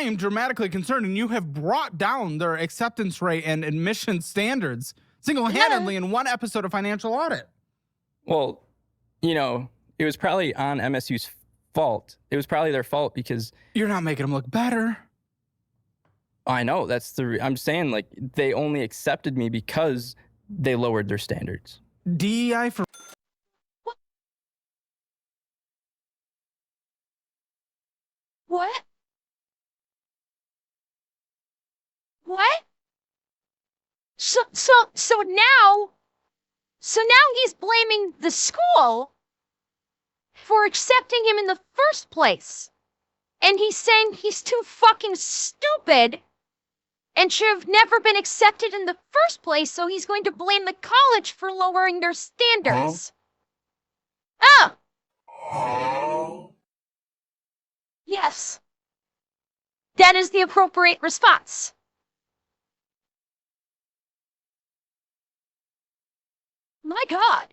am dramatically concerned, and you have brought down their acceptance rate and admission standards single-handedly in one episode of Financial Audit. Well, you know, it was probably on MSU's fault. It was probably their fault because... You're not making them look better. I know. I'm saying, like, they only accepted me because they lowered their standards. DEI for... What? What? So now he's blaming the school for accepting him in the first place. And he's saying he's too fucking stupid and should have never been accepted in the first place, so he's going to blame the college for lowering their standards. Huh? Oh! Yes. That is the appropriate response. My God.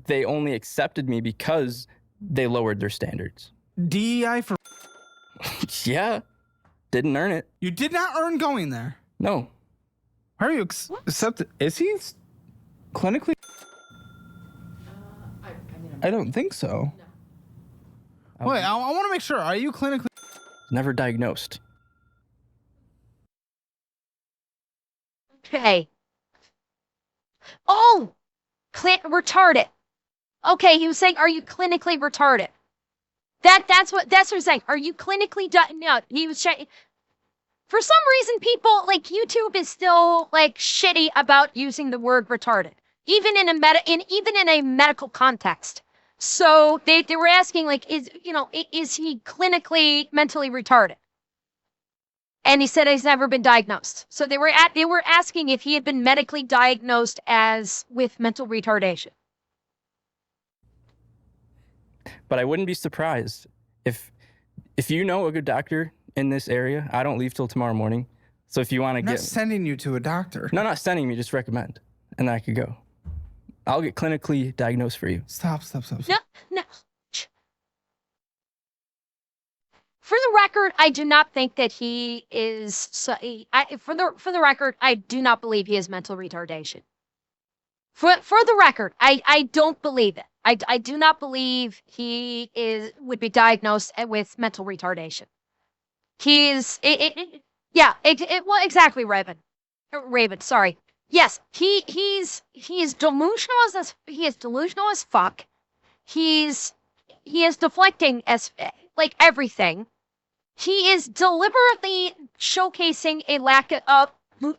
They only accepted me because they lowered their standards. DEI for... Yeah. Didn't earn it. You did not earn going there. No. How are you accepted? Is he clinically? I don't think so. No. Wait, I want to make sure. Are you clinically? Never diagnosed. Okay. Oh! Retarded. Okay, he was saying, are you clinically retarded? That's what he's saying. Are you clinically no, he was saying. For some reason, people, like, YouTube is still, like, shitty about using the word retarded. Even in a medical context. So they were asking, like, is he clinically mentally retarded? And he said he's never been diagnosed. So they were asking if he had been medically diagnosed with mental retardation. But I wouldn't be surprised if you know a good doctor in this area. I don't leave till tomorrow morning. So if you want to get... I'm not sending you to a doctor. No, not sending me, just recommend. And I could go. I'll get clinically diagnosed for you. Stop. No. For the record, I do not think that he is... For the record, I do not believe he has mental retardation. For the record, I don't believe it. I do not believe he would be diagnosed with mental retardation. Well, exactly, Raven, sorry. Yes, he is delusional as fuck. He is deflecting as like everything. He is deliberately showcasing a lack of... You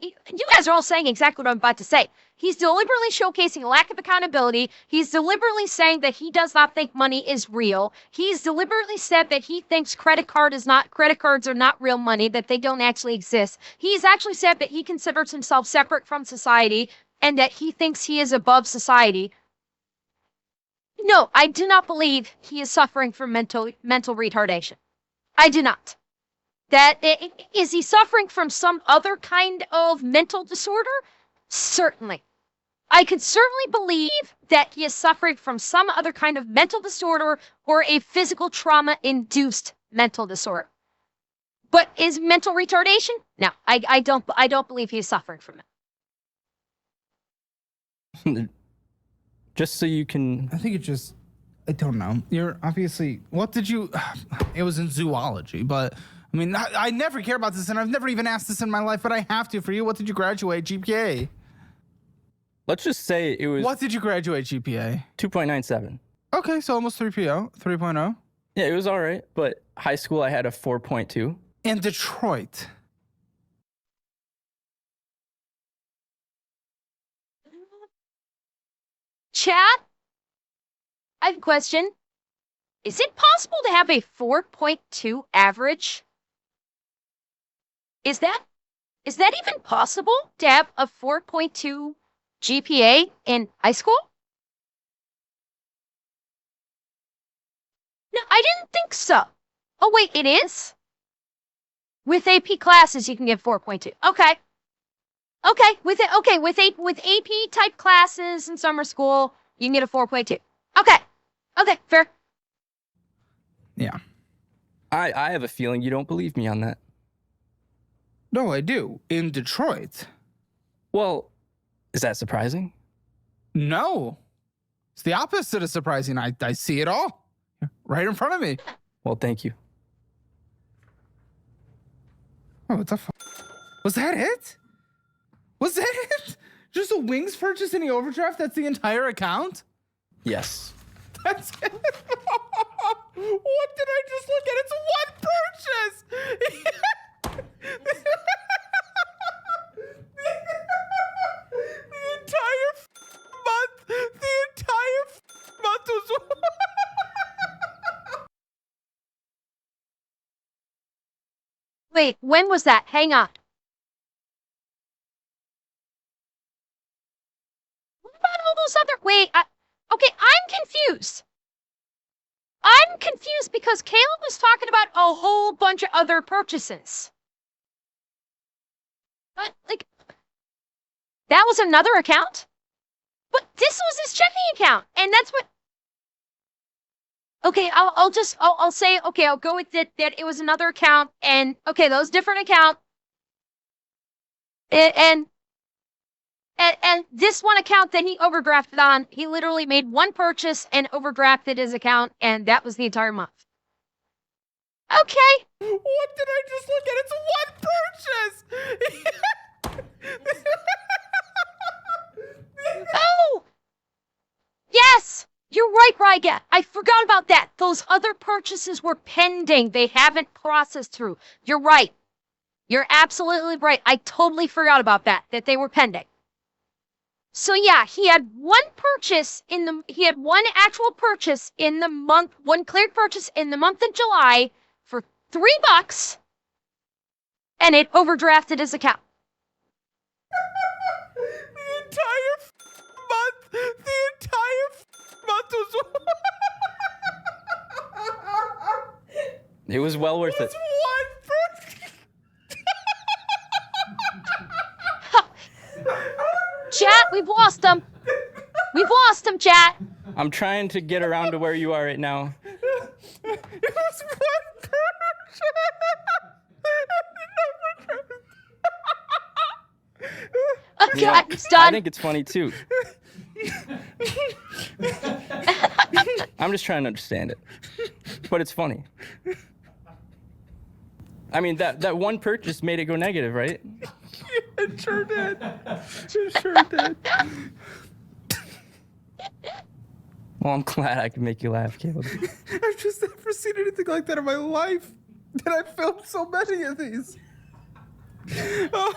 guys are all saying exactly what I'm about to say. He's deliberately showcasing a lack of accountability. He's deliberately saying that he does not think money is real. He's deliberately said that he thinks credit cards are not real money, that they don't actually exist. He's actually said that he considers himself separate from society and that he thinks he is above society. No, I do not believe he is suffering from mental retardation. I do not. Is he suffering from some other kind of mental disorder? Certainly. I could certainly believe that he is suffering from some other kind of mental disorder or a physical trauma-induced mental disorder. But is mental retardation? No, I don't believe he is suffering from it. Just so you can... I think it just... I don't know. You're obviously... What did you... It was in zoology, but... I mean, I never care about this, and I've never even asked this in my life, but I have to for you. What did you graduate GPA? Let's just say it was... What did you graduate GPA? 2.97. Okay, so almost 3.0. Yeah, it was all right, but high school I had a 4.2. In Detroit. Chat? I have a question. Is it possible to have a 4.2 average? Is that even possible to have a 4.2 GPA in high school? No, I didn't think so. Oh wait, it is? With AP classes you can get 4.2. Okay. With AP type classes in summer school, you can get a 4.2. Okay, fair. Yeah. I have a feeling you don't believe me on that. No, I do. In Detroit. Well, is that surprising? No. It's the opposite of surprising. I see it all. Right in front of me. Well, thank you. Oh, what the fuck? Was that it? Was that it? Just a wings purchase in the overdraft? That's the entire account? Yes. That's it? What did I just look at? It's one purchase! The entire month! The entire month was... Wait, when was that? Hang on. What about all those other... Wait, okay, I'm confused. I'm confused because Caleb was talking about a whole bunch of other purchases. But, like, that was another account? But this was his checking account, and that's what... Okay, I'll say, okay, I'll go with it, that it was another account, and, okay, those different account, and this one account that he overdrafted on, he literally made one purchase and overdrafted his account, and that was the entire month. Okay. What did I just look at? It's one purchase! Oh! Yes! You're right, Rygat. I forgot about that. Those other purchases were pending. They haven't processed through. You're right. You're absolutely right. I totally forgot about that they were pending. So yeah, he had one actual purchase in the month, one cleared purchase in the month of July for $3, and it overdrafted his account. The entire month was... It was well worth it. One Chat, we've lost him. We've lost him, chat. I'm trying to get around to where you are right now. It was one Okay, You know, it's done. I think it's funny too. I'm just trying to understand it. But it's funny. I mean, that one purchase made it go negative, right? It sure did. It sure did. Well, I'm glad I could make you laugh, Caleb. I've just never seen anything like that in my life. And I filmed so many of these. Oh.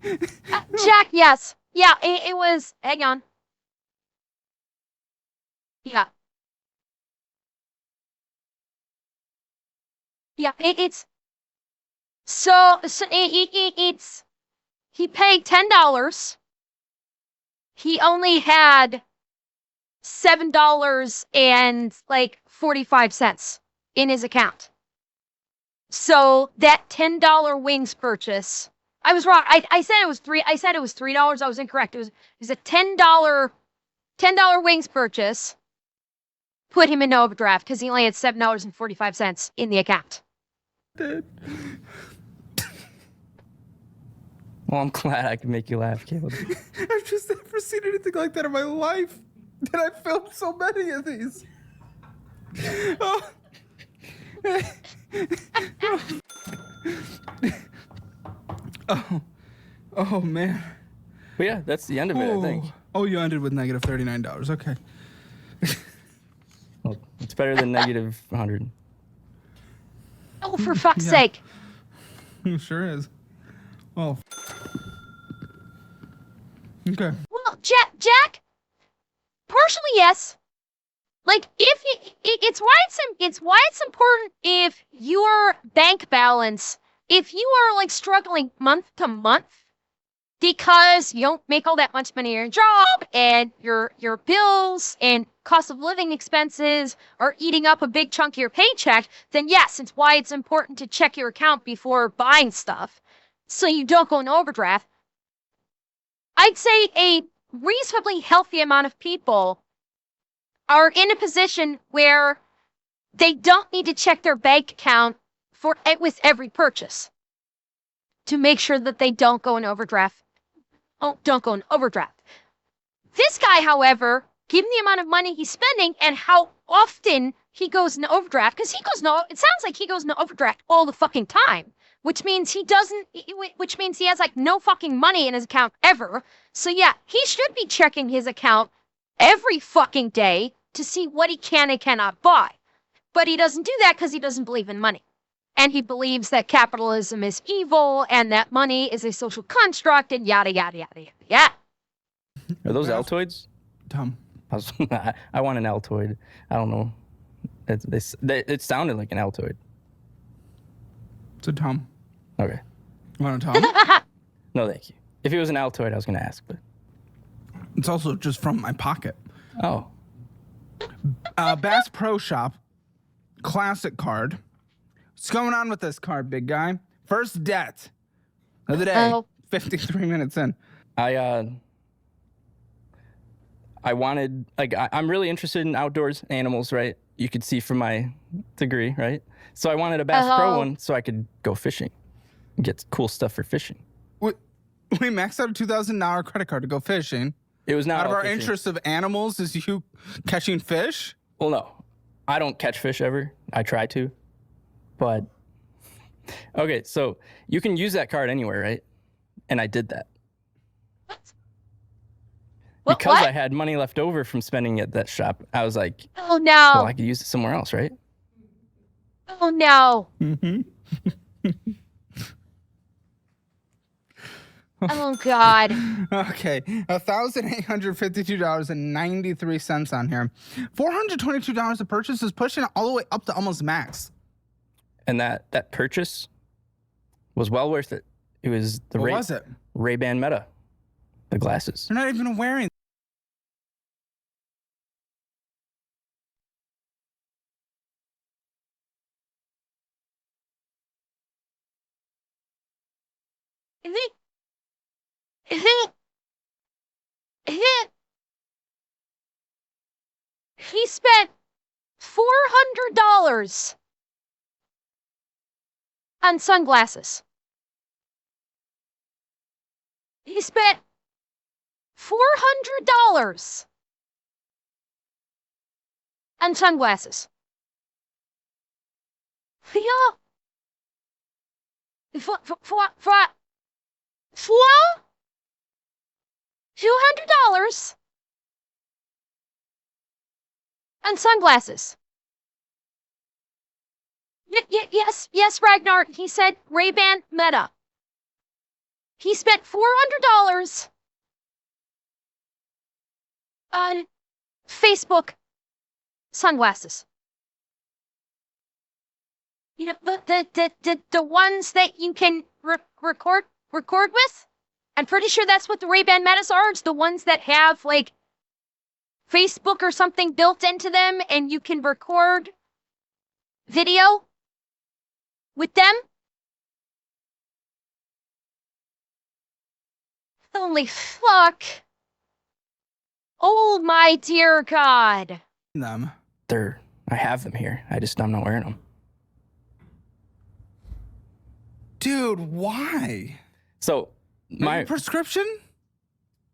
Jack, yes. Yeah, it was... Hang on. Yeah. Yeah, it's... So it's... He paid $10. He only had $7 and, like, 45 cents in his account. So that $10 wings purchase... I was wrong. I said it was $3. I was incorrect. It was a $10 wings purchase. Put him in overdraft because he only had $7.45 in the account. Well, I'm glad I could make you laugh, Caleb. I've just never seen anything like that in my life. And I filmed so many of these. Oh. Oh man. But yeah, that's the end of it, I think. Oh, you ended with negative $39. Okay. Well, it's better than negative 100. Oh, for fuck's sake. It sure is. Oh. Okay. Well, Jack, partially yes. Like, it's why it's important if your bank balance, if you are like struggling month to month because you don't make all that much money in your job and your bills and cost of living expenses are eating up a big chunk of your paycheck, then yes, it's why it's important to check your account before buying stuff so you don't go in overdraft. I'd say a reasonably healthy amount of people are in a position where they don't need to check their bank account with every purchase to make sure that they don't go in overdraft. Oh, don't go in overdraft. This guy, however, given the amount of money he's spending and how often he goes into overdraft, because it sounds like he goes into overdraft all the fucking time, which means he has like no fucking money in his account ever. So yeah, he should be checking his account every fucking day to see what he can and cannot buy. But he doesn't do that because he doesn't believe in money. And he believes that capitalism is evil and that money is a social construct and yada, yada, yada, yada, yada. Are those Altoids? Tom. I want an Altoid. I don't know. It sounded like an Altoid. It's a Tom. Okay. You want a Tom? No, thank you. If it was an Altoid, I was going to ask, but... It's also just from my pocket. Oh. Bass Pro Shop. Classic card. What's going on with this card, big guy? First debt of the day. 53 minutes in. I wanted, like, I'm really interested in outdoors animals, right? You could see from my degree, right? So I wanted a Bass Pro one so I could go fishing and get cool stuff for fishing. We maxed out a $2,000 credit card to go fishing. It was not out of our fishing. interest of animals is you catching fish? Well, no. I don't catch fish ever. I try to. But, okay, so you can use that card anywhere, right? And I did that. What? Because I had money left over from spending at that shop, I was like, oh no. Well, I could use it somewhere else, right? Oh no. Mm-hmm. Oh God. Okay, $1,852.93 on here. $422 a purchase is pushing it all the way up to almost max. And that purchase was well worth it. It was the What was it? Ray-Ban Meta, the glasses. They're not even wearing. He spent $400 on sunglasses. He spent $400 on sunglasses. Yeah. $200 on sunglasses. Yes, Ragnar. He said Ray-Ban Meta. He spent $400 on Facebook sunglasses. You know, the ones that you can record with. I'm pretty sure that's what the Ray-Ban Metas are. It's the ones that have like Facebook or something built into them, and you can record video with them. Holy fuck! Oh my dear God! Them. I have them here. I'm not wearing them. Dude, why? So my prescription?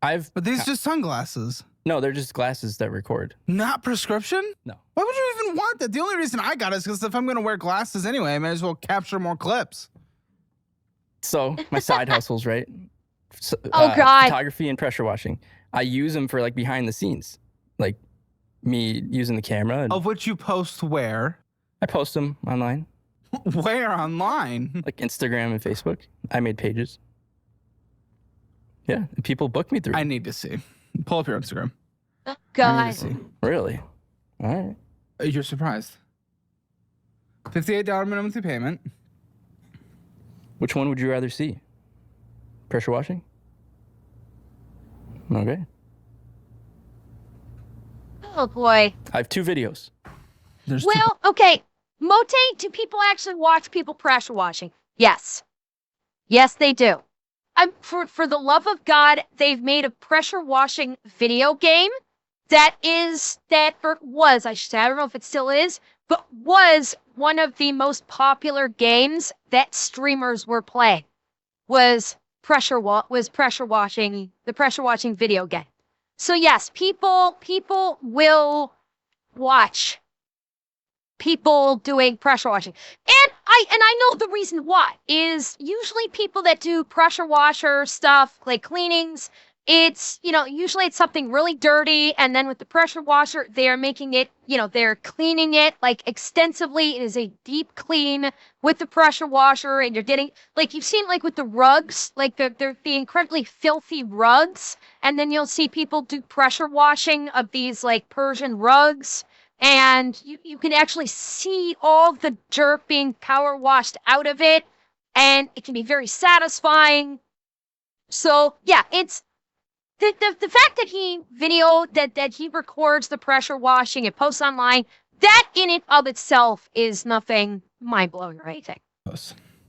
But these just sunglasses. No, they're just glasses that record. Not prescription? No. Why would you even want that? The only reason I got it is because if I'm going to wear glasses anyway, I may as well capture more clips. So my side hustles, right? So, oh God. Photography and pressure washing. I use them for like behind the scenes, like me using the camera. Of which you post where? I post them online. Where online? Like Instagram and Facebook. I made pages. Yeah, and people book me through. I need to see. Pull up your Instagram. Oh, God. I need to see. Really? All right. You're surprised. $58 monthly payment. Which one would you rather see? Pressure washing? Okay. Oh boy. I have 2 videos. Well, okay. Mote, do people actually watch people pressure washing? Yes. Yes, they do. For the love of God, they've made a pressure washing video game I don't know if it still is, but was one of the most popular games that streamers were playing. Was pressure washing, the pressure washing video game. So yes, people will watch people doing pressure washing. And I know the reason why is usually people that do pressure washer stuff, like cleanings, it's, usually it's something really dirty, and then with the pressure washer, they're making it, they're cleaning it like extensively. It is a deep clean with the pressure washer, and you're getting, like you've seen like with the rugs, like they're the incredibly filthy rugs, and then you'll see people do pressure washing of these like Persian rugs, and you can actually see all the dirt being power washed out of it, and it can be very satisfying. So yeah, it's the fact that he that he records the pressure washing and posts online, that in and of itself is nothing mind-blowing or anything.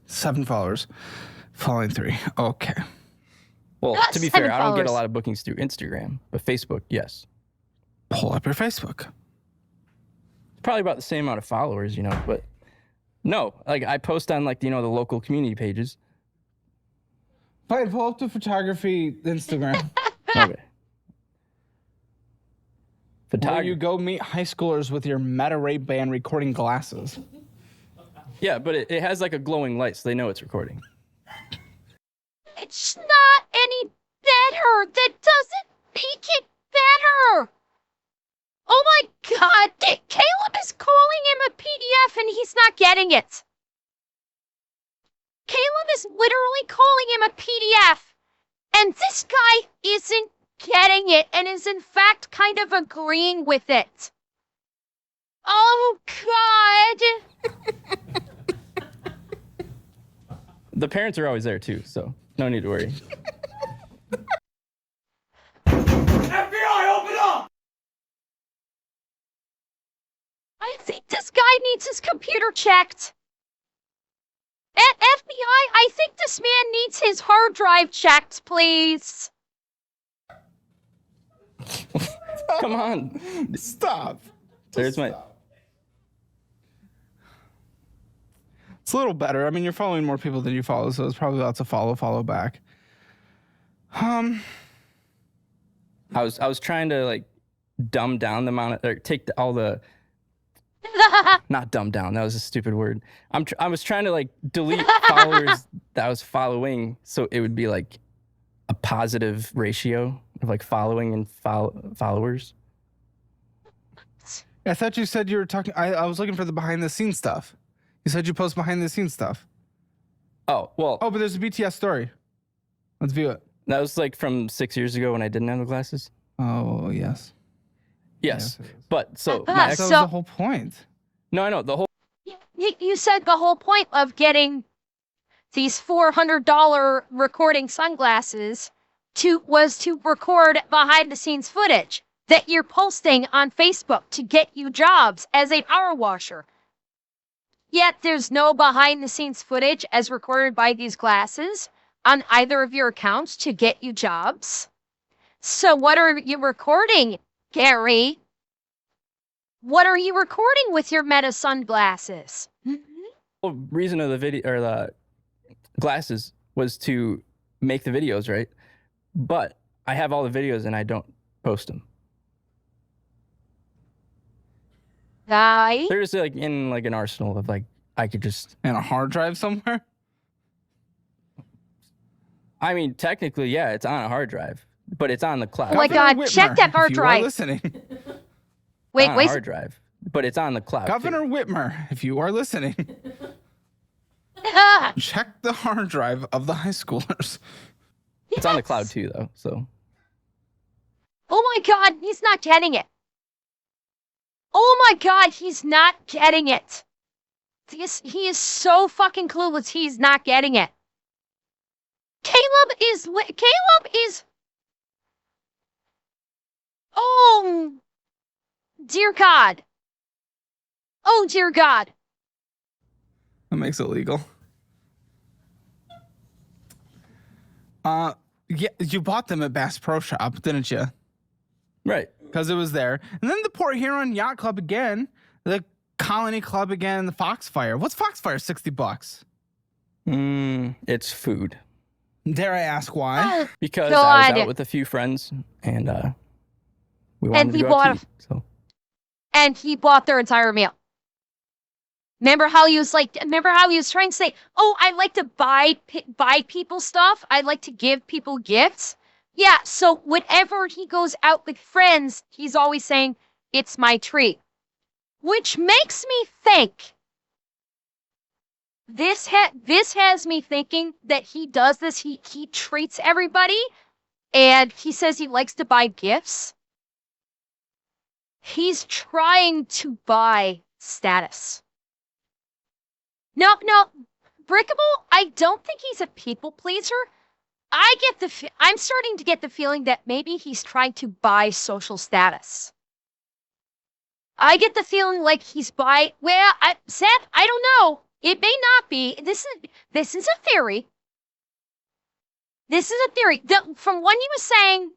7 followers, following 3. Okay. Well, to be fair, I don't get a lot of bookings through Instagram, but Facebook, yes. Pull up your Facebook. Probably about the same amount of followers, but no, like I post on like, the local community pages. Fine, pull up the photography Instagram. Okay. Where you go meet high schoolers with your Meta Ray-Ban recording glasses. Yeah, but it has like a glowing light, so they know it's recording. It's not any better. That doesn't make it better. Oh my God, Caleb is calling him a PDF and he's not getting it. Caleb is literally calling him a PDF. And this guy isn't getting it and is in fact kind of agreeing with it. Oh, God. The parents are always there too, so no need to worry. FBI, open up! I think this guy needs his computer checked. At FBI, I think this man needs his hard drive checked, please. Come on. Stop. There's my... It's a little better. I mean, you're following more people than you follow, so it's probably lots of follow back. I was trying to like dumb down the amount of, or take all the, not dumb down, that was a stupid word. I was trying to like delete followers that I was following, so it would be like a positive ratio of like following and followers. I thought you said you were talking. I was looking for the behind the scenes stuff. You said you post behind the scenes stuff. Oh, well. Oh, but there's a BTS story. Let's view it. That was like from 6 years ago when I didn't have the glasses. Oh, yes. Yes. But so. That was the whole point. No, I know. The whole. You said the whole point of getting these $400 recording sunglasses was to record behind the scenes footage that you're posting on Facebook to get you jobs as a power washer. Yet there's no behind the scenes footage as recorded by these glasses on either of your accounts to get you jobs. So what are you recording, Gary? What are you recording with your Meta sunglasses? whole reason of the video or the glasses was to make the videos, right? But I have all the videos and I don't post them. They're just like in like an arsenal of like I could just in a hard drive somewhere. I mean, technically, yeah, it's on a hard drive, but it's on the cloud. Oh my God! Whitmer, check that hard if drive. You are listening. Wait, on a hard drive, but it's on the cloud. Governor Whitmer, if you are listening, check the hard drive of the high schoolers. It's on the cloud too, though. So. Oh my God, he's not getting it. Oh my God, he's not getting it. He is so fucking clueless. He's not getting it. Caleb is. Oh, dear God. Oh, dear God. That makes it legal. Yeah, you bought them at Bass Pro Shop, didn't you? Right. Because it was there. And then the Port Huron Yacht Club again. The Colony Club again, the Foxfire. What's Foxfire? $60. It's food. Dare I ask why? Because I was God. out with a few friends and we wanted to he go out to bought eat. So And he bought their entire meal. Remember how he was trying to say, "Oh, I like to buy people stuff. I like to give people gifts." Yeah, so whenever he goes out with friends, he's always saying, "It's my treat." Which makes me think this has me thinking that he does this, he treats everybody, and he says he likes to buy gifts. He's trying to buy status. No, Brickable, I don't think he's a people pleaser. I'm starting to get the feeling that maybe he's trying to buy social status. I get the feeling like he's Seth, I don't know. It may not be. This is a theory. This is a theory. From what he was saying,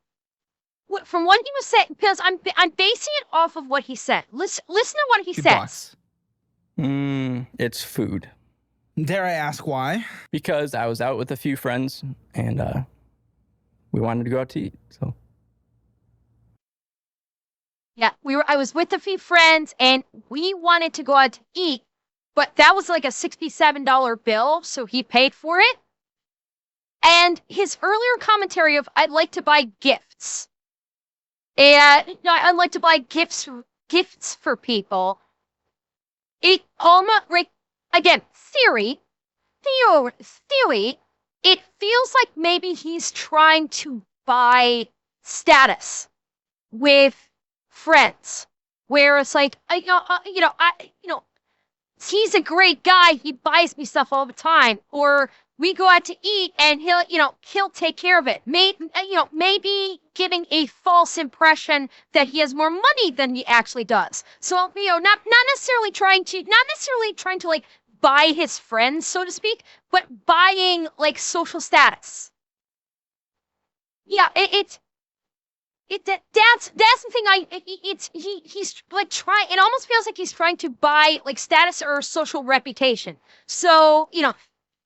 because I'm basing it off of what he said. Listen to what he says. It's food. Dare I ask why? Because I was out with a few friends and we wanted to go out to eat. So yeah, I was with a few friends and we wanted to go out to eat, but that was like a $67 bill, so he paid for it. And his earlier commentary of I'd like to buy gifts. And I'd like to buy gifts for people. It almost, again, theory, it feels like maybe he's trying to buy status with friends, where it's like, he's a great guy. He buys me stuff all the time, or we go out to eat and he'll take care of it. Maybe giving a false impression that he has more money than he actually does. So, not necessarily trying to like buy his friends, so to speak, but buying like social status. Yeah, that's the thing. He's like trying. It almost feels like he's trying to buy like status or social reputation. So,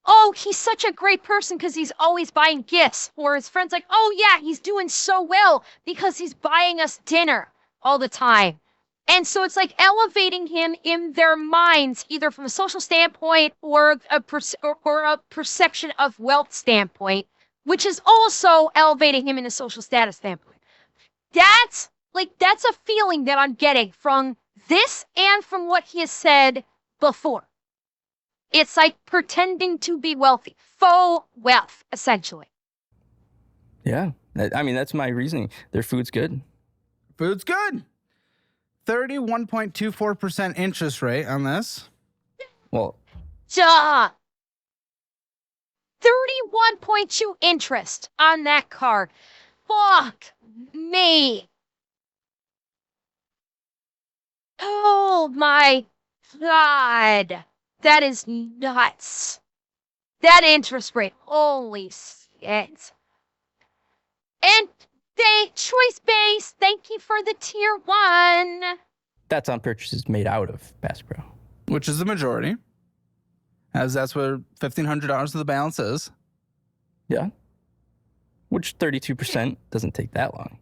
oh, he's such a great person because he's always buying gifts. Or his friends like, oh yeah, he's doing so well because he's buying us dinner all the time. And so it's like elevating him in their minds, either from a social standpoint or a perception of wealth standpoint, which is also elevating him in a social status standpoint. That's a feeling that I'm getting from this and from what he has said before. It's like pretending to be wealthy. Faux wealth, essentially. yeah, I mean, that's my reasoning. Their food's good. Food's good. 31.24% interest rate on this. Well, 31.2 interest on that card. Fuck me. Oh my God. That is nuts. That interest rate. Holy shit. And choice base. Thank you for the tier 1. that's on purchases made out of Bass Pro. Which is the majority, as that's where $1,500 of the balance is. Yeah. Which 32% doesn't take that long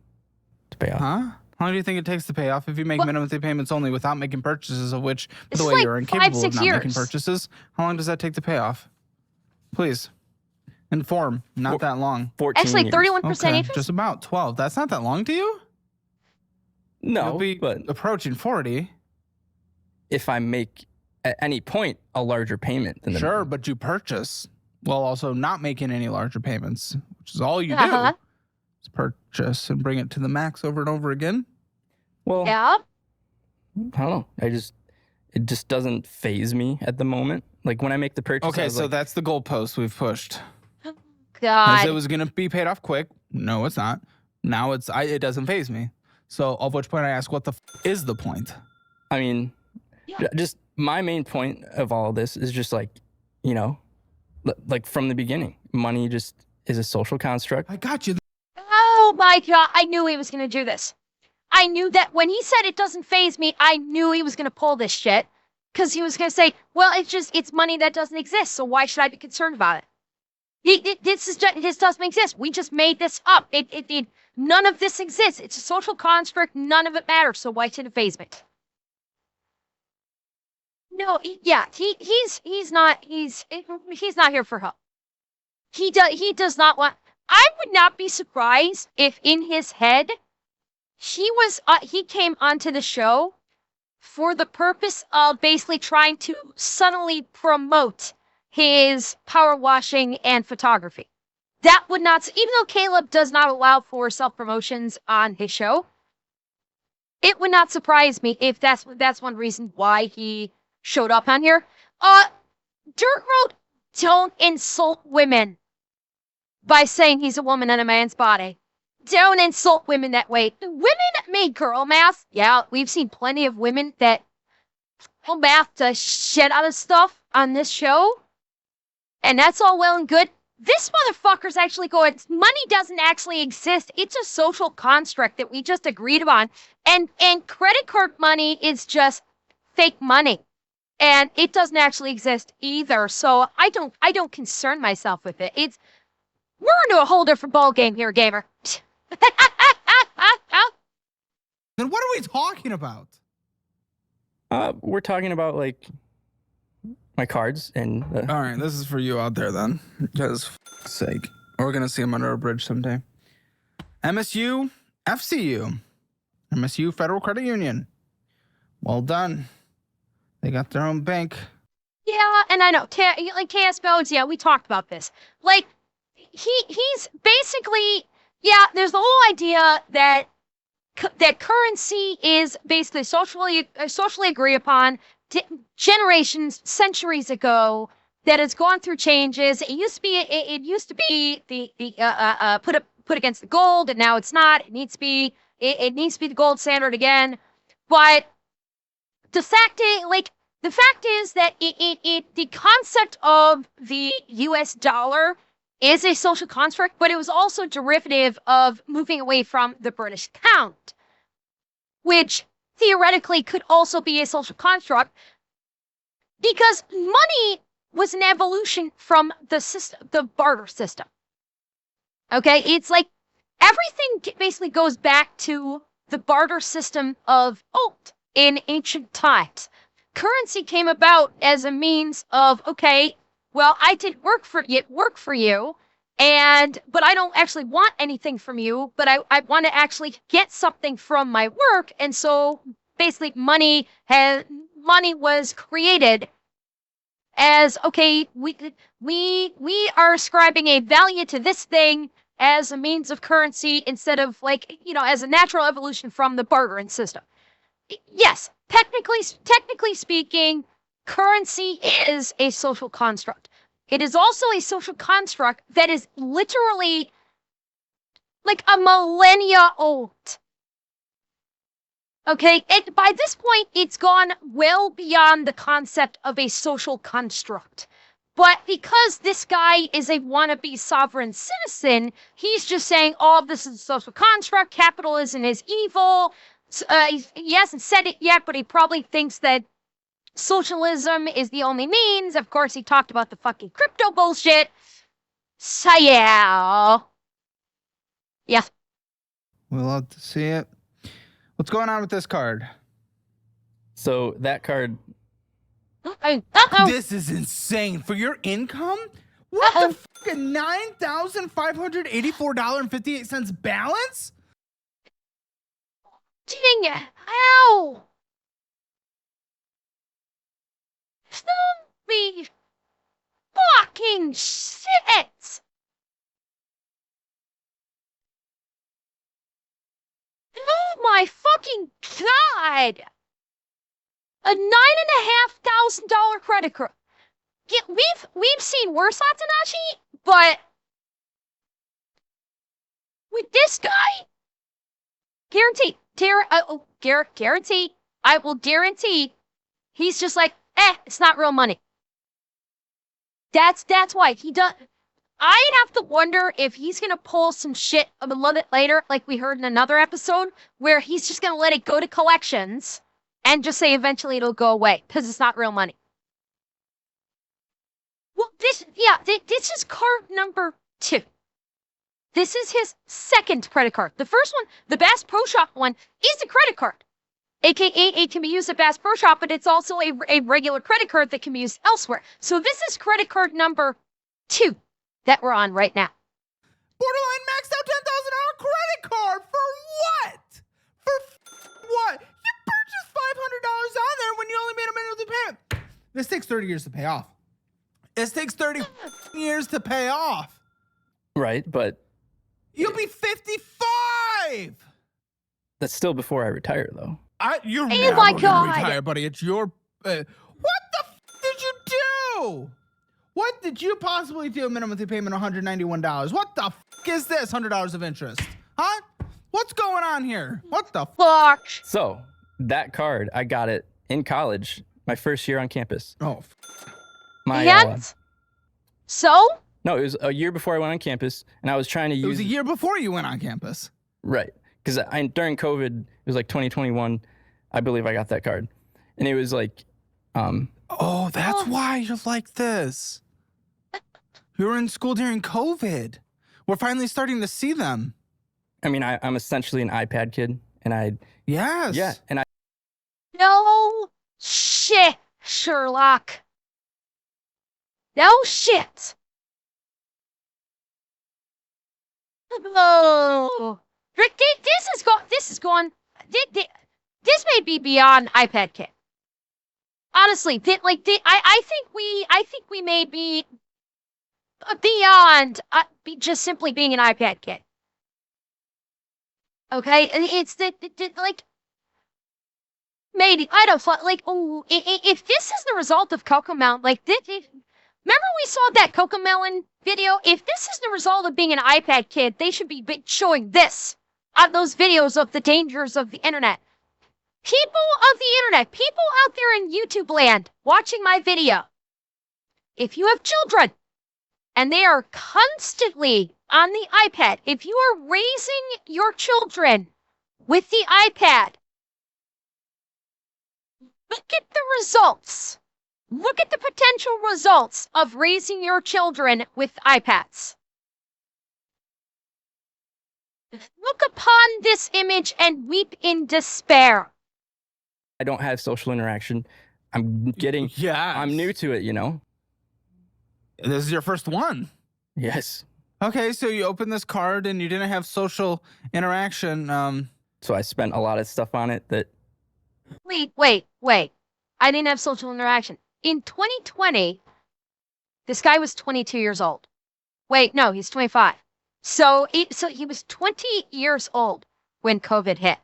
to pay off. Huh? How long do you think it takes to pay off if you make minimum payments only without making purchases, of which, by the way, like you're incapable 5-6 of not years. making purchases? How long does that take to pay off? Please. Inform. Not that long. 14 Actually, years. 31% Okay, interest? just about 12. That's not that long to you? No, You'll be but approaching 40. if I make at any point a larger payment than the Sure, but you purchase while also not making any larger payments, which is all you Uh-huh. do. Is purchase and bring it to the max over and over again. well, Yeah. I don't know. It just doesn't phase me at the moment. Like when I make the purchase. I Okay, was so like, that's the goalpost we've pushed. As God. it was going to be paid off quick. No, it's not. Now it doesn't phase me. So, of which point I ask, what the is the point? I mean, just my main point of all of this is just like, like from the beginning, money just is a social construct. I got you. Oh my God. I knew he was going to do this. I knew that when he said it doesn't phase me, I knew he was going to pull this shit. Because he was going to say, well, it's money that doesn't exist, so why should I be concerned about it? This doesn't exist. We just made this up. None of this exists. It's a social construct. None of it matters, so why should it faze me? No, he's not here for help. He does not want. I would not be surprised if in his head he came onto the show for the purpose of basically trying to subtly promote his power washing and photography. That would not, even though Caleb does not allow for self-promotions on his show, it would not surprise me if that's one reason why he showed up on here. Dirt wrote, don't insult women by saying he's a woman in a man's body. Don't insult women that way. Women make girl math. Yeah, we've seen plenty of women that girl math the shit out of stuff on this show. And that's all well and good. This motherfucker's actually going, money doesn't actually exist. It's a social construct that we just agreed upon. And credit card money is just fake money. And it doesn't actually exist either. So I don't concern myself with it. We're into a whole different ball game here, gamer. Then what are we talking about? We're talking about like my cards and. All right, this is for you out there then, because for fuck's sake, we're gonna see them under a bridge someday. MSU, FCU, MSU Federal Credit Union. Well done. They got their own bank. Yeah, and I know, like KS Bones, yeah, we talked about this. Like, he's basically, yeah, there's the whole idea that currency is basically socially agreed upon generations, centuries ago, that it's gone through changes. It used to be the put against the gold, and now it's not. It needs to be the gold standard again. But the fact is that the concept of the US dollar is a social construct, but it was also derivative of moving away from the British pound, which theoretically could also be a social construct because money was an evolution from the barter system. Okay, it's like everything basically goes back to the barter system of old in ancient times. Currency came about as a means of, okay, well, I did work for you, but I don't actually want anything from you, but I want to actually get something from my work, and so basically money was created as, okay, we are ascribing a value to this thing as a means of currency instead of as a natural evolution from the bartering system. Yes, technically speaking, currency is a social construct. It is also a social construct that is literally like a millennia old. Okay, and by this point, it's gone well beyond the concept of a social construct. But because this guy is a wannabe sovereign citizen, he's just saying, oh, this is a social construct, capitalism is evil. He hasn't said it yet, but he probably thinks that socialism is the only means. Of course, he talked about the fucking crypto bullshit. So, yeah. Yeah. We'll love to see it. What's going on with this card? So that card. This is insane. For your income? What the fuck? $9,584.58 balance? Dang it. Ow. Zombie fucking shit. Oh my fucking god. A $9,500 credit card. Yeah, we've seen worse, Atanashi, but with this guy, guarantee, I will guarantee, he's just like, it's not real money. That's why he does. I'd have to wonder if he's gonna pull some shit a little bit later, like we heard in another episode, where he's just gonna let it go to collections and just say eventually it'll go away because it's not real money. Well, this is card number 2. This is his second credit card. The first one, the Bass Pro Shop one, is a credit card. AKA, it can be used at Bass Pro Shop, but it's also a regular credit card that can be used elsewhere. So this is credit card number 2 that we're on right now. Borderline maxed out $10,000 credit card for what? For what? You purchased $500 on there when you only made a monthly payment. This takes 30 years to pay off. This takes 30 years to pay off. Right, but You'll be 55. that's still before I retire, though. You're Oh never my gonna God. retire, buddy. It's your. What the did you do? What did you possibly do? Minimum monthly payment $191. What the is this? $100 of interest, huh? What's going on here? What the? Fuck. So that card, I got it in college, my first year on campus. Oh, My And so no, it was a year before I went on campus, and I was trying to use it was a year before you went on campus. right, because during COVID, it was like 2021, I believe I got that card, and it was like, Oh, that's why you're like this. You were in school during COVID. We're finally starting to see them. I mean, I'm essentially an iPad kid, and Yes. and I no shit, Sherlock. No shit. Oh, Rick, this is going. This may be beyond iPad kid. Honestly, I think we may be beyond just simply being an iPad kid. Okay, it's like maybe I don't like. Oh, if this is the result of Cocomelon, like this. Remember we saw that Cocomelon video? If this is the result of being an iPad kid, they should be showing this on those videos of the dangers of the internet. People of the internet, people out there in YouTube land watching my video, if you have children and they are constantly on the iPad, if you are raising your children with the iPad, look at the results. Look at the potential results of raising your children with iPads. Look upon this image and weep in despair. don't have social interaction. I'm new to it, you know. This is your first one. Yes. Okay, so you opened this card and you didn't have social interaction. So I spent a lot of stuff on it that. Wait. I didn't have social interaction. In 2020, this guy was 22 years old. Wait, no, he's 25. So he was 20 years old when COVID hit.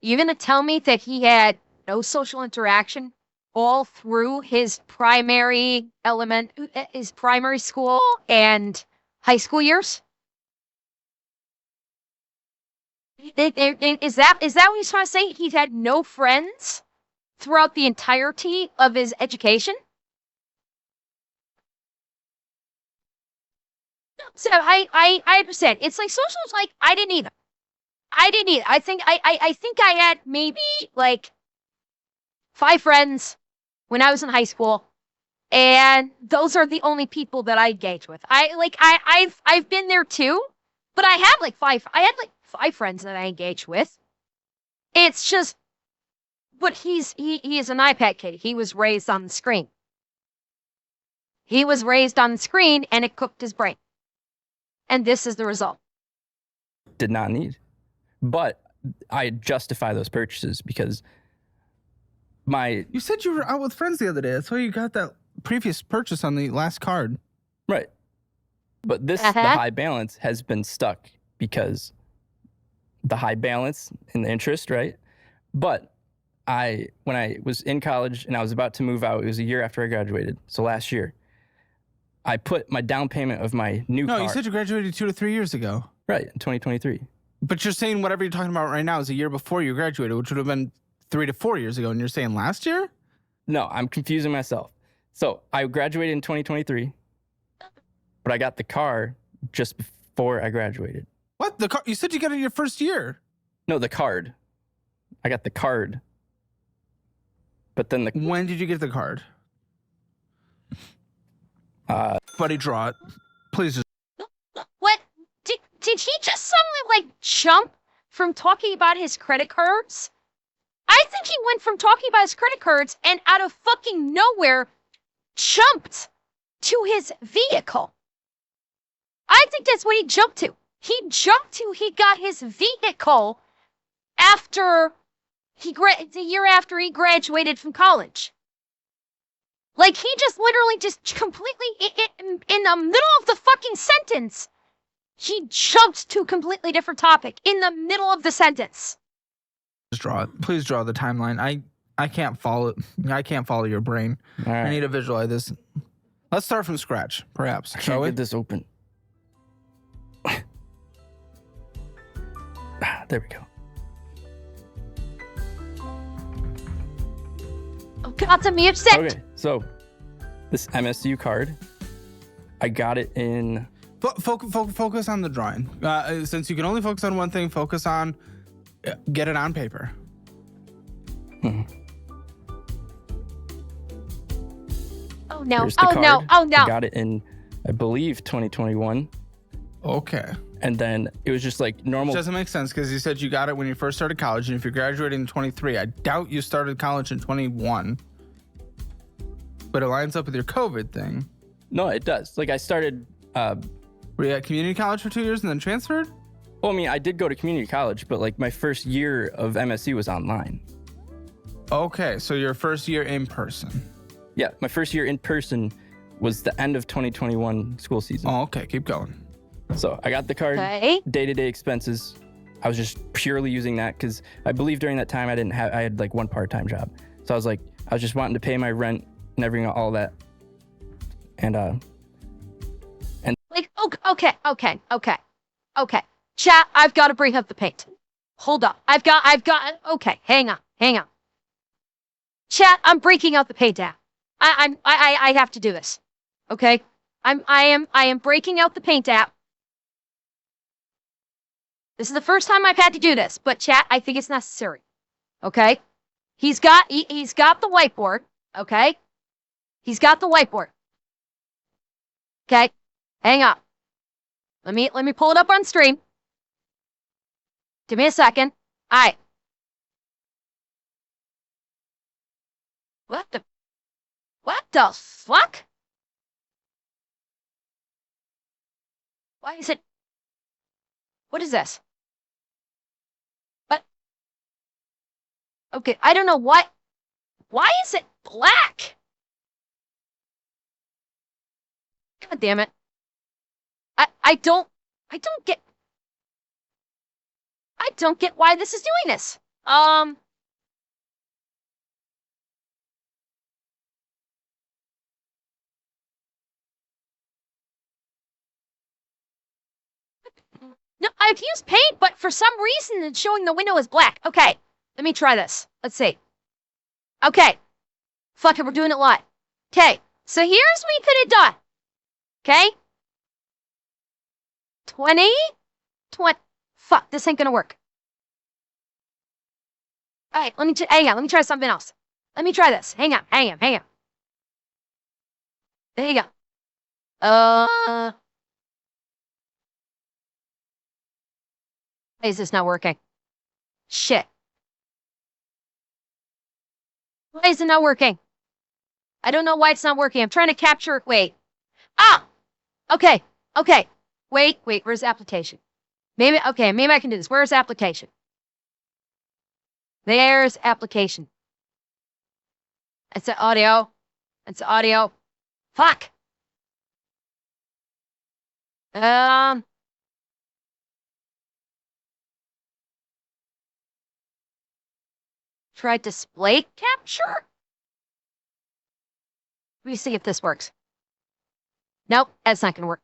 You're going to tell me that he had no social interaction all through his primary school and high school years? Is that what he's trying to say? He's had no friends throughout the entirety of his education? So I understand. It's like social's like I didn't either. I think I had maybe like 5 friends when I was in high school, and those are the only people that I engage with. I've been there too, but I had like 5 friends that I engage with. It's just, but he is an iPad kid. He was raised on the screen. He was raised on the screen, and it cooked his brain. And this is the result. Did not need. But I justify those purchases because You said you were out with friends the other day. That's why you got that previous purchase on the last card. Right. But the high balance has been stuck because the high balance and the interest, right? But when I was in college and I was about to move out, it was a year after I graduated. So last year, I put my down payment of my new car. No, you said you graduated 2 to 3 years ago. Right, in 2023. But you're saying whatever you're talking about right now is a year before you graduated, which would have been 3 to 4 years ago. And you're saying last year? No, I'm confusing myself. So I graduated in 2023, but I got the car just before I graduated. What? The car? You said you got it in your first year. No, the card. I got the card But then the When did you get the card? Buddy, draw it. Please just. What? Did he just suddenly, like, jump from talking about his credit cards? I think he went from talking about his credit cards and out of fucking nowhere jumped to his vehicle. I think that's what he jumped to. He got his vehicle after the year after he graduated from college. Like, he just literally just completely, in the middle of the fucking sentence, he jumped to a completely different topic in the middle of the sentence. Just draw it. Please draw the timeline. I can't follow it. I can't follow your brain. All right. I need to visualize this. Let's start from scratch, perhaps. I Shall can't we? get this open. There we go. Oh, God, the music! Okay, so this MSU card, I got it in. Focus on the drawing. Since you can only focus on one thing, focus on get it on paper. Oh, no. Here's the Oh, card. no. Oh, no. I got it in, I believe, 2021. Okay. And then it was just like normal. Which doesn't make sense because you said you got it when you first started college, and if you're graduating in 23, I doubt you started college in 21. But it lines up with your COVID thing. No, it does. Like I started. Were you at community college for 2 years and then transferred? Well, I mean, I did go to community college, but like my first year of MSU was online. Okay, so your first year in person. Yeah, my first year in person was the end of 2021 school season. Oh, okay, keep going. So I got the card, Okay. day-to-day expenses. I was just purely using that because I believe during that time I had like one part-time job. So I was just wanting to pay my rent and everything, all that. And Like, okay. Chat, I've got to bring up the paint. Hold up. Okay, hang on. Chat, I'm breaking out the paint app. I have to do this. Okay? I am breaking out the paint app. This is the first time I've had to do this, but chat, I think it's necessary. Okay? He's got the whiteboard. Okay? He's got the whiteboard. Okay? Hang on. Let me pull it up on stream. Give me a second. Alright. What the fuck? Why is it? What is this? What? Okay, I don't know what. Why is it black? God damn it. I don't get why this is doing this. No, I've used paint, but for some reason it's showing the window is black. Okay, let me try this. Let's see. Okay. Fuck it, we're doing it live. Okay, so here's what we could have done. Okay? 20. Fuck, this ain't gonna work. Alright, hang on, let me try something else. Let me try this. Hang on. There you go. Why is this not working? Shit. Why is it not working? I don't know why it's not working. I'm trying to capture it. Wait. Ah! Okay. Wait, where's application? Maybe I can do this. Where's application? There's application. It's the audio. Fuck! Try display capture? Let me see if this works. Nope, that's not gonna work.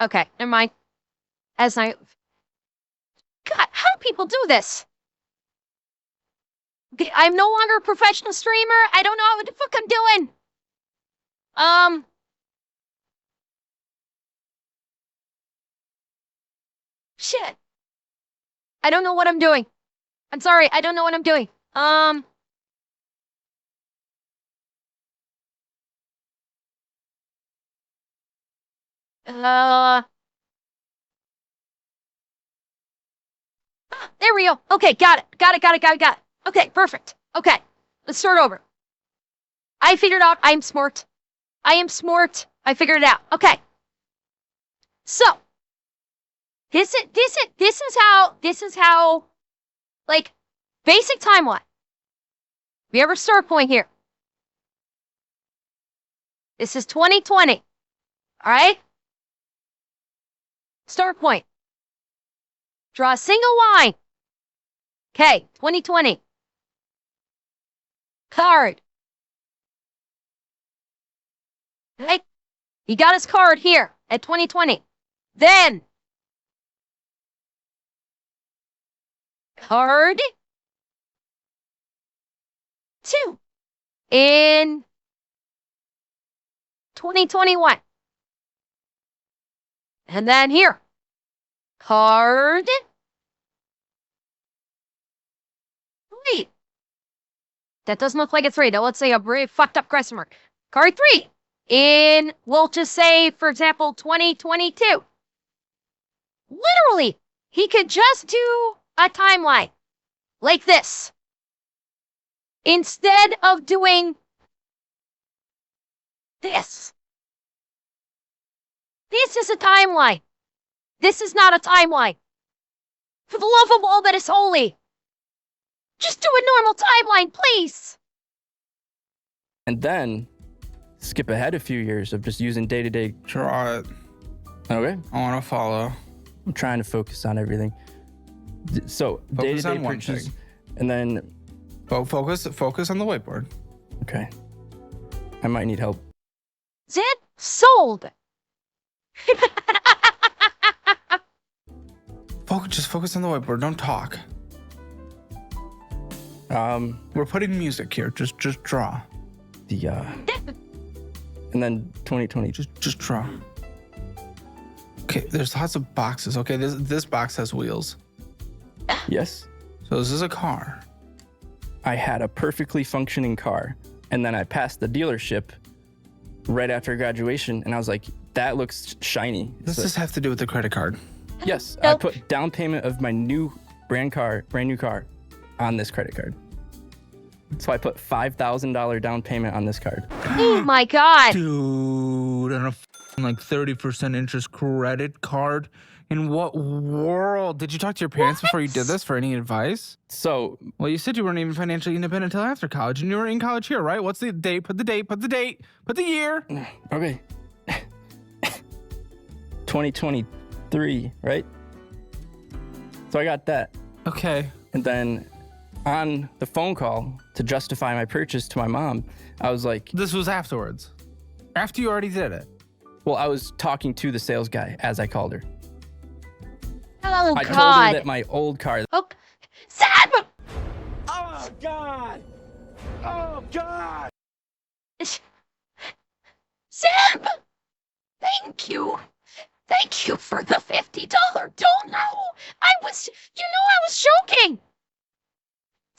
Okay, never mind. That's not. God, how do people do this? Okay, I'm no longer a professional streamer. I don't know what the fuck I'm doing. Shit. I don't know what I'm doing. I'm sorry, I don't know what I'm doing. Um. Uh. There we go. Okay, got it. Okay, perfect. Okay, let's start over. I figured out I'm smart. I am smart. I figured it out. Okay. So, this is how, like, basic timeline. We have our start point here. This is 2020. All right? Start point. Draw a single line. Okay, 2020. Card. Okay? He got his card here at 2020. Then, card 2 in 2021. And then here, card 3. That doesn't look like a 3. Now let's say a very fucked up question mark. Card 3 in, we'll just say, for example, 2022. Literally, he could just do a timeline like this instead of doing this. This is a timeline. This is not a timeline. For the love of all that is holy, just do a normal timeline, please. And then skip ahead a few years of just using day-to-day. Draw it. Okay. I want to follow. I'm trying to focus on everything. So Focus day-to-day on one purchase, thing. and then Focus on the whiteboard. okay, I might need help. Zed sold. Just focus on the whiteboard. Don't talk. We're putting music here. Just draw. And then 2020. Just draw. Okay, there's lots of boxes. Okay, this box has wheels. Yes, So this is a car. I had a perfectly functioning car, and then I passed the dealership right after graduation, and I was like, that looks shiny. Does So- this have to do with the credit card? Yes, Nope. I put down payment of my brand new car on this credit card. So I put $5,000 down payment on this card. Oh my god. Dude, on a like 30% interest credit card? In what world? Did you talk to your parents before you did this for any advice? So Well, you said you weren't even financially independent until after college, and you were in college here, right? What's the date? Put the date. Put the year. okay, 2023, right? So I got that, Okay. and then on the phone call to justify my purchase to my mom, I was like, This was afterwards. After you already did it. well, I was talking to the sales guy as I called her. Oh I told her god. that my old car, Oh, Zed! Oh, God! Oh, God! Zeb! Thank you. Thank you for the $50 dono. I was joking.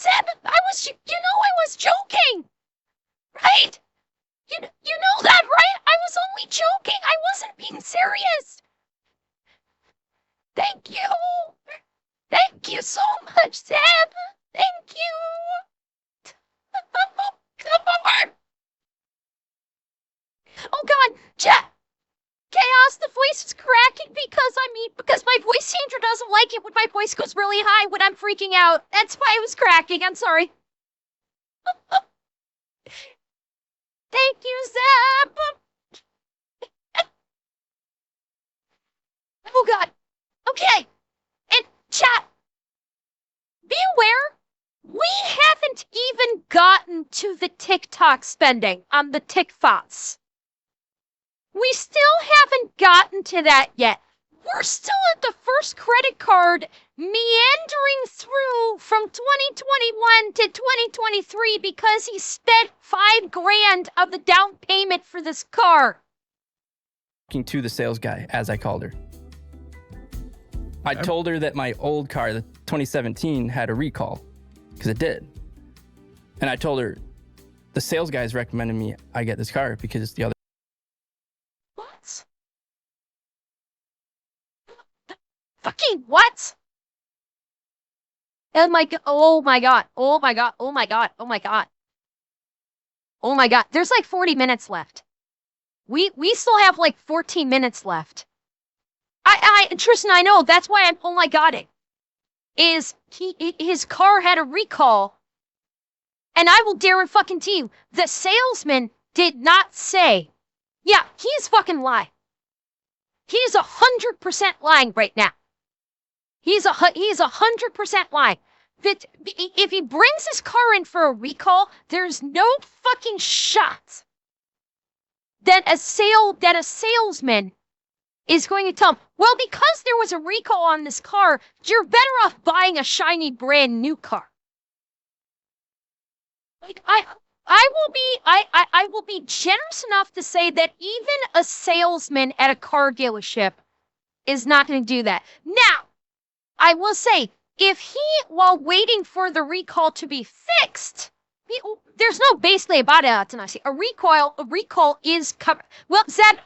Zeb, I was joking. Right? You know that, right? I was only joking. I wasn't being serious. Thank you. Thank you so much, Zeb. Thank you. Come on. Oh God, chat. Chaos, the voice is cracking because my voice changer doesn't like it when my voice goes really high when I'm freaking out. That's why it was cracking. I'm sorry. Thank you, Zeb. Oh God. Okay. And chat, be aware, we haven't even gotten to the TikTok spending on the TikToks. We still haven't gotten to that yet. We're still at the first credit card meandering through from 2021 to 2023 because he spent $5,000 of the down payment for this car. talking to the sales guy as I called her. I told her that my old car, the 2017, had a recall, because it did. And I told her, the sales guys recommended me I get this car because the other. What? Fucking what? Oh my god! Oh my god! Oh my god! Oh my god! Oh my god! Oh my god! There's like 40 minutes left. We still have like 14 minutes left. Tristan, I know. That's why I'm oh my god his car had a recall. And I will dare fucking tell you, the salesman did not say, yeah, he's fucking lying. He's 100% lying right now. He's 100% lying. That if he brings his car in for a recall, there's no fucking shot that a salesman is going to tell him, well, because there was a recall on this car, you're better off buying a shiny brand new car. Like I will be generous enough to say that even a salesman at a car dealership is not going to do that. Now, I will say, if he, while waiting for the recall to be fixed, there's no basically about it, Tanasi. A recall is covered. Well, Zed,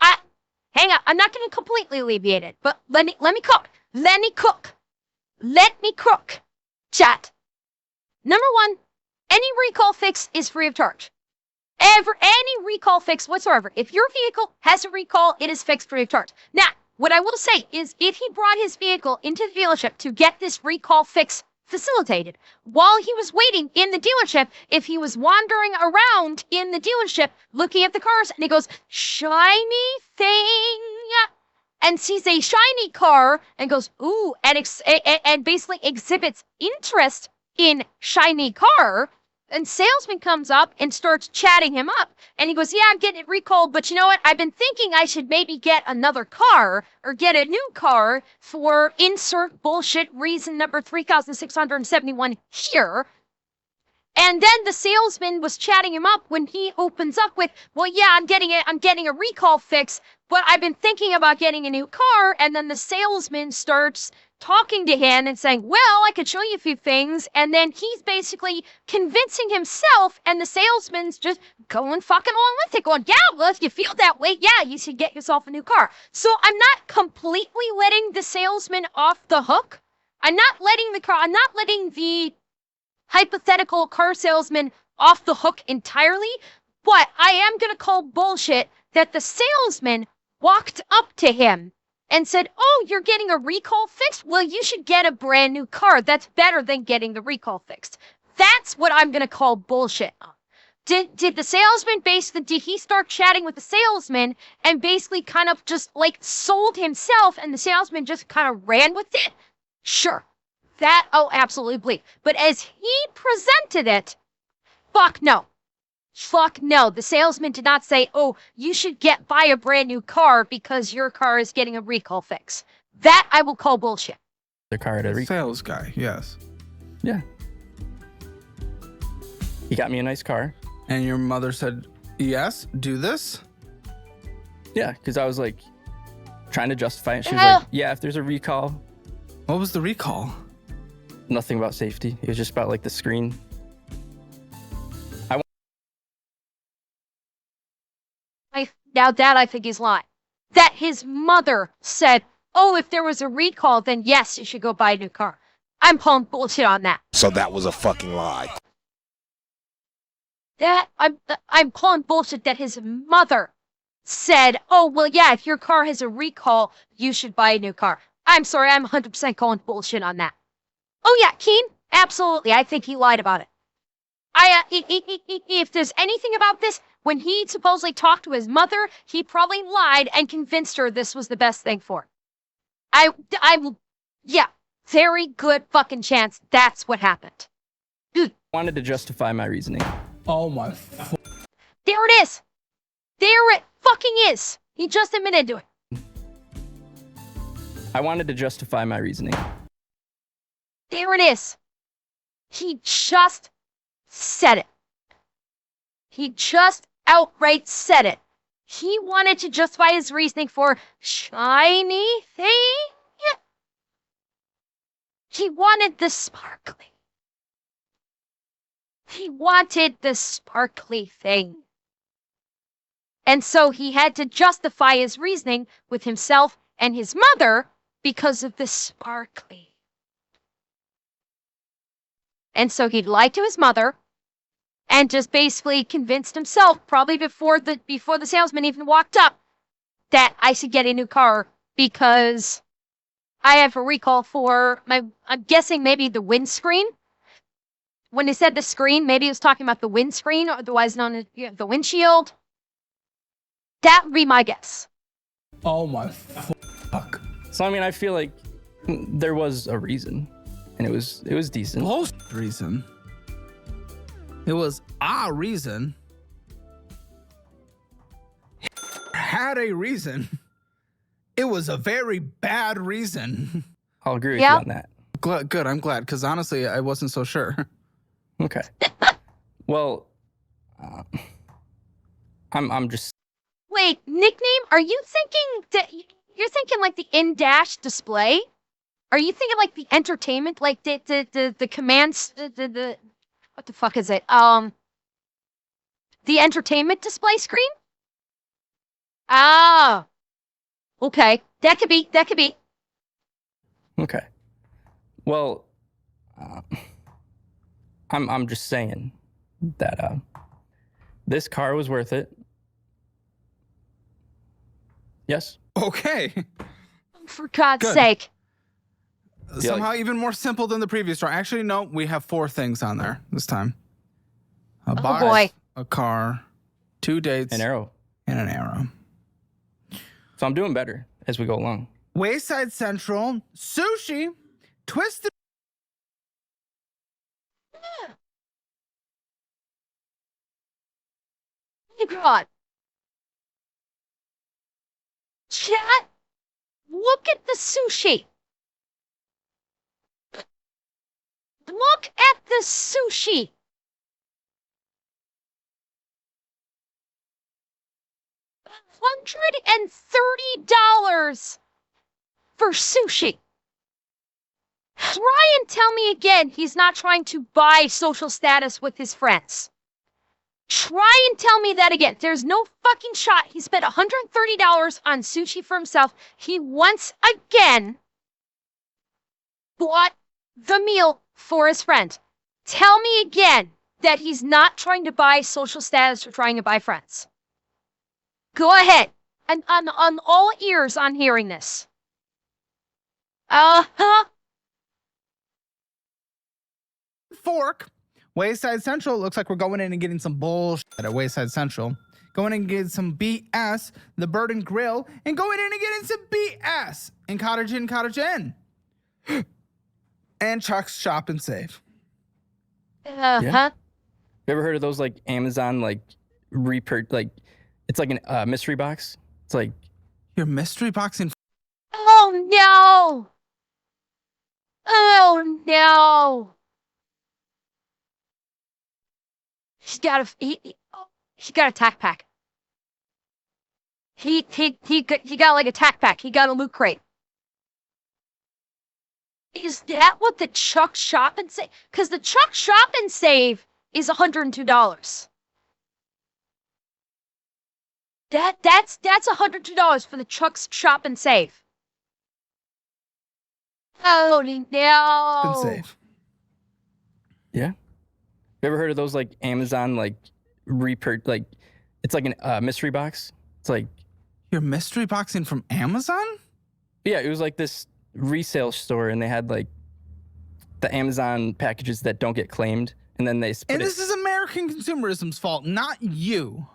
hang on. I'm not going to completely alleviate it, but let me cook. Let me cook. Chat. Number one, any recall fix is free of charge. Any recall fix whatsoever. If your vehicle has a recall, it is fixed free of charge. Now, what I will say is if he brought his vehicle into the dealership to get this recall fix facilitated, while he was waiting in the dealership, if he was wandering around in the dealership looking at the cars and he goes, shiny thing, and sees a shiny car and goes, ooh, and basically exhibits interest in shiny car, and salesman comes up and starts chatting him up. And he goes, yeah, I'm getting it recalled, but you know what? I've been thinking I should maybe get another car or get a new car for insert bullshit reason number 3,671 here. And then the salesman was chatting him up when he opens up with, well, yeah, I'm getting a recall fix, but I've been thinking about getting a new car. And then the salesman starts talking to him and saying, well, I could show you a few things. And then he's basically convincing himself, and the salesman's just going fucking along with it, going, yeah, well, if you feel that way, yeah, you should get yourself a new car. So I'm not completely letting the salesman off the hook. I'm not letting the hypothetical car salesman off the hook entirely, but I am going to call bullshit that the salesman walked up to him and said, oh, you're getting a recall fixed? Well, you should get a brand new car. That's better than getting the recall fixed. That's what I'm going to call bullshit. Did the salesman did he start chatting with the salesman and basically kind of just like sold himself and the salesman just kind of ran with it? Sure. That, oh, absolutely. But as he presented it, fuck no. Fuck no. The salesman did not say, oh, you should buy a brand new car because your car is getting a recall fix. That I will call bullshit. The car at a recall. Sales guy, yes. Yeah. He got me a nice car. And your mother said, yes, do this? Yeah, because I was like trying to justify it. She was like, yeah, if there's a recall. What was the recall? Nothing about safety. It was just about like the screen. Now that I think he's lying. That his mother said, oh, if there was a recall, then yes, you should go buy a new car. I'm calling bullshit on that. So that was a fucking lie. I'm calling bullshit that his mother said, oh, well, yeah, if your car has a recall, you should buy a new car. I'm sorry, I'm 100% calling bullshit on that. Oh, yeah, Keen? Absolutely. I think he lied about it. If there's anything about this, when he supposedly talked to his mother, he probably lied and convinced her this was the best thing for him. Yeah, very good fucking chance that's what happened. Dude. Wanted to justify my reasoning. Oh my. There it is. There it fucking is. He just admitted to it. I wanted to justify my reasoning. There it is. He just said it. He just outright said it. He wanted to justify his reasoning for shiny thing. He wanted the sparkly. He wanted the sparkly thing. And so he had to justify his reasoning with himself and his mother because of the sparkly. And so he lied to his mother and just basically convinced himself, probably before the salesman even walked up, that I should get a new car because I have a recall for I'm guessing maybe the windscreen. When he said the screen, maybe he was talking about the windscreen, otherwise known as the windshield. That would be my guess. Oh my fuck. So I mean, I feel like there was a reason, and it was decent. Bullshit reason. It was a reason. Had a reason. It was a very bad reason. I'll agree with you on that. Good, I'm glad, because honestly, I wasn't so sure. Okay. Well, I'm just. Wait, nickname? Are you thinking that you're thinking like the in-dash display? Are you thinking like the entertainment, like the commands, the what the fuck is it? The entertainment display screen? Ah, okay. That could be. Okay. Well, I'm just saying that this car was worth it. Yes. Okay. For God's Good. sake. Somehow even more simple than the previous story. Actually, no, we have 4 things on there this time. A box, boy. a car, 2 dates, An arrow. and an arrow. So I'm doing better as we go along. Wayside Central, sushi, twisted. Oh God. Chat, look at the sushi. Look at the sushi. $130 for sushi. Try and tell me again he's not trying to buy social status with his friends. Try and tell me that again. There's no fucking shot. He spent $130 on sushi for himself. He once again bought the meal for his friend. Tell me again that he's not trying to buy social status or trying to buy friends. Go ahead. And on all ears on hearing this. Fork. Wayside Central. Looks like we're going in and getting some bullshit at Wayside Central. Going in and getting some BS. The Bird and Grill. And going in and getting some BS. In Cottage Inn, Cottage Inn. And Chuck's Shop and Save. Yeah. You ever heard of those like Amazon like it's like a mystery box? It's like Your mystery boxing. Oh no! Oh no! He got a tack pack. He got like a tack pack. He got a loot crate. Is that what the Chuck Shop and Save? Because the Chuck Shop and Save is $102. That's $102 for the Chuck's Shop and Save. Oh no! And Save. yeah. You ever heard of those like Amazon like it's like a mystery box? It's like Your mystery boxing from Amazon? yeah, it was like this resale store, and they had like the Amazon packages that don't get claimed, and then they split And it. this is American consumerism's fault, not you.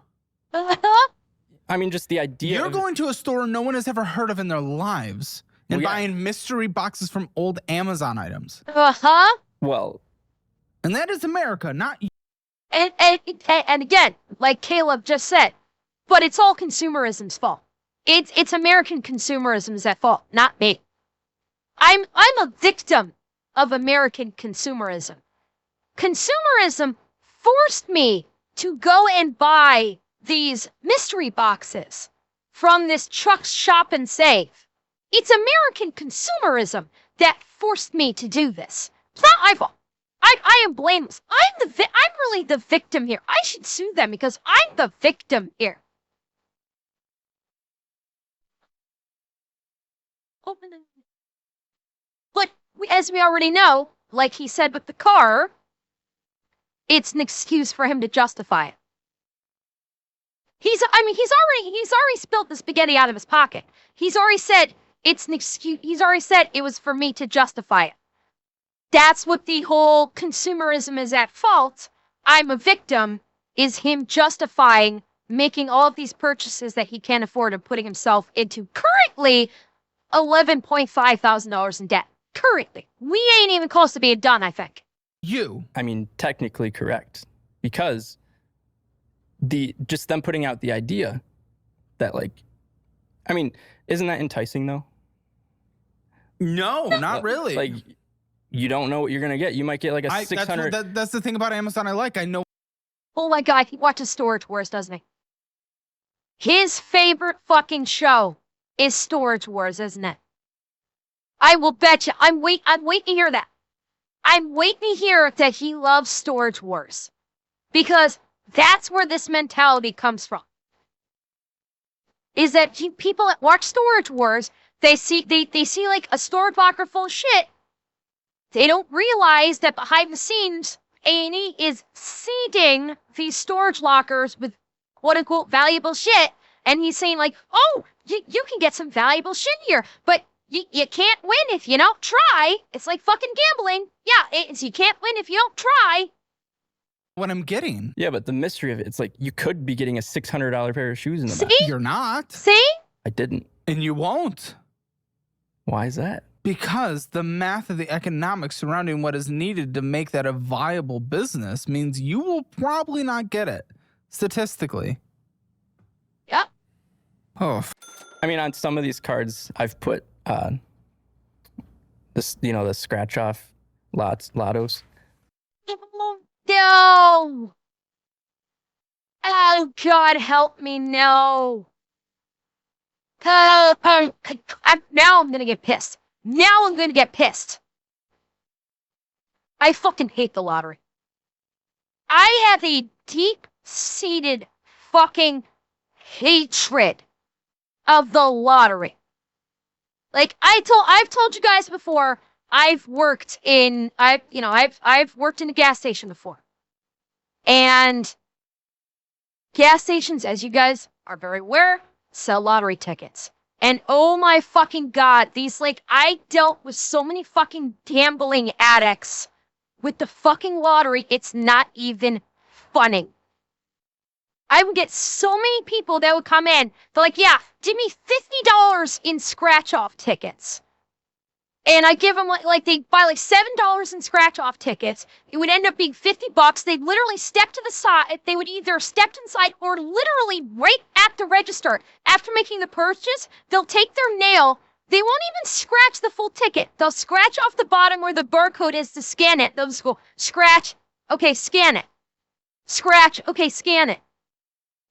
I mean, just the idea. You're of, going to a store no one has ever heard of in their lives and Well, yeah. buying mystery boxes from old Amazon items. Well, And that is America, not you. And again, like Caleb just said, but it's all consumerism's fault. It's American consumerism's at fault, not me. I'm a victim of American consumerism. Consumerism forced me to go and buy these mystery boxes from this Chuck's Shop and Save. It's American consumerism that forced me to do this. It's not my fault. I am blameless. I'm really the victim here. I should sue them because I'm the victim here. Open it. But as we already know, like he said with the car, it's an excuse for him to justify it. He's already spilled the spaghetti out of his pocket. He's already said it's an excuse. He's already said it was for me to justify it. That's what the whole consumerism is at fault. I'm a victim is him justifying making all of these purchases that he can't afford and putting himself into currently $11,500 in debt. Currently. We ain't even close to being done, I think. I mean, technically correct. Because just them putting out the idea that, like, I mean, isn't that enticing though? No, not really. Like, you don't know what you're gonna get. You might get like a 600. That's the thing about Amazon I like. I know. Oh my God, he watches Storage Wars, doesn't he? His favorite fucking show is Storage Wars, isn't it? I will bet you. I'm waiting to hear that. I'm waiting to hear that he loves Storage Wars. Because that's where this mentality comes from. Is that people that watch Storage Wars, they see like a storage locker full of shit. They don't realize that behind the scenes, A&E is seeding these storage lockers with quote-unquote valuable shit. And he's saying like, oh, you can get some valuable shit here, but you can't win if you don't try. It's like fucking gambling. Yeah, you can't win if you don't try. What I'm getting. Yeah, but the mystery of it, it's like you could be getting a $600 pair of shoes in the back. You're not. See? I didn't. And you won't. Why is that? Because the math of the economics surrounding what is needed to make that a viable business means you will probably not get it, statistically. Yep. Oh. I mean, on some of these cards, I've put this, the scratch off lottos. No. Oh, God, help me, no. Now I'm going to get pissed. Now I'm going to get pissed. I fucking hate the lottery. I have a deep-seated fucking hatred of the lottery. Like I've told you guys before, I've worked in a gas station before. And gas stations, as you guys are very aware, sell lottery tickets. And oh my fucking God, I dealt with so many fucking gambling addicts with the fucking lottery, it's not even funny. I would get so many people that would come in, they're like, yeah, give me $50 in scratch-off tickets. And I give them they buy $7 in scratch-off tickets. It would end up being $50. They'd literally step to the side. They would either step inside or literally right at the register. After making the purchase, they'll take their nail. They won't even scratch the full ticket. They'll scratch off the bottom where the barcode is to scan it. They'll just go, scratch, okay, scan it. Scratch, okay, scan it.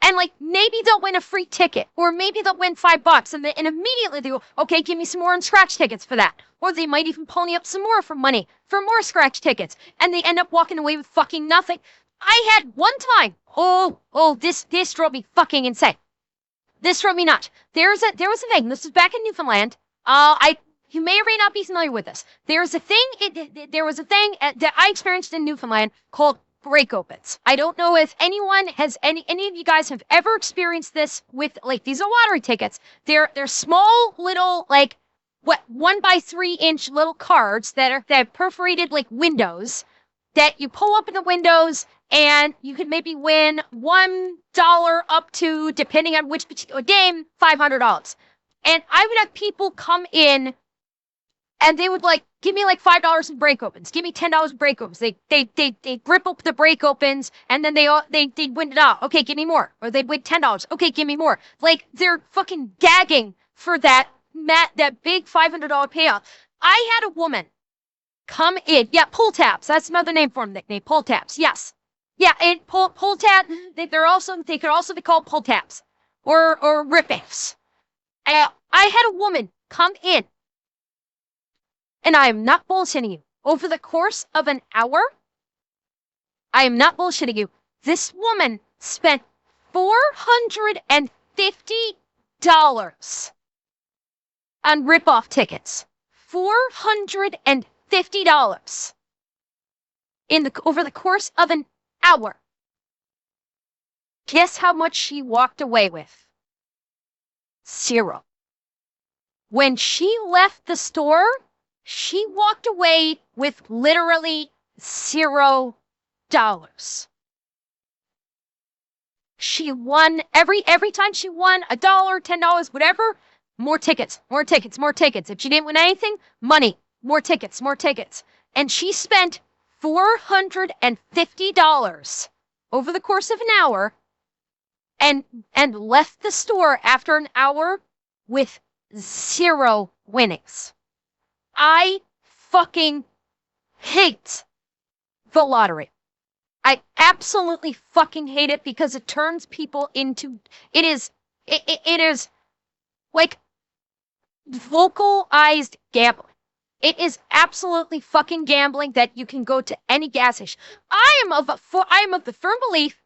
And maybe they'll win a free ticket, or maybe they'll win $5, and immediately they go, okay, give me some more scratch tickets for that. Or they might even pony up some more for money for more scratch tickets, and they end up walking away with fucking nothing. I had one time. This drove me fucking insane. This drove me nuts. There was a thing. This was back in Newfoundland. You may or may not be familiar with this. There was a thing that I experienced in Newfoundland called break opens. I don't know if anyone has any of you guys have ever experienced this with these are lottery tickets. They're small little 1x3-inch little cards that have perforated windows that you pull up in the windows, and you could maybe win $1 up to, depending on which particular game, $500. And I would have people come in and they would give me $5 in break opens. Give me $10 in break opens. They rip up the break opens, and then they'd win it out. Okay, give me more. Or they'd win $10. Okay, give me more. They're fucking gagging for that big $500 payout. I had a woman come in. Yeah, pull tabs. That's another name for them. Nickname pull tabs. Yes. Yeah, and pull tab. They could also be called pull tabs or rip-offs. I had a woman come in. And I am not bullshitting you. Over the course of an hour, I am not bullshitting you. This woman spent $450 on rip-off tickets. $450 over the course of an hour. Guess how much she walked away with? 0. When she left the store, she walked away with literally $0. She won every time she won $1, $10, whatever, more tickets, more tickets, more tickets. If she didn't win anything, money, more tickets, more tickets. And she spent $450 over the course of an hour and left the store after an hour with 0 winnings. I fucking hate the lottery. I absolutely fucking hate it because it turns people into, it is like vocalized gambling. It is absolutely fucking gambling that you can go to any gas station. I am of the firm belief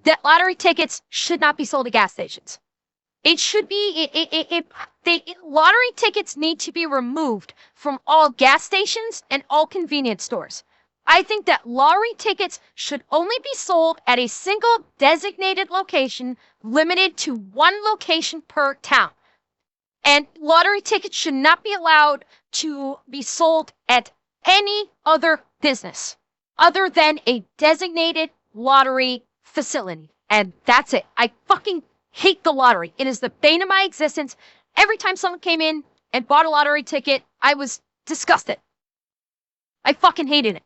that lottery tickets should not be sold at gas stations. It should be, lottery tickets need to be removed from all gas stations and all convenience stores. I think that lottery tickets should only be sold at a single designated location, limited to 1 location per town. And lottery tickets should not be allowed to be sold at any other business other than a designated lottery facility. And that's it. I fucking hate the lottery. It is the bane of my existence. Every time someone came in and bought a lottery ticket, I was disgusted. I fucking hated it.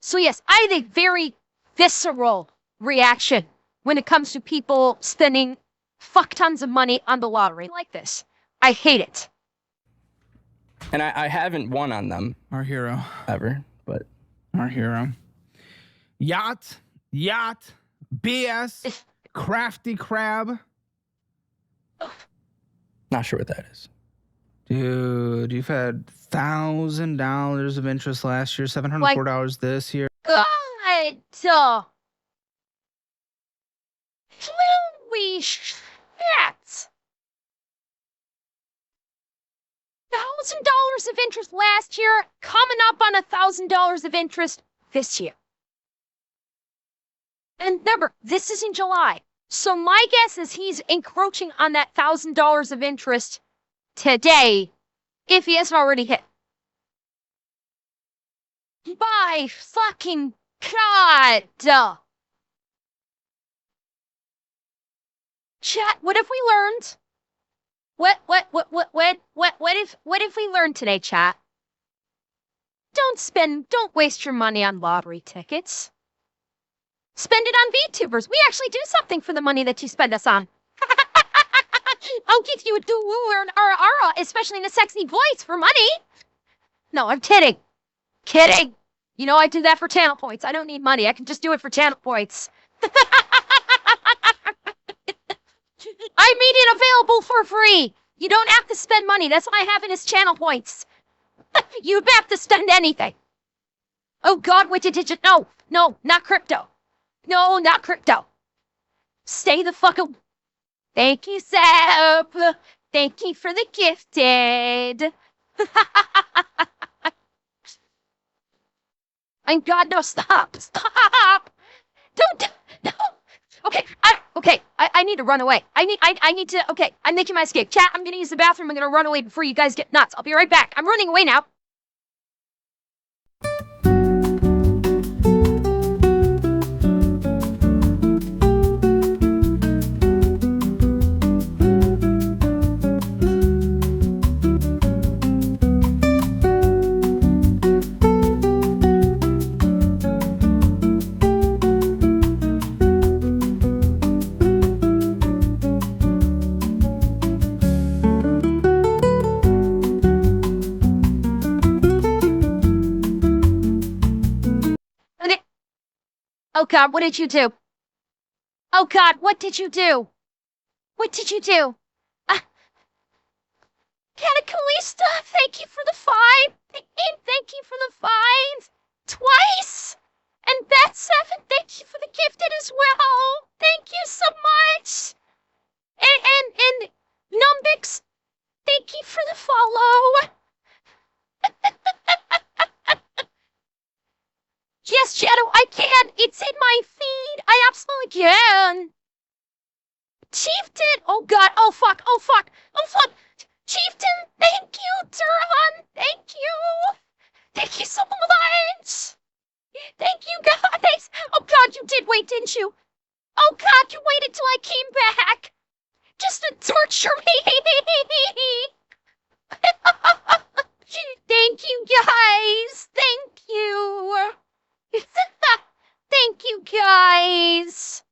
So yes, I have a very visceral reaction when it comes to people spending fuck tons of money on the lottery like this. I hate it. And I haven't won on them Our hero. ever, but Our hero. Yacht. BS. Crafty Crab. not sure what that is. Dude, you've had $1,000 of interest last year, $704 this year. God! Holy shit! $1,000 of interest last year, coming up on $1,000 of interest this year. And remember, this is in July. So my guess is he's encroaching on that $1,000 of interest today, if he hasn't already hit. My fucking God! Chat, what have we learned? What if we learned today, chat? Don't waste your money on lottery tickets. Spend it on VTubers. We actually do something for the money that you spend us on. I'll give you a doo-woo or an ara, especially in a sexy voice for money. No, I'm kidding. Kidding. You know I do that for channel points. I don't need money. I can just do it for channel points. I made it available for free. You don't have to spend money. That's what I have in his channel points. You have to spend anything. Oh God, what did you? No, not crypto. No, not crypto. Stay the fuck away. Thank you, Sep. Thank you for the gifted. And God, no, stop. Don't. No. Okay, I need to run away. I need to, okay, I'm making my escape. Chat, I'm gonna use the bathroom. I'm gonna run away before you guys get nuts. I'll be right back. I'm running away now. Oh God, what did you do? Oh God, what did you do? What did you do? Catacalista, thank you for the 5. Thank you for the 5. Twice. And Betsy, Oh God, oh fuck, oh fuck, oh fuck! Chieftain, thank you, Turhan, thank you! Thank you so much! Thank you guys! Oh God, you did wait, didn't you? Oh God, you waited till I came back! Just to torture me! Thank you guys! Thank you! Thank you guys!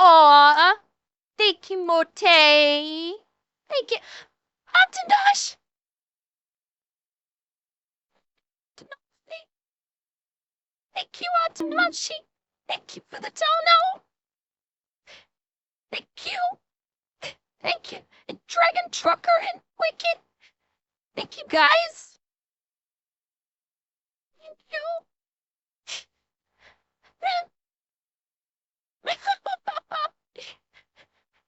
Aw, thank you, Mote. Thank you, Atanash. Thank you, Atanashi. Thank you for the dono. Thank you. Thank you. And Dragon Trucker and Wicked. Thank you, guys. Thank you.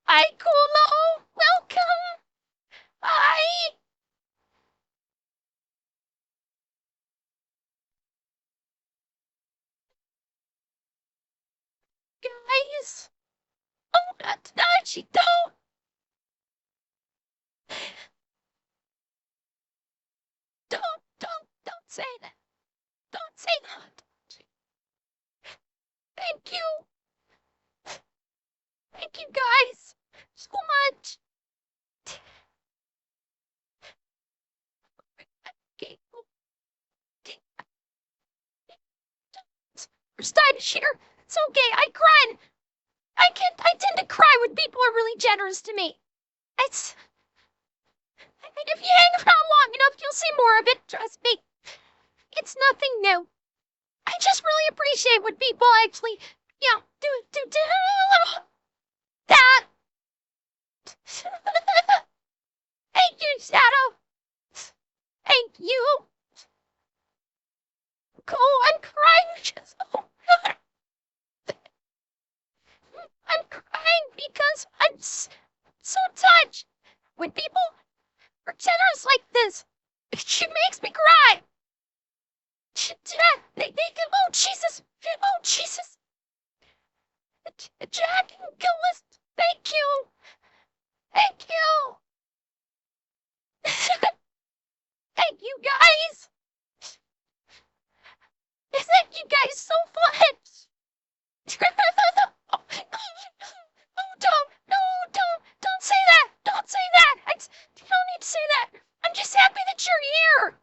Hi, Kulo. Welcome. Hi. Guys. Oh, Atanashi, don't. Don't say that. Don't say that. Thank you. Thank you guys so much. Okay. Stylish here. It's okay. I cry. I tend to cry when people are really generous to me. It's. If you hang around long enough, you'll see more of it. Trust me. It's nothing new. I just really appreciate when people actually, do that. Thank you, Shadow. Thank you. Oh, I'm crying. I'm crying because I'm so touched. When people are generous like this, she makes me cry. Oh, Jesus. Oh, Jesus. Jack and Gillis, thank you. Thank you. Thank you, guys. Thank you guys so much. Don't say that. Don't say that. You don't need to say that. I'm just happy that you're here.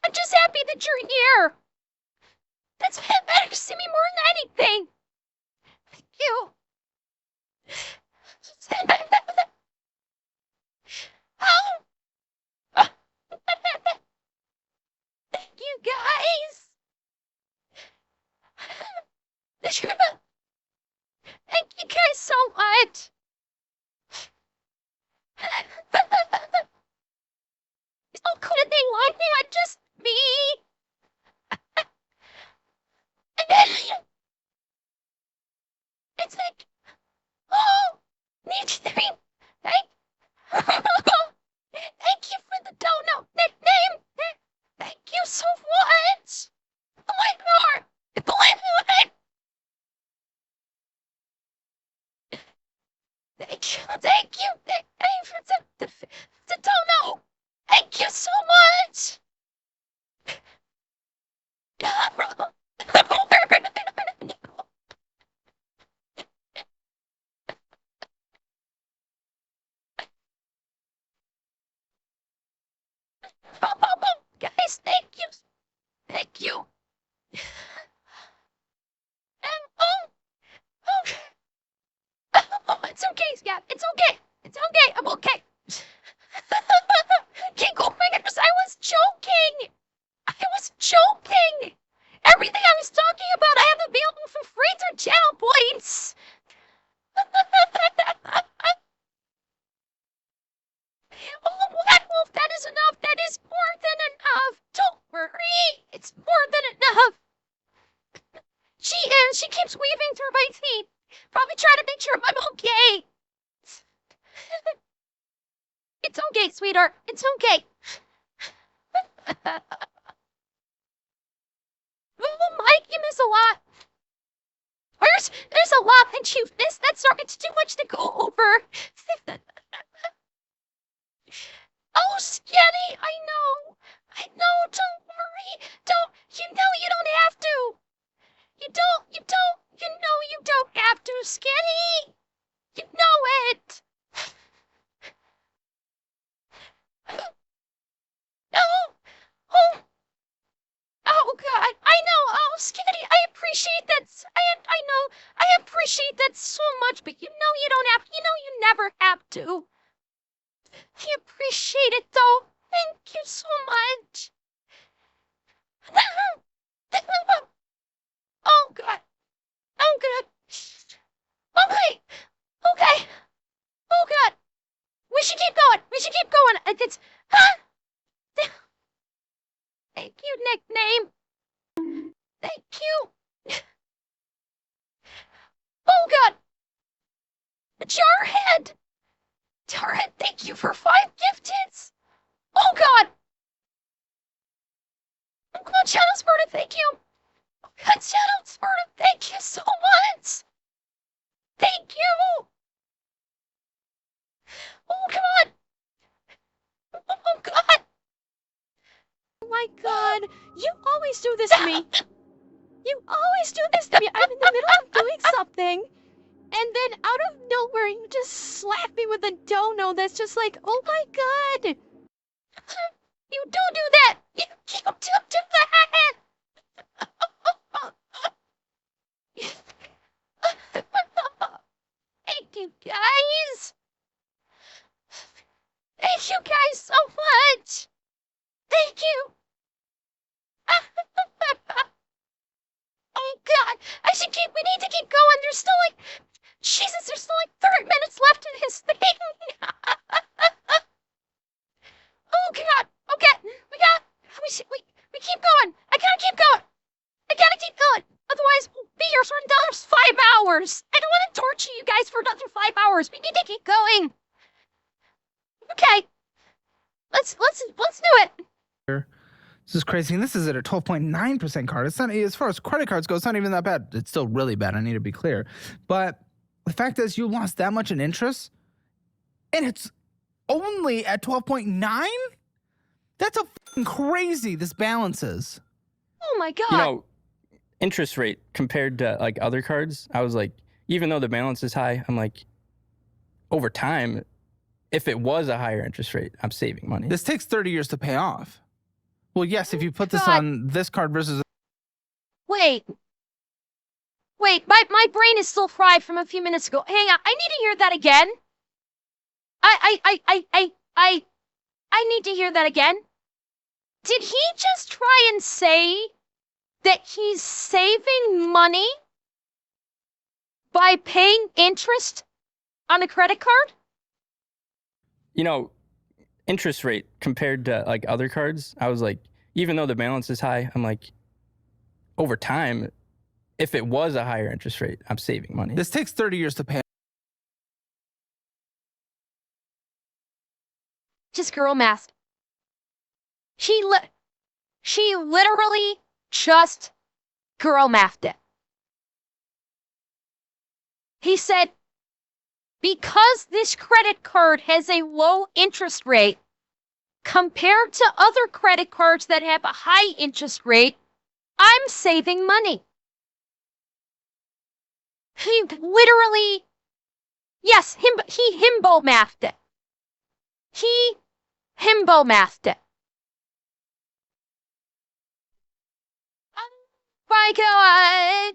I'm just happy that you're here. That's what matters to me more than anything. Thank you. Thank you guys. Thank you guys so much. Oh, couldn't they like me? I'm just me. It's like, oh, need to be. Thank you for the donut nickname. Thank you so much. Oh my God. Thank you. Thank you for the dono. Thank you so much. Guys, thank you. Thank you. Oh, it's okay, Scott. It's okay. It's okay. I'm okay. Jingle fingers, I was joking. I was joking. Everything I was talking about, I have available for free through channel points. Oh, Black Wolf, that is enough. That is more than enough. Don't worry. It's more than enough. She keeps weaving through my teeth. Probably trying to make sure I'm okay. It's okay, sweetheart. It's okay. Oh, Mike, you miss a lot. There's a lot that you missed. It's too much to go over. Oh, Skinny, I know. Don't worry. You don't have to. You don't have to, Skinny. You know it. Oh, oh, oh, God. I know. Oh, Skinny, I appreciate that. I know. I appreciate that so much, but you don't have. You never have to. I appreciate it, though. Thank you so much. Oh, God. Oh, God. Okay. Okay. Oh, God. We should keep going. It's. Thank you, nickname. Thank you. Oh, God. Jarhead. Jarhead, thank you for 5 gift hits. Oh, God. Oh, God, Shadow Sparta, thank you. Oh, God, Shadow Sparta, thank you so much. Thank you. Oh, God. Oh, God. Oh, my God. You always do this to me. You always do this to me. I'm in the middle of doing something. And then out of nowhere, you just slap me with a dono that's just like, oh my God. You don't do that. You don't do that. Thank you, guys. Thank you guys so much. Thank you. Oh, God. We need to keep going. There's still Jesus, there's still 30 minutes left in his thing. Oh, God. Okay. We keep going. I gotta keep going. Otherwise, we'll be here for another 5 hours. I don't want to torture you guys for another 5 hours. We need to keep going. Okay. Let's do it. This is crazy. And this is at a 12.9% card. It's not, as far as credit cards go, it's not even that bad. It's still really bad. I need to be clear. But the fact is, you lost that much in interest, and it's only at 12.9? That's a fucking crazy, this balance is. Oh, my God. Interest rate compared to other cards, I was like, even though the balance is high, I'm like, over time, if it was a higher interest rate, I'm saving money. This takes 30 years to pay off. Well, yes, if you put this on this card versus... Wait, my brain is still fried from a few minutes ago. Hang on, I need to hear that again. I need to hear that again. Did he just try and say that he's saving money by paying interest on a credit card? Interest rate compared to other cards, I was like, even though the balance is high, I'm like, over time, if it was a higher interest rate, I'm saving money. This takes 30 years to pay. Just girl math. She literally just girl mathed it. He said, because this credit card has a low interest rate compared to other credit cards that have a high interest rate, I'm saving money. He literally, yes, he himbo mathed it. He himbo mathed it. Oh my God.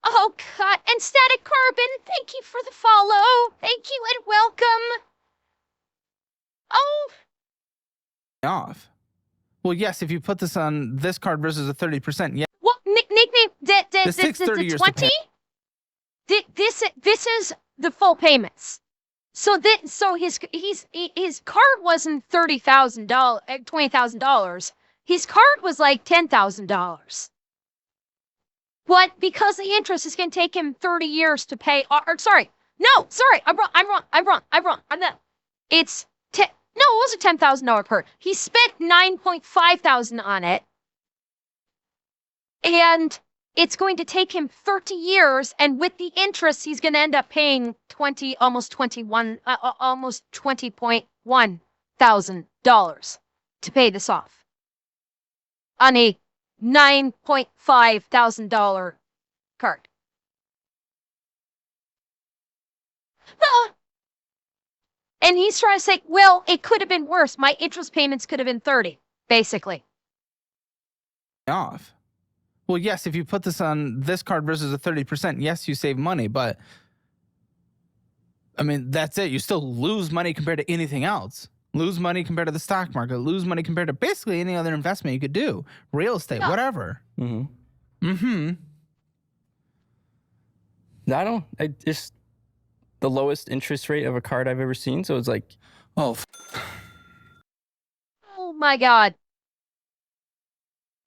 Oh, God. And Static Carbon, thank you for the follow. Thank you and welcome. Oh. Off. Well, yes, if you put this on this card versus a 30%, yeah. What? Nickname? This takes 30 years to pay. This is the full payments. So his card wasn't $30,000, $20,000. His card was like $10,000. But because the interest is going to take him 30 years to pay, sorry, I'm wrong. It's no, it was a $10,000 card. He spent $9,500 on it. And it's going to take him 30 years, and with the interest, he's going to end up paying almost $20.1 thousand to pay this off on a $9.5 thousand card. And he's trying to say, well, it could have been worse. My interest payments could have been 30, basically. Off. Well, yes, if you put this on this card versus a 30%, yes, you save money, but I mean, that's it. You still lose money compared to anything else. Lose money compared to the stock market, lose money compared to basically any other investment you could do. Real estate, whatever. I just the lowest interest rate of a card I've ever seen. So it's like, Oh, Oh my God.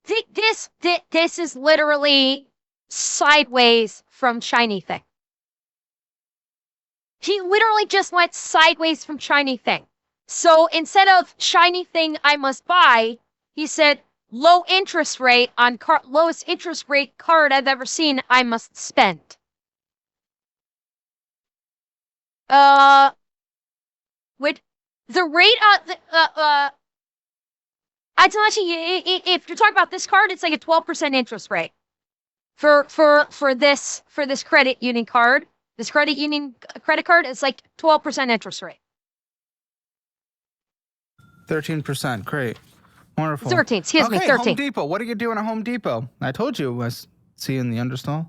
This is literally sideways from Shiny Thing. He literally just went sideways from Shiny Thing. So instead of Shiny Thing I must buy, he said low interest rate on lowest interest rate card I've ever seen I must spend. With the rate I tell you, if you're talking about this card, it's like a 12% interest rate for this credit union card. This credit union credit card is like 12% interest rate. 13%. Great. Wonderful. 13, excuse me, 13. Home Depot. What are you doing at Home Depot? I told you I was seeing the understall.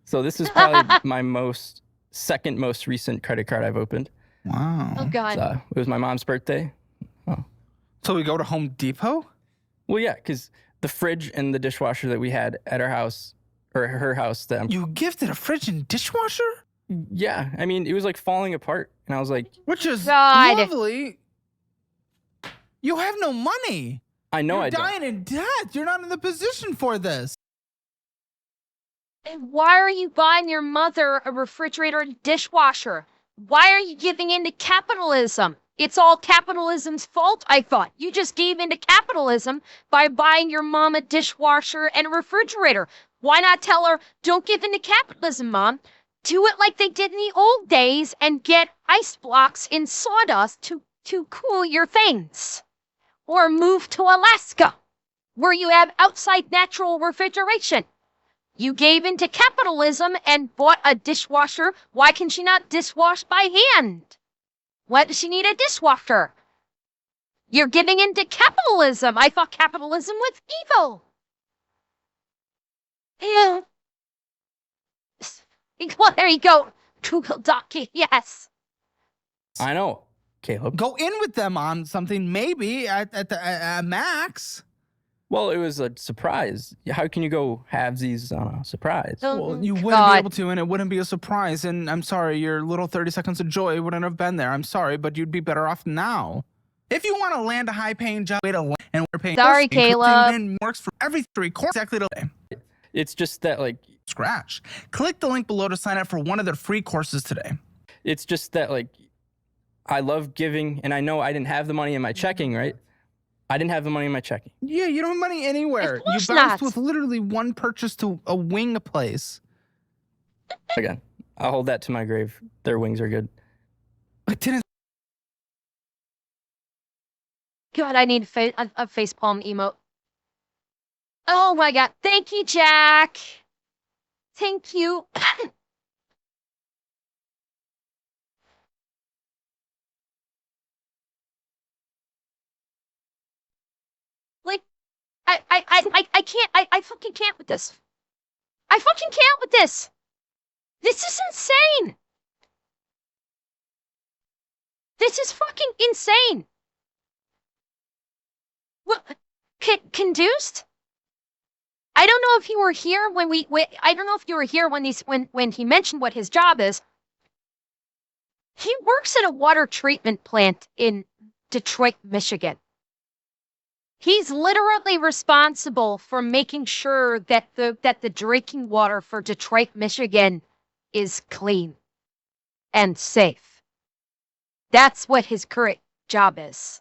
so this is probably my second most recent credit card I've opened. Wow. Oh God. It was my mom's birthday. So we go to Home Depot? Well, yeah, because the fridge and the dishwasher that we had at our house, or her house, You gifted a fridge and dishwasher? yeah, I mean, it was like falling apart. And I was like, Which is God. lovely. You have no money. I know You're I don't. dying in debt. You're not in the position for this. And why are you buying your mother a refrigerator and dishwasher? Why are you giving in to capitalism? It's all capitalism's fault, I thought. You just gave in to capitalism by buying your mom a dishwasher and a refrigerator. Why not tell her, don't give in to capitalism, Mom? Do it like they did in the old days and get ice blocks in sawdust to cool your things. Or move to Alaska, where you have outside natural refrigeration. You gave in to capitalism and bought a dishwasher. Why can she not dishwash by hand? Why does she need a dishwasher? You're giving in to capitalism. I thought capitalism was evil. Yeah. Well, there you go. Google Doc, yes. I know, Caleb. Go in with them on something, maybe at max. Well, it was a surprise. How can you go halvesies on a surprise? Well, you wouldn't God. be able to, and it wouldn't be a surprise. And I'm sorry, your little 30 seconds of joy wouldn't have been there. I'm sorry, but you'd be better off now. If you want to land a high-paying job, way to land, and we're paying. Sorry, Caleb. And works for every 3 quarters exactly the same. It's just that, like, Scratch. Click the link below to sign up for one of their free courses today. it's just that, like, I love giving, and I know I didn't have the money in my checking, right? I didn't have the money in my checking. Yeah, you don't have money anywhere. Of course You bounced not. with literally one purchase to a wing place. Again, I'll hold that to my grave. Their wings are good. I didn't. God, I need a facepalm emote. Oh my God. Thank you, Jack. Thank you. Like, I fucking can't with this. I fucking can't with this. This is insane. This is fucking insane. What? Conduced? I don't know if you were here I don't know if you were here when he mentioned what his job is. He works at a water treatment plant in Detroit, Michigan. He's literally responsible for making sure that the drinking water for Detroit, Michigan is clean and safe. That's what his current job is.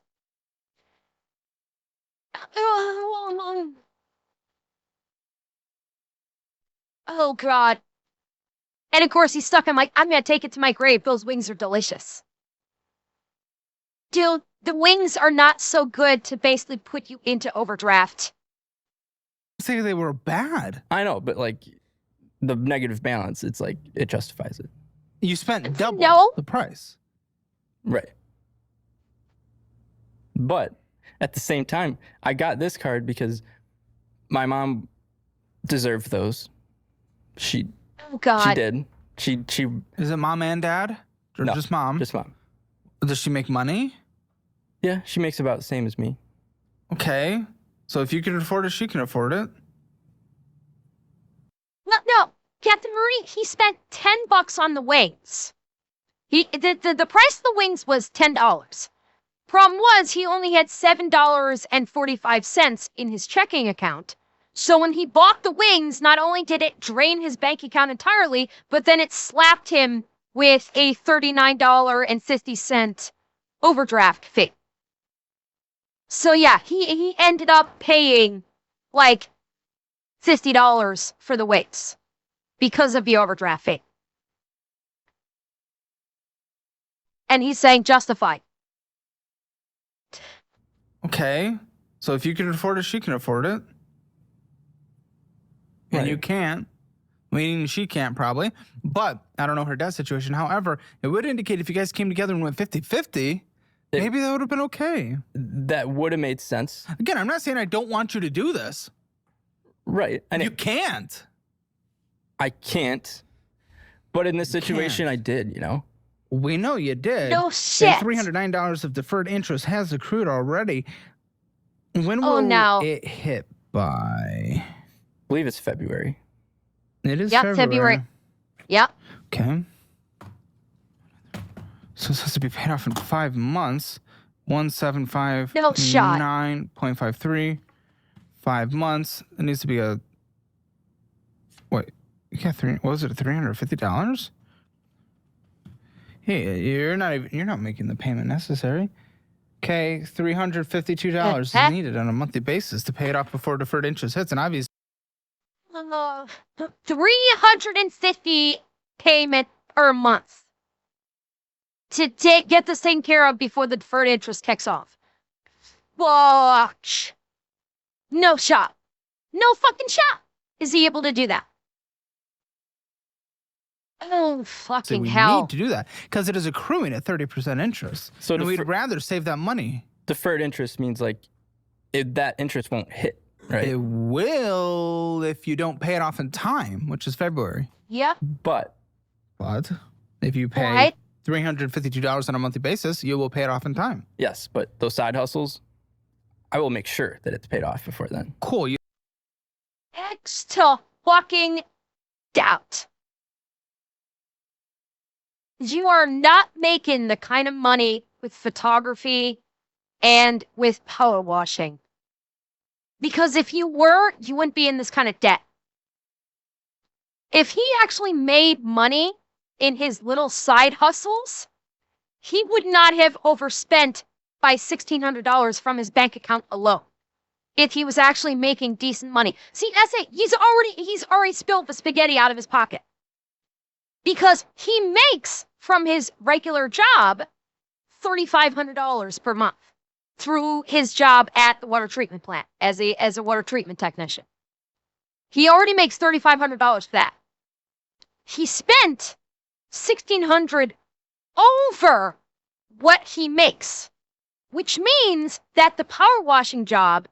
Oh, God. And of course, he's stuck. I'm like, I'm going to take it to my grave. Those wings are delicious. Dude, the wings are not so good to basically put you into overdraft. Say they were bad. I know, but like the negative balance, it's like it justifies it. You spent double No. the price. Right. But at the same time, I got this card because my mom deserved those. She Oh, God. did. She Is it mom and dad? Or No, just mom? just mom. Does she make money? Yeah, she makes about the same as me. Okay. So if you can afford it, she can afford it. No, Captain Marie, he spent $10 on the wings. The price of the wings was $10. Problem was, he only had $7.45 in his checking account. So when he bought the wings, not only did it drain his bank account entirely, but then it slapped him with a $39.50 overdraft fee. So yeah, he ended up paying like $50 for the wings because of the overdraft fee. And he's saying justified. Okay. So if you can afford it, she can afford it. And Right. you can't. Meaning she can't probably. But I don't know her dad's situation. However, it would indicate if you guys came together and went 50-50, maybe that would have been okay. That would have made sense. Again, I'm not saying I don't want you to do this. Right. And You can't. I can't. But in this situation, I did, you know? We know you did. No And shit. $309 of deferred interest has accrued already. When Oh, will no. it hit by? I believe it's February. It is Yep, February. Yep. Okay. So this has to be paid off in 5 months. 1,759.53. 5 months. It needs to be a. Wait. Yeah, what was it? $350? Hey, you're not making the payment necessary. Okay, $352 is needed on a monthly basis to pay it off before deferred interest hits, and obviously. 350 payment per month to get this taken care of before the deferred interest kicks off. Fuck. No shot. No fucking shot. Is he able to do that? Oh, fucking we hell. need to do that because it is accruing at 30% interest. So and we'd rather save that money. Deferred interest means like that interest won't hit, right? It will if you don't pay it off in time, which is February. Yeah. But But if you pay Right. $352 on a monthly basis, you will pay it off in time. yes, but those side hustles, I will make sure that it's paid off before then. Cool. Extra fucking doubt. You are not making the kind of money with photography and with power washing. Because if you were, you wouldn't be in this kind of debt. If he actually made money in his little side hustles, he would not have overspent by $1,600 from his bank account alone. If he was actually making decent money. See, that's it. He's already spilled the spaghetti out of his pocket. Because he makes from his regular job $3,500 per month through his job at the water treatment plant as a water treatment technician. He already makes $3,500 for that. He spent $1,600 over what he makes, which means that the power washing job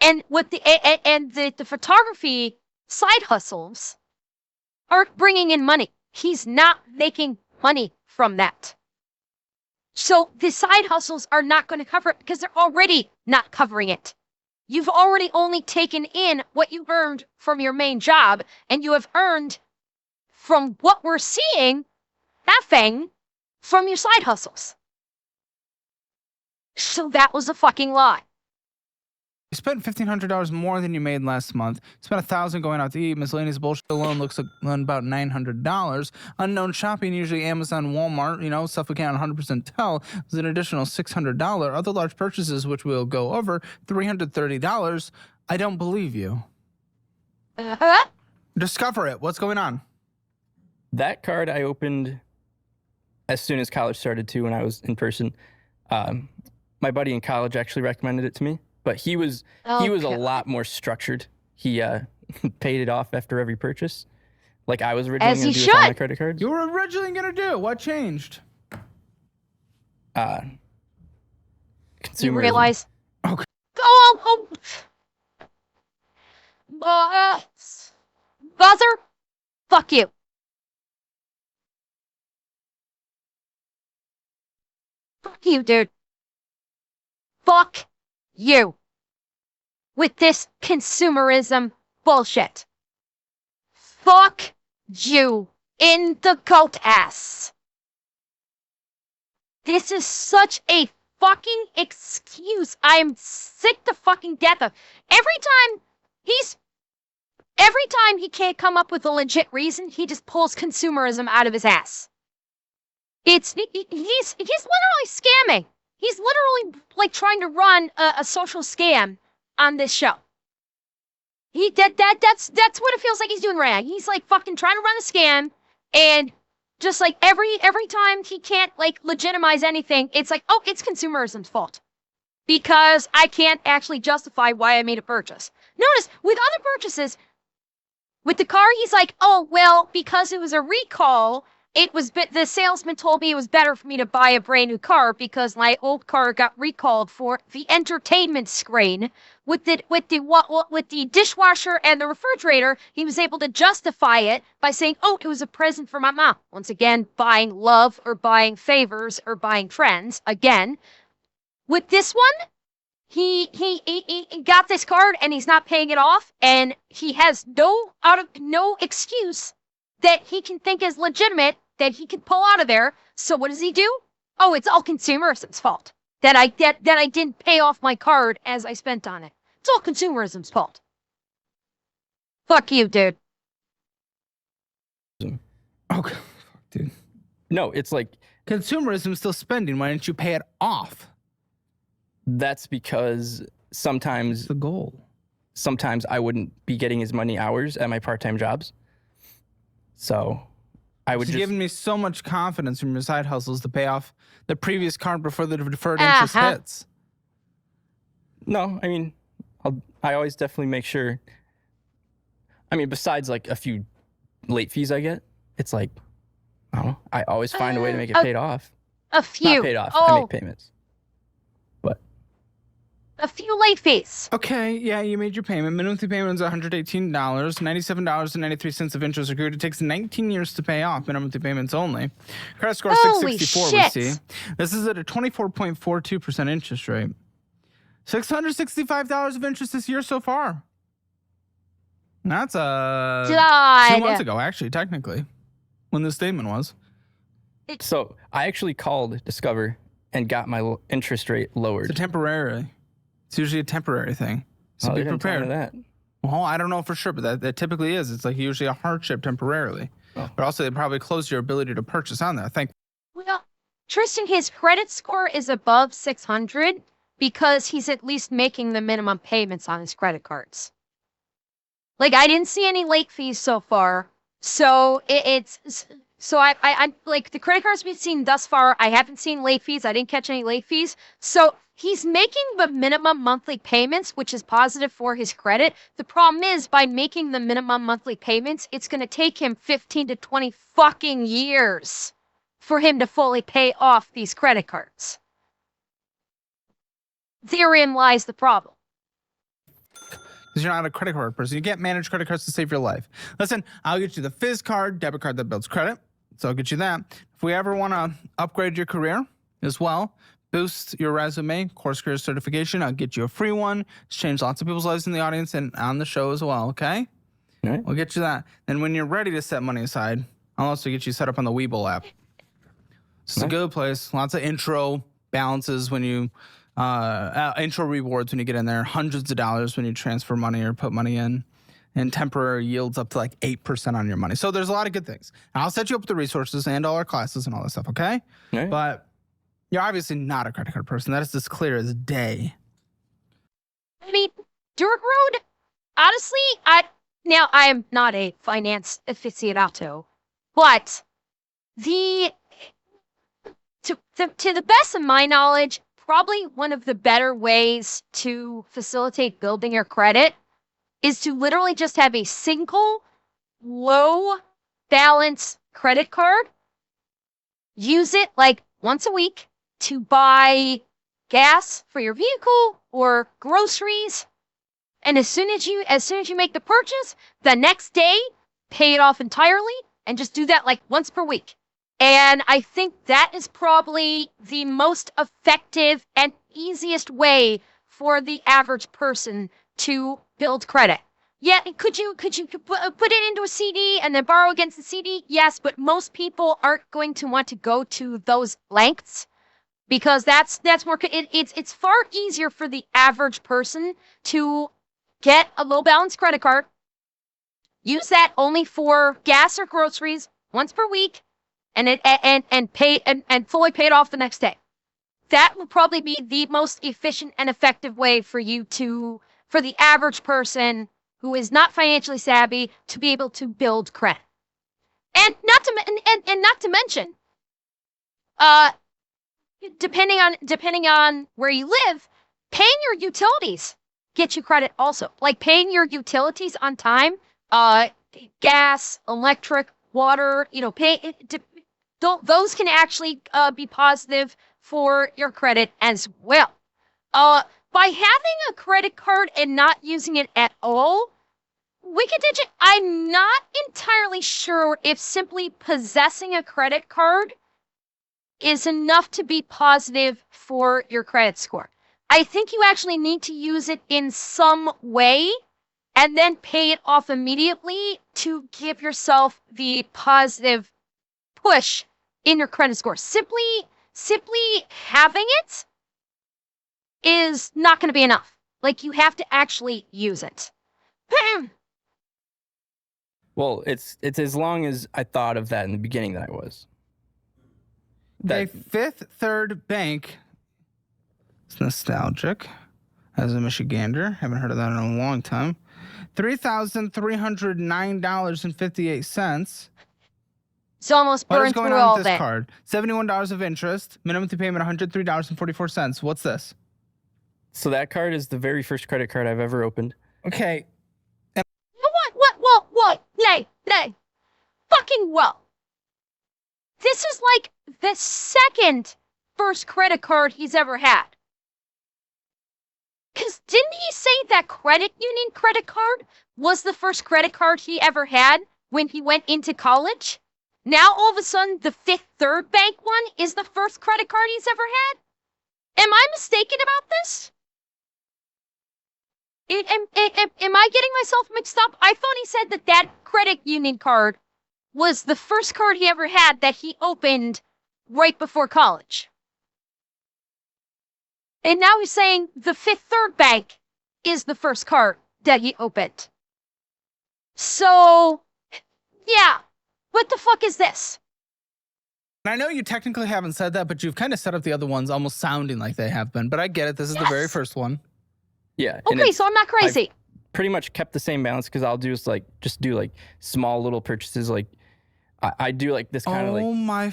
and the photography side hustles aren't bringing in money. He's not making money from that. So the side hustles are not going to cover it because they're already not covering it. You've already only taken in what you earned from your main job, and you have earned from what we're seeing, nothing from your side hustles. So that was a fucking lie. You spent $1,500 more than you made last month. Spent $1,000 going out to eat. Miscellaneous bullshit alone looks like about $900. Unknown shopping, usually Amazon, Walmart, stuff we can't 100% tell, is an additional $600. Other large purchases, which we'll go over, $330. I don't believe you. Uh-huh. Discover it. What's going on? That card I opened as soon as college started too, when I was in person. My buddy in college actually recommended it to me, but he was a lot more structured. He paid it off after every purchase, like I was originally going to do with all my credit cards. You were originally going to do. What changed? Consumerism. You realize? Okay. Buzzer? Fuck you. Fuck you, dude. Fuck you. With this consumerism bullshit. Fuck you in the goat ass. This is such a fucking excuse. I'm sick to fucking death of. Every time he can't come up with a legit reason, he just pulls consumerism out of his ass. He's literally scamming. He's literally like trying to run a social scam on this show. That's what it feels like he's doing right now. He's like fucking trying to run a scam, and just like every time he can't like legitimize anything, it's like, oh, it's consumerism's fault. Because I can't actually justify why I made a purchase. Notice, with other purchases, with the car, he's like, oh, well, because it was a recall, the salesman told me it was better for me to buy a brand new car because my old car got recalled for the entertainment screen. With the dishwasher and the refrigerator, he was able to justify it by saying, oh, it was a present for my mom. Once again, buying love or buying favors or buying friends. Again, with this one, he got this card and he's not paying it off, and he has no excuse that he can think is legitimate that he can pull out of there. So what does he do? Oh, it's all consumerism's fault that I didn't pay off my card as I spent on it. It's all consumerism's fault. Fuck you, dude. Okay, dude. No, it's like Consumerism is still spending. Why didn't you pay it off? that's because sometimes It's the goal. sometimes I wouldn't be getting as many hours at my part-time jobs. So I would You're just giving me so much confidence from your side hustles to pay off the previous card before the deferred interest hits. No, I mean, I always definitely make sure. I mean, besides like a few late fees I get, it's like, I don't know. I always find a way to make it paid off. A few. Not paid off. Oh, I make payments. But a few late fees. Okay, yeah, you made your payment. Minimum payment is $118. $97.93 of interest accrued. It takes 19 years to pay off. Minimum payments only. Credit score Holy 664. shit. We see. This is at a 24.42% interest rate. $665 of interest this year so far. That's 2 months ago, actually, technically, when this statement was. so I actually called Discover and got my interest rate lowered. It's usually a temporary thing. So Oh, be they didn't tell me prepared. that. Well, I don't know for sure, but that typically is. It's like usually a hardship temporarily. Oh. But also, they probably close your ability to purchase on that. Well, Tristan, his credit score is above 600 because he's at least making the minimum payments on his credit cards. Like, I didn't see any late fees so far. So I like the credit cards we've seen thus far. I haven't seen late fees. I didn't catch any late fees. So he's making the minimum monthly payments, which is positive for his credit. The problem is, by making the minimum monthly payments, it's going to take him 15 to 20 fucking years for him to fully pay off these credit cards. Therein lies the problem. Because you're not a credit card person. You can't manage credit cards to save your life. Listen, I'll get you the Fizz card, debit card that builds credit. So I'll get you that. If we ever want to upgrade your career as well, boost your resume, course career certification, I'll get you a free one. It's changed lots of people's lives in the audience and on the show as well, okay? All right. We'll get you that. And when you're ready to set money aside, I'll also get you set up on the Webull app. It's a good place. Lots of intro balances when you... intro rewards when you get in there, hundreds of dollars when you transfer money or put money in, and temporary yields up to like 8% on your money. So there's a lot of good things. And I'll set you up with the resources and all our classes and all that stuff, okay? All right. But you're obviously not a credit card person. That is as clear as day. I mean, Durk Road, honestly, Now, I am not a finance aficionado, but to the best of my knowledge, probably one of the better ways to facilitate building your credit is to literally just have a single low balance credit card. Use it like once a week to buy gas for your vehicle or groceries. And as soon as you make the purchase, the next day, pay it off entirely and just do that like once per week. And I think that is probably the most effective and easiest way for the average person to build credit. Yeah, could you put it into a CD and then borrow against the CD? Yes, but most people aren't going to want to go to those lengths because that's more it's far easier for the average person to get a low balance credit card, use that only for gas or groceries once per week, and fully pay it off the next day. That will probably be the most efficient and effective way for the average person who is not financially savvy to be able to build credit. And not to mention, depending on where you live, paying your utilities get you credit also. Like paying your utilities on time, gas, electric, water, those can actually be positive for your credit as well. By having a credit card and not using it at all, I'm not entirely sure if simply possessing a credit card is enough to be positive for your credit score. I think you actually need to use it in some way and then pay it off immediately to give yourself the positive push in your credit score. Simply having it is not going to be enough. Like, you have to actually use it. Well, it's as long as I thought of that in the beginning that I was. Okay, Fifth Third Bank. It's nostalgic. As a Michigander, haven't heard of that in a long time. $3,309.58. It's almost What is burned going through on all with this that. card? $71 of interest. Minimum to payment $103.44. What's this? So that card is the very first credit card I've ever opened. Okay. What? Nay. Fucking well. This is like the second first credit card he's ever had. Because didn't he say that credit union credit card was the first credit card he ever had when he went into college? Now all of a sudden the Fifth Third Bank one is the first credit card he's ever had? Am I mistaken about this? Am I getting myself mixed up? I thought he said that credit union card was the first card he ever had that he opened right before college. And now he's saying the Fifth Third Bank is the first card that he opened. So, yeah. What the fuck is this? And I know you technically haven't said that, but you've kind of set up the other ones almost sounding like they have been. But I get it. This is the very first one. Yeah. and Okay, so I'm not crazy. I've pretty much kept the same balance because I'll do just do like small little purchases. Like I do like this kind of like. Oh my!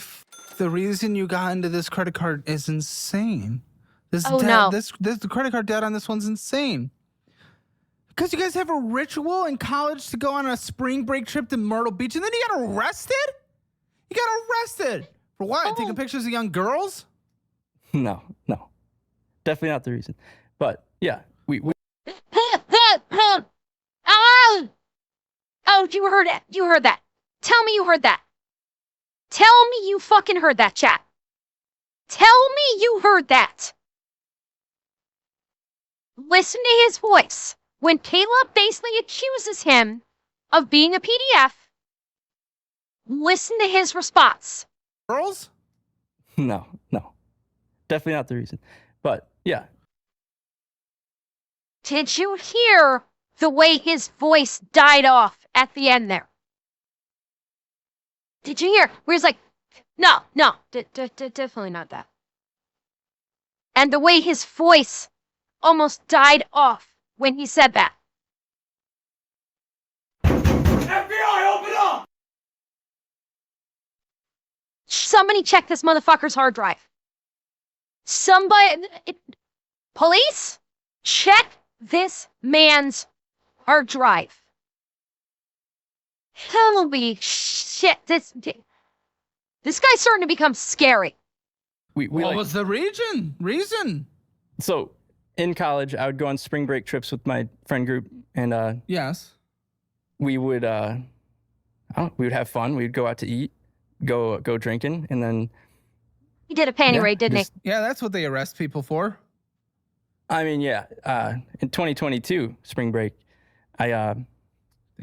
The reason you got into this credit card is insane. This the credit card debt on this one's insane. Because you guys have a ritual in college to go on a spring break trip to Myrtle Beach, and then you got arrested. You got arrested for what? Taking pictures of young girls? No, definitely not the reason. But yeah, we Oh, you heard it. You heard that. Tell me you heard that. Tell me you fucking heard that, chat. Tell me you heard that. Listen to his voice. When Caleb basically accuses him of being a PDF, listen to his response. Girls? No, definitely not the reason. But yeah. Did you hear the way his voice died off at the end there? Did you hear? Where he's like, no, definitely not that. And the way his voice almost died off when he said that. somebody check this motherfucker's hard drive. Police, check this man's hard drive. Holy shit, this guy's starting to become scary. What was the reason? So in college, I would go on spring break trips with my friend group, and Yes. we would have fun. We'd go out to eat, go drinking, and then He did a panty raid, didn't Yeah, that's what they arrest people for. I mean, yeah. In 2022 spring break, I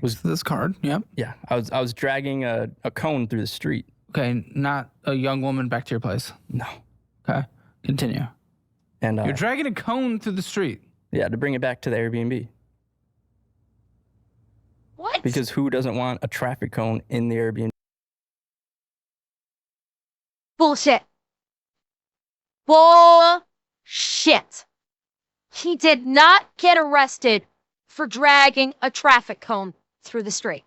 Was this card? Yep. I was dragging a cone through the street. Okay, not a young woman back to your place. No, Okay, continue. and You're dragging a cone through the street. yeah, to bring it back to the Airbnb, What? because who doesn't want a traffic cone in the Airbnb? Bullshit. Bullshit. He did not get arrested for dragging a traffic cone through the street.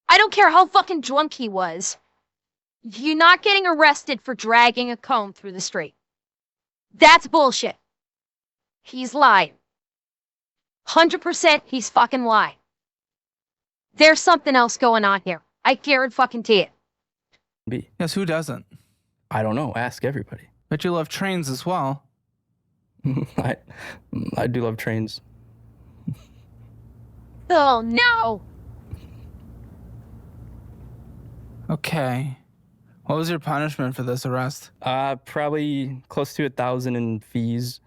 I don't care how fucking drunk he was. You're not getting arrested for dragging a cone through the street. That's bullshit. He's lying. 100% he's fucking lying. There's something else going on here. I guarantee it. Yes, who doesn't? I don't know. Ask everybody. But you love trains as well. I do love trains. Oh no. Okay. What was your punishment for this arrest? Probably close to 1,000 in fees,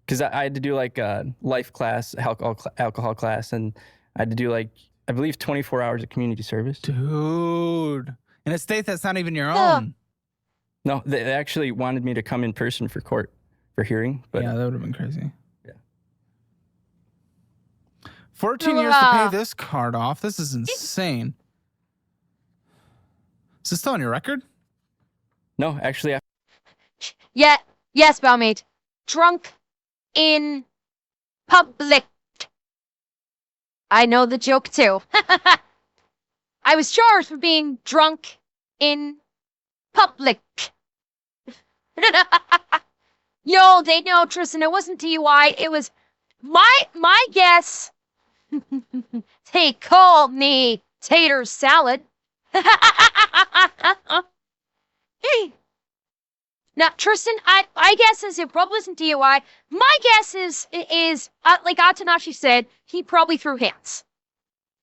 because I had to do like a life class, alcohol class, and I had to do like, I believe 24 hours of community service. Dude. In a state that's not even your Ugh. own. No, they actually wanted me to come in person for court for hearing, but Yeah, that would have been crazy. Yeah. 14 years to pay this card off. This is insane. Is this still on your record? no, actually, Yeah, yes, Balmaid. Drunk in public. I know the joke too. I was charged for being drunk in public. Yo, they know, Tristan, it wasn't DUI. It was my guess. They call me tater salad. Now, Tristan, I guess is it probably wasn't DUI. My guess is like Atanashi said, he probably threw hands.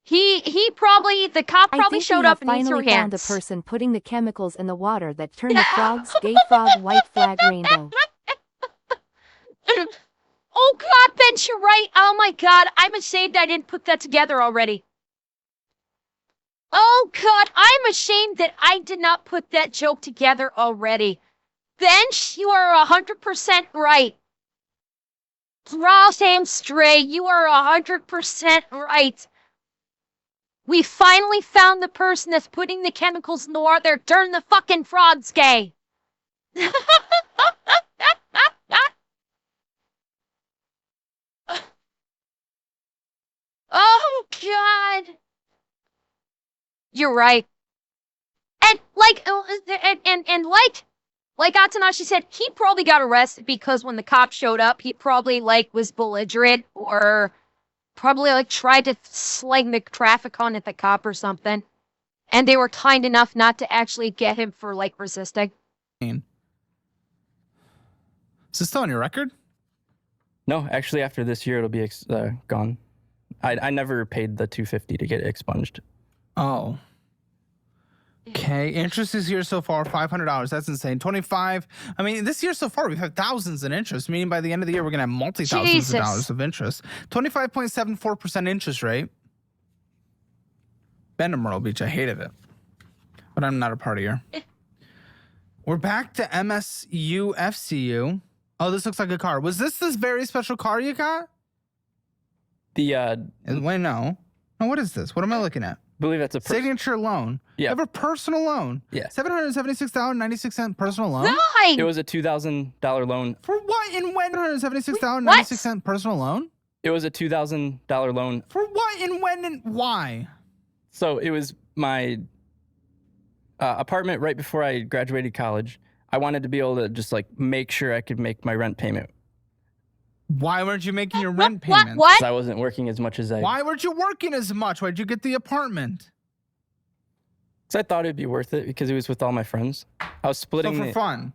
He probably, the cop probably showed up and he threw finally found the hands. person putting the chemicals in the water that turned the frogs gay frog white flag rainbow. Oh God, Bench, you're right. Oh my God, I'm ashamed I didn't put that together already. Oh God, I'm ashamed that I did not put that joke together already. Bench, you are 100% right. Raw Sam Stray, you are 100% right. We finally found the person that's putting the chemicals in the water. Turn the fucking frogs gay. Oh God. You're right. And like, like Atanashi said, he probably got arrested because when the cops showed up, he probably was belligerent or probably tried to slang the traffic on at the cop or something. And they were kind enough not to actually get him for resisting. Is this still on your record? no, actually, after this year, it'll be gone. I never paid the $250 to get it expunged. Oh. Okay. Interest this year so far, $500. That's insane. 25. I mean, this year so far, we've had thousands in interest, meaning by the end of the year, we're going to have multi-thousands of dollars of interest. 25.74% interest rate. Bend Myrtle Beach. I hated it. But I'm not a partier. We're back to MSU FCU. Oh, this looks like a car. Was this very special car you got? The Wait, no. No, what is this? What am I looking at? I believe that's a Signature loan. Yeah. You have a personal loan. Yeah. $776.96 personal loan. Nine! It was a $2,000 loan. For what and when? $776.96 personal loan? It was a $2,000 loan. For what and when and why? So it was my apartment right before I graduated college. I wanted to be able to just like make sure I could make my rent payment. Why weren't you making your rent What? payments? What? Because I wasn't working as much as I. Why weren't you working as much? Why'd you get the apartment? Because I thought it'd be worth it because it was with all my friends. I was So splitting for the. fun.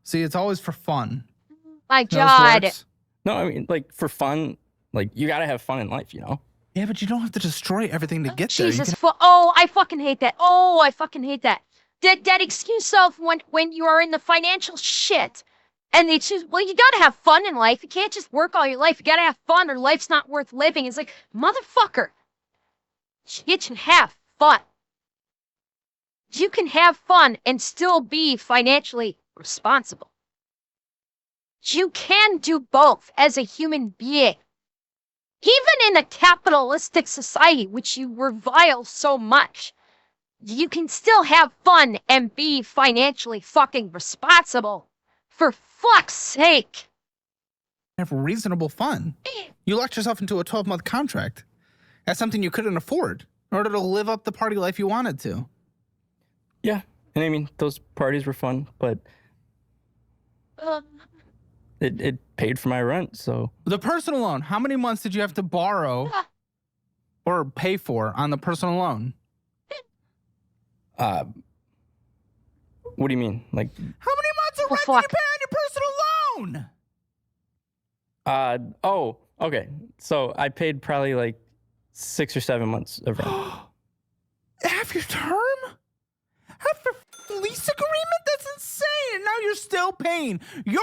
See, it's always for fun. My You know how this God. works? No, I mean like for fun. Like you gotta have fun in life, you know. Yeah, but you don't have to destroy everything to get there. You Jesus. can- Oh, I fucking hate that. Oh, I fucking hate that. That excuse of when you are in the financial shit. And they choose, well, you gotta have fun in life. You can't just work all your life. You gotta have fun or life's not worth living. It's like, motherfucker, you can have fun. You can have fun and still be financially responsible. You can do both as a human being. Even in a capitalistic society, which you revile so much, you can still have fun and be financially fucking responsible. For fuck's sake. have reasonable fun. You locked yourself into a 12-month contract. That's something you couldn't afford in order to live up the party life you wanted to. Yeah, and I mean those parties were fun, but it paid for my rent. So The personal loan, how many months did you have to borrow or pay for on the personal loan? what do you mean? Like How many months of Oh, rent fuck. did you pay on your personal loan? oh, okay. So I paid probably like 6 or 7 months of rent. Half your term? Half your lease agreement? That's insane. And now you're still paying. You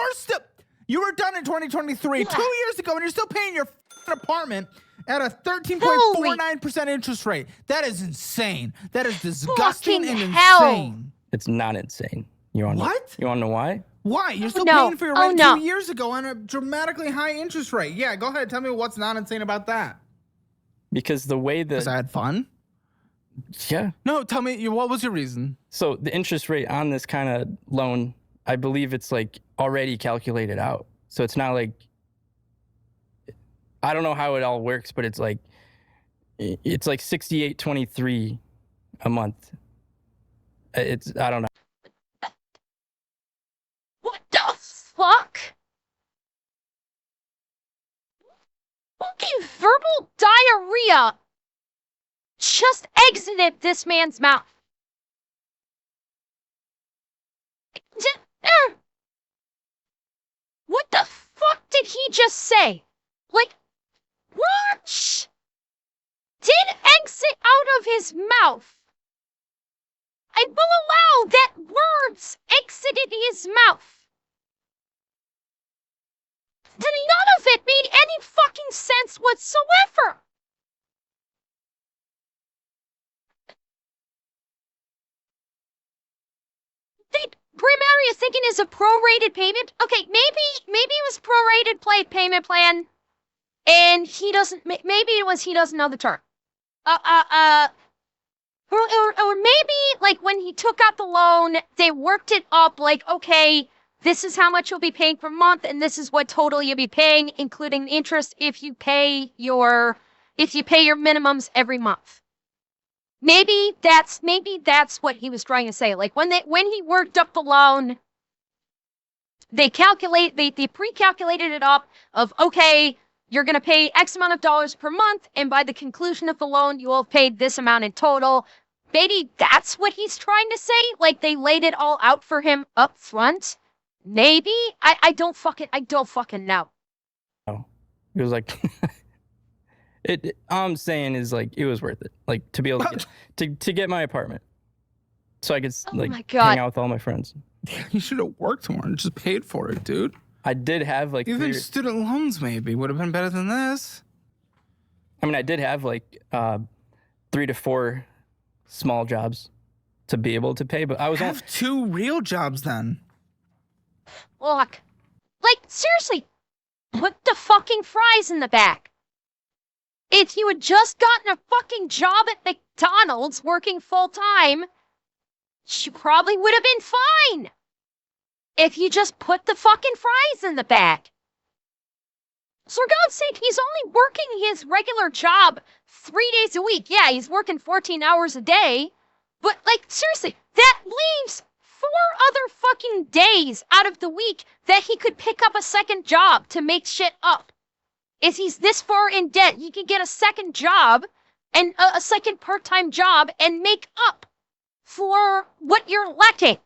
were done in 2023, 2 years ago, and you're still paying your apartment at a 13.49% interest rate. That is insane. That is disgusting Fucking and hell. insane. It's not insane. You want What? You want to know why? Why? You're still no. paying for your Oh, rent no. 2 years ago on a dramatically high interest rate. Yeah, go ahead. Tell me what's not insane about that. Because the way Because I that had fun? yeah. No, tell me, what was your reason? So the interest rate on this kind of loan, I believe it's like already calculated out. So it's not like I don't know how it all works, but it's like 68.23 a month. It's I don't know. What the fuck? Fucking verbal diarrhea just exited this man's mouth. What the fuck did he just say? Like, what did exit out of his mouth? I will allow that words exited his mouth. Then none of it made any fucking sense whatsoever. Primary is thinking is a prorated payment. Okay, maybe it was prorated payment plan, and he doesn't. Maybe it was he doesn't know the term. Or maybe like when he took out the loan, they worked it up like, okay, this is how much you'll be paying per month, and this is what total you'll be paying, including interest if you pay your minimums every month. Maybe that's what he was trying to say. Like when he worked up the loan, they pre-calculated it up of, okay, you're going to pay X amount of dollars per month, and by the conclusion of the loan, you will have paid this amount in total. Maybe that's what he's trying to say. Like they laid it all out for him up front. Maybe I don't fucking know. It was like all I'm saying is like it was worth it. Like to be able to get my apartment, so I could my like God. hang out with all my friends. You should have worked more and just paid for it, dude. I did have like Even student loans maybe would have been better than this. I mean, I did have like 3 to 4 small jobs to be able to pay, but I was on. Have 2 real jobs then. Look, like seriously, put the fucking fries in the back. If you had just gotten a fucking job at McDonald's working full time, you probably would have been fine. If you just put the fucking fries in the back. So for God's sake, he's only working his regular job 3 days a week. Yeah, he's working 14 hours a day. But like, seriously, That leaves 4 other fucking days out of the week that he could pick up a second job to make shit up. If he's this far in debt, he can get a second job and a second part-time job and make up for what you're lacking.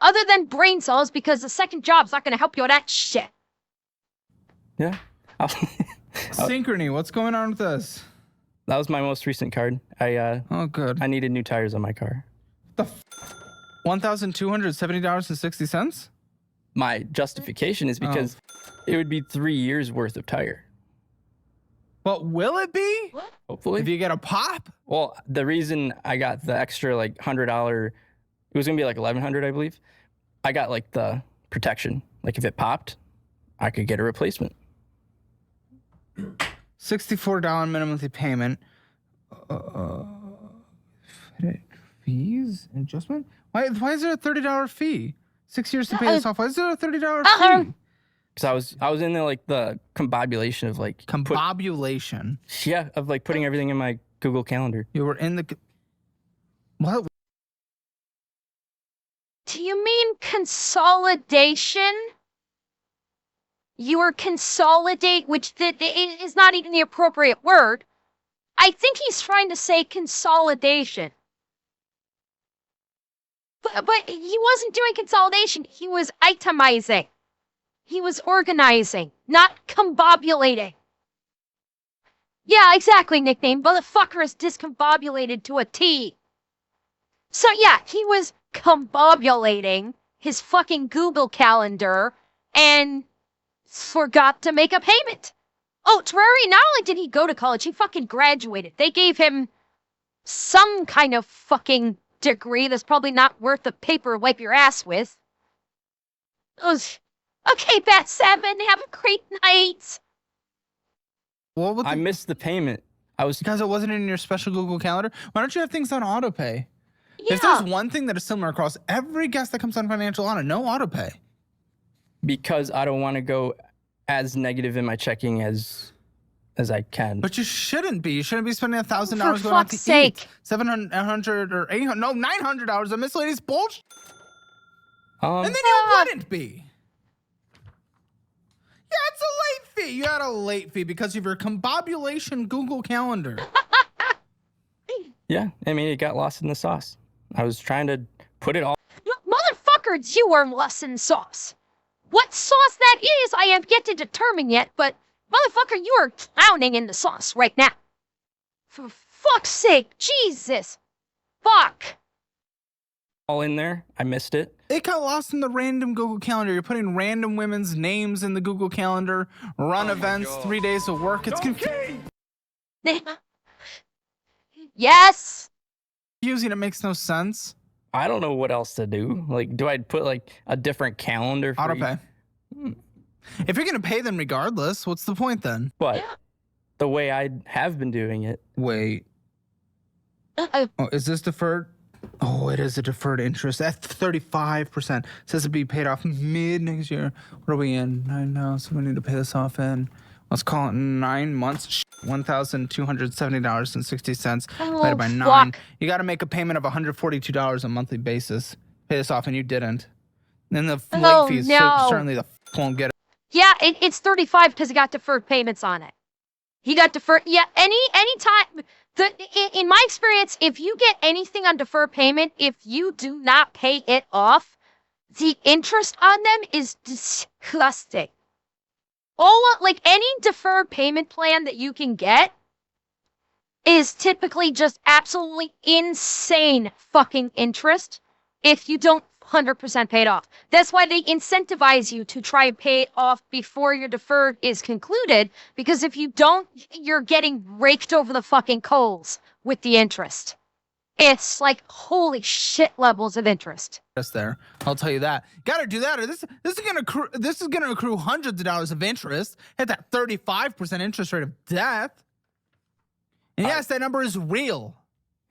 Other than brain cells, because the second job's not going to help you with that shit. Yeah. Synchrony, what's going on with this? That was my most recent card. Oh, good. I needed new tires on my car. $1,270.60? My justification is because it would be 3 years worth of tire. But will it be? Hopefully. If you get a pop? Well, the reason I got the extra like $100, it was gonna be like $1,100, I believe. I got like the protection. Like if it popped, I could get a replacement. $64 minimum monthly payment. Fees? Adjustment? Why is there a $30 fee? 6 years to pay this off. Why is there a $30 fee? Because I was in the combobulation of like Combobulation. of like putting everything in my Google Calendar. You were in the... What? Do you mean consolidation? You were consolidate, which is not even the appropriate word. I think he's trying to say consolidation. But he wasn't doing consolidation. He was itemizing. He was organizing, not combobulating. Yeah, exactly, nickname. Motherfucker is discombobulated to a T. So yeah, he was combobulating his fucking Google Calendar and forgot to make a payment. Oh, Terrari, not only did he go to college, he fucking graduated. They gave him some kind of fucking degree that's probably not worth the paper to wipe your ass with. Okay, Bat 7, have a great night. What would I missed the payment. Because it wasn't in your special Google Calendar? Why don't you have things on autopay? Yeah. If there's one thing that is similar across every guest that comes on Financial Audit, no autopay. Because I don't want to go as negative in my checking as I can. But you shouldn't be. You shouldn't be spending $1,000 For going out to fuck's sake. eat. $700 or $800, no, $900 of miscellaneous bullshit. And then you wouldn't be. Yeah, it's a late fee. You had a late fee because of your combobulation Google Calendar. Yeah, I mean, it got lost in the sauce. I was trying to put it all. Motherfuckers, you are less in sauce. What sauce that is, I have yet to determine yet, but motherfucker, you are drowning in the sauce right now. For fuck's sake, Jesus. Fuck. All in there. I missed it. It got lost in the random Google Calendar. You're putting random women's names in the Google Calendar, run events, 3 days of work. It's confusing. Yes. It makes no sense. I don't know what else to do. Like, do I put like a different calendar for Autopay. If you're going to pay them regardless, what's the point then? But the way I have been doing it. Wait. Oh, is this deferred? Oh, it is a deferred interest. That's 35%. It says to be paid off mid next year. What are we in? 9 now, so we need to pay this off in, let's call it 9 months. $1,270.60 divided by 9. You got to make a payment of $142 on a monthly basis. Pay this off, and you didn't. Then the late fees certainly the won't get it. Yeah, it's 35 because he got deferred payments on it. He got deferred. Yeah, any time. In my experience, if you get anything on deferred payment, if you do not pay it off, the interest on them is disgusting. Like any deferred payment plan that you can get is typically just absolutely insane fucking interest if you don't 100% pay it off. That's why they incentivize you to try and pay it off before your deferred is concluded, because if you don't, you're getting raked over the fucking coals with the interest. It's like holy shit levels of interest. There, I'll tell you that. Got to do that, or this is gonna accrue hundreds of dollars of interest at that 35% interest rate of death. And yes, that number is real.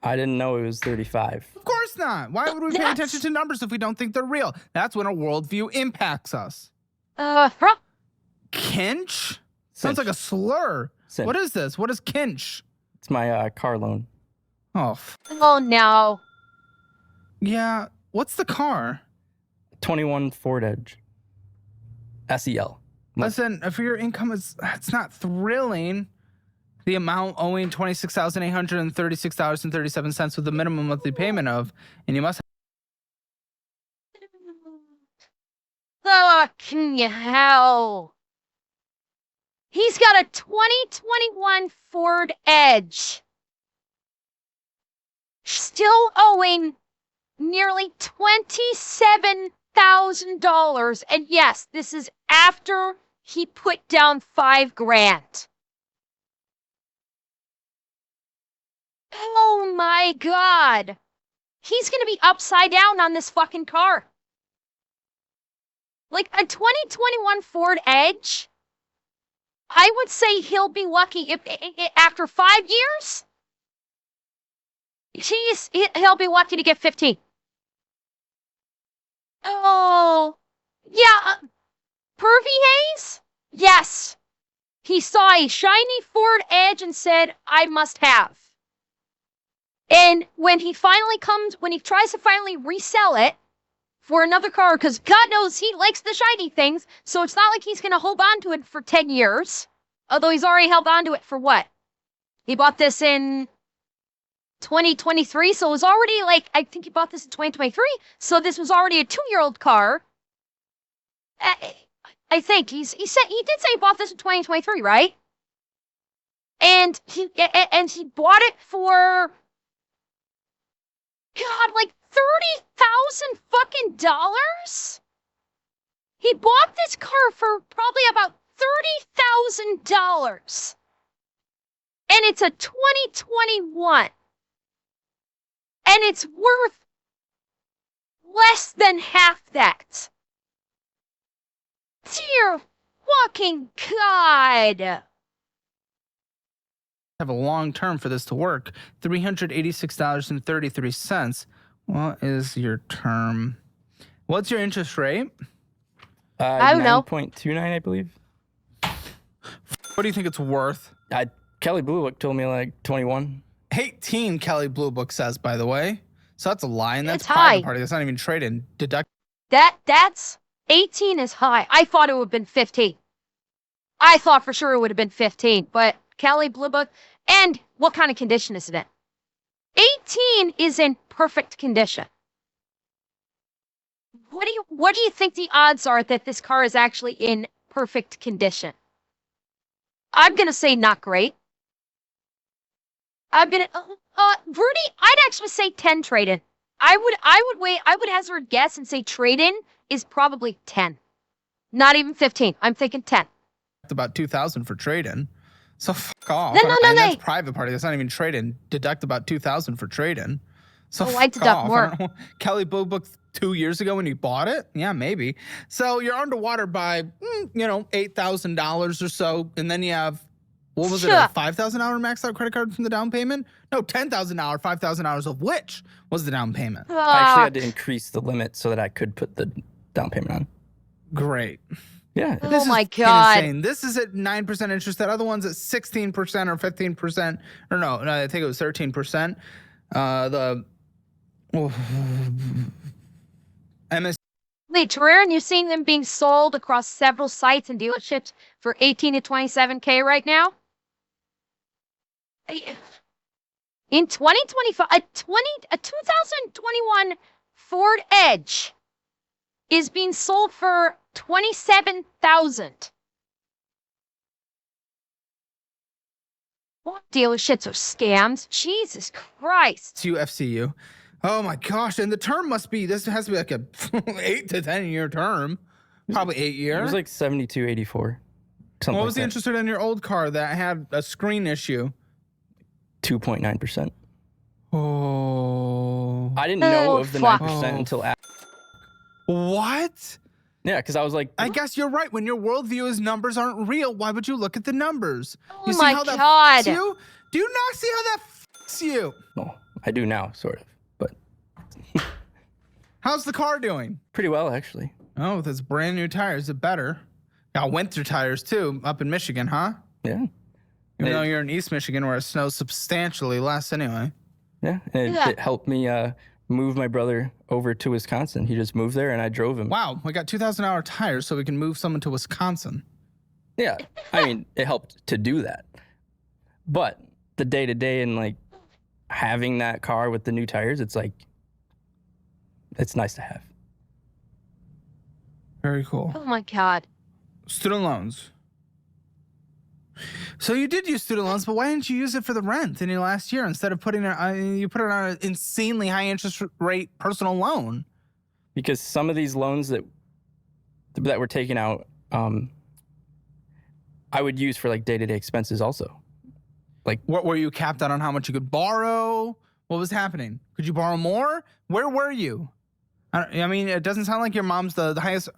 I didn't know it was 35. Of course not. Why would we pay attention to numbers if we don't think they're real? That's when our worldview impacts us. Kinch? Sounds like a slur. Cinch. What is this? What is kinch? It's my car loan. Oh. Oh no. Yeah. What's the car? 21 Ford Edge. SEL. Listen, for your income, it's not thrilling. The amount owing $26,836.37 with a minimum monthly payment of, and you must. Fucking hell. He's got a 2021 Ford Edge. Still owing nearly $27,000. And yes, this is after he put down $5,000. Oh my God. He's going to be upside down on this fucking car. Like a 2021 Ford Edge, I would say he'll be lucky if after 5 years, he'll be lucky to get 15. Oh, yeah. Pervy Hayes? Yes. He saw a shiny Ford Edge and said, I must have. And when he tries to finally resell it for another car, because God knows he likes the shiny things, so it's not like he's going to hold on to it for 10 years. Although he's already held on to it for what? He bought this in 2023, so it was already like, I think he bought this in 2023, so this was already a 2-year-old car. I think he did say he bought this in 2023, right? And he bought it for, God, like $30,000 fucking dollars? He bought this car for probably about $30,000. And it's a 2021. And it's worth less than half that. Dear fucking God. Have a long term for this to work. $386.33. What is your term? What's your interest rate? I don't know. 9.29, I believe. What do you think it's worth? Kelly Blue Book told me like 21. 18, Kelly Blue Book says, by the way. So that's a lie, and that's It's private high. party. That's not even trade-in. Deduct. That's 18 is high. I thought it would have been 15. I thought for sure it would have been 15, but Kelly Blue Book, and what kind of condition is it in? 18 is in perfect condition. What do you think the odds are that this car is actually in perfect condition? I'm gonna say not great. I'm gonna, Rudy, I'd actually say 10 trade-in. I would hazard a guess and say trade-in is probably 10. Not even 15. I'm thinking 10. About $2,000 for trade-in. So fuck off. No. And that's private party. That's not even trade-in. Deduct about $2,000 for trade-in. So I deduct more. I don't know. Kelly Blue Book 2 years ago when you bought it? Yeah, maybe. So you're underwater by, $8,000 or so. And then you have, what was it, a $5,000 maxed out credit card from the down payment? No, $10,000, $5,000 of which was the down payment. I actually had to increase the limit so that I could put the down payment on. Great. Yeah. Oh This my is God. insane. This is at 9% interest. That other one's at 16% or 15%. Or no, I think it was 13%. MS. Wait, Terrarin, you're seeing them being sold across several sites and dealerships for 18 to 27K right now? In 2025, a 2021 Ford Edge is being sold for $27,000. What dealerships are scams? Jesus Christ. It's UFCU. Oh my gosh. And the term must be, this has to be like a 8 to 10 year term. Probably 8 years. It was like 72.84. What was the interest rate on your old car that had a screen issue? 2.9%. Oh. I didn't know of the 9% Oh. until after. What? Yeah, because I was like, I guess you're right. When your worldview is numbers aren't real, why would you look at the numbers? Oh You see my how that God. fucks you? Do you not see how that fucks you? well, I do now, sort of, but How's the car doing? pretty well, actually. Oh, with its brand new tires, it better. Got winter tires too, up in Michigan, huh? Yeah. Even It- though you're in East Michigan where it snows substantially less anyway. Yeah. And Yeah. it helped me move my brother over to Wisconsin. He just moved there, and I drove him. Wow, we got 2,000-hour tires so we can move someone to Wisconsin. Yeah, I mean, it helped to do that. But the day-to-day and, like, having that car with the new tires, it's like, it's nice to have. Very cool. Oh my God. Student loans. So you did use student loans, but why didn't you use it for the rent in your last year instead of putting it? You put it on an insanely high interest rate personal loan. Because some of these loans that were taken out, I would use for like day-to-day expenses also. Like, what were you capped out on how much you could borrow? What was happening? Could you borrow more? Where were you? I mean, it doesn't sound like your mom's the highest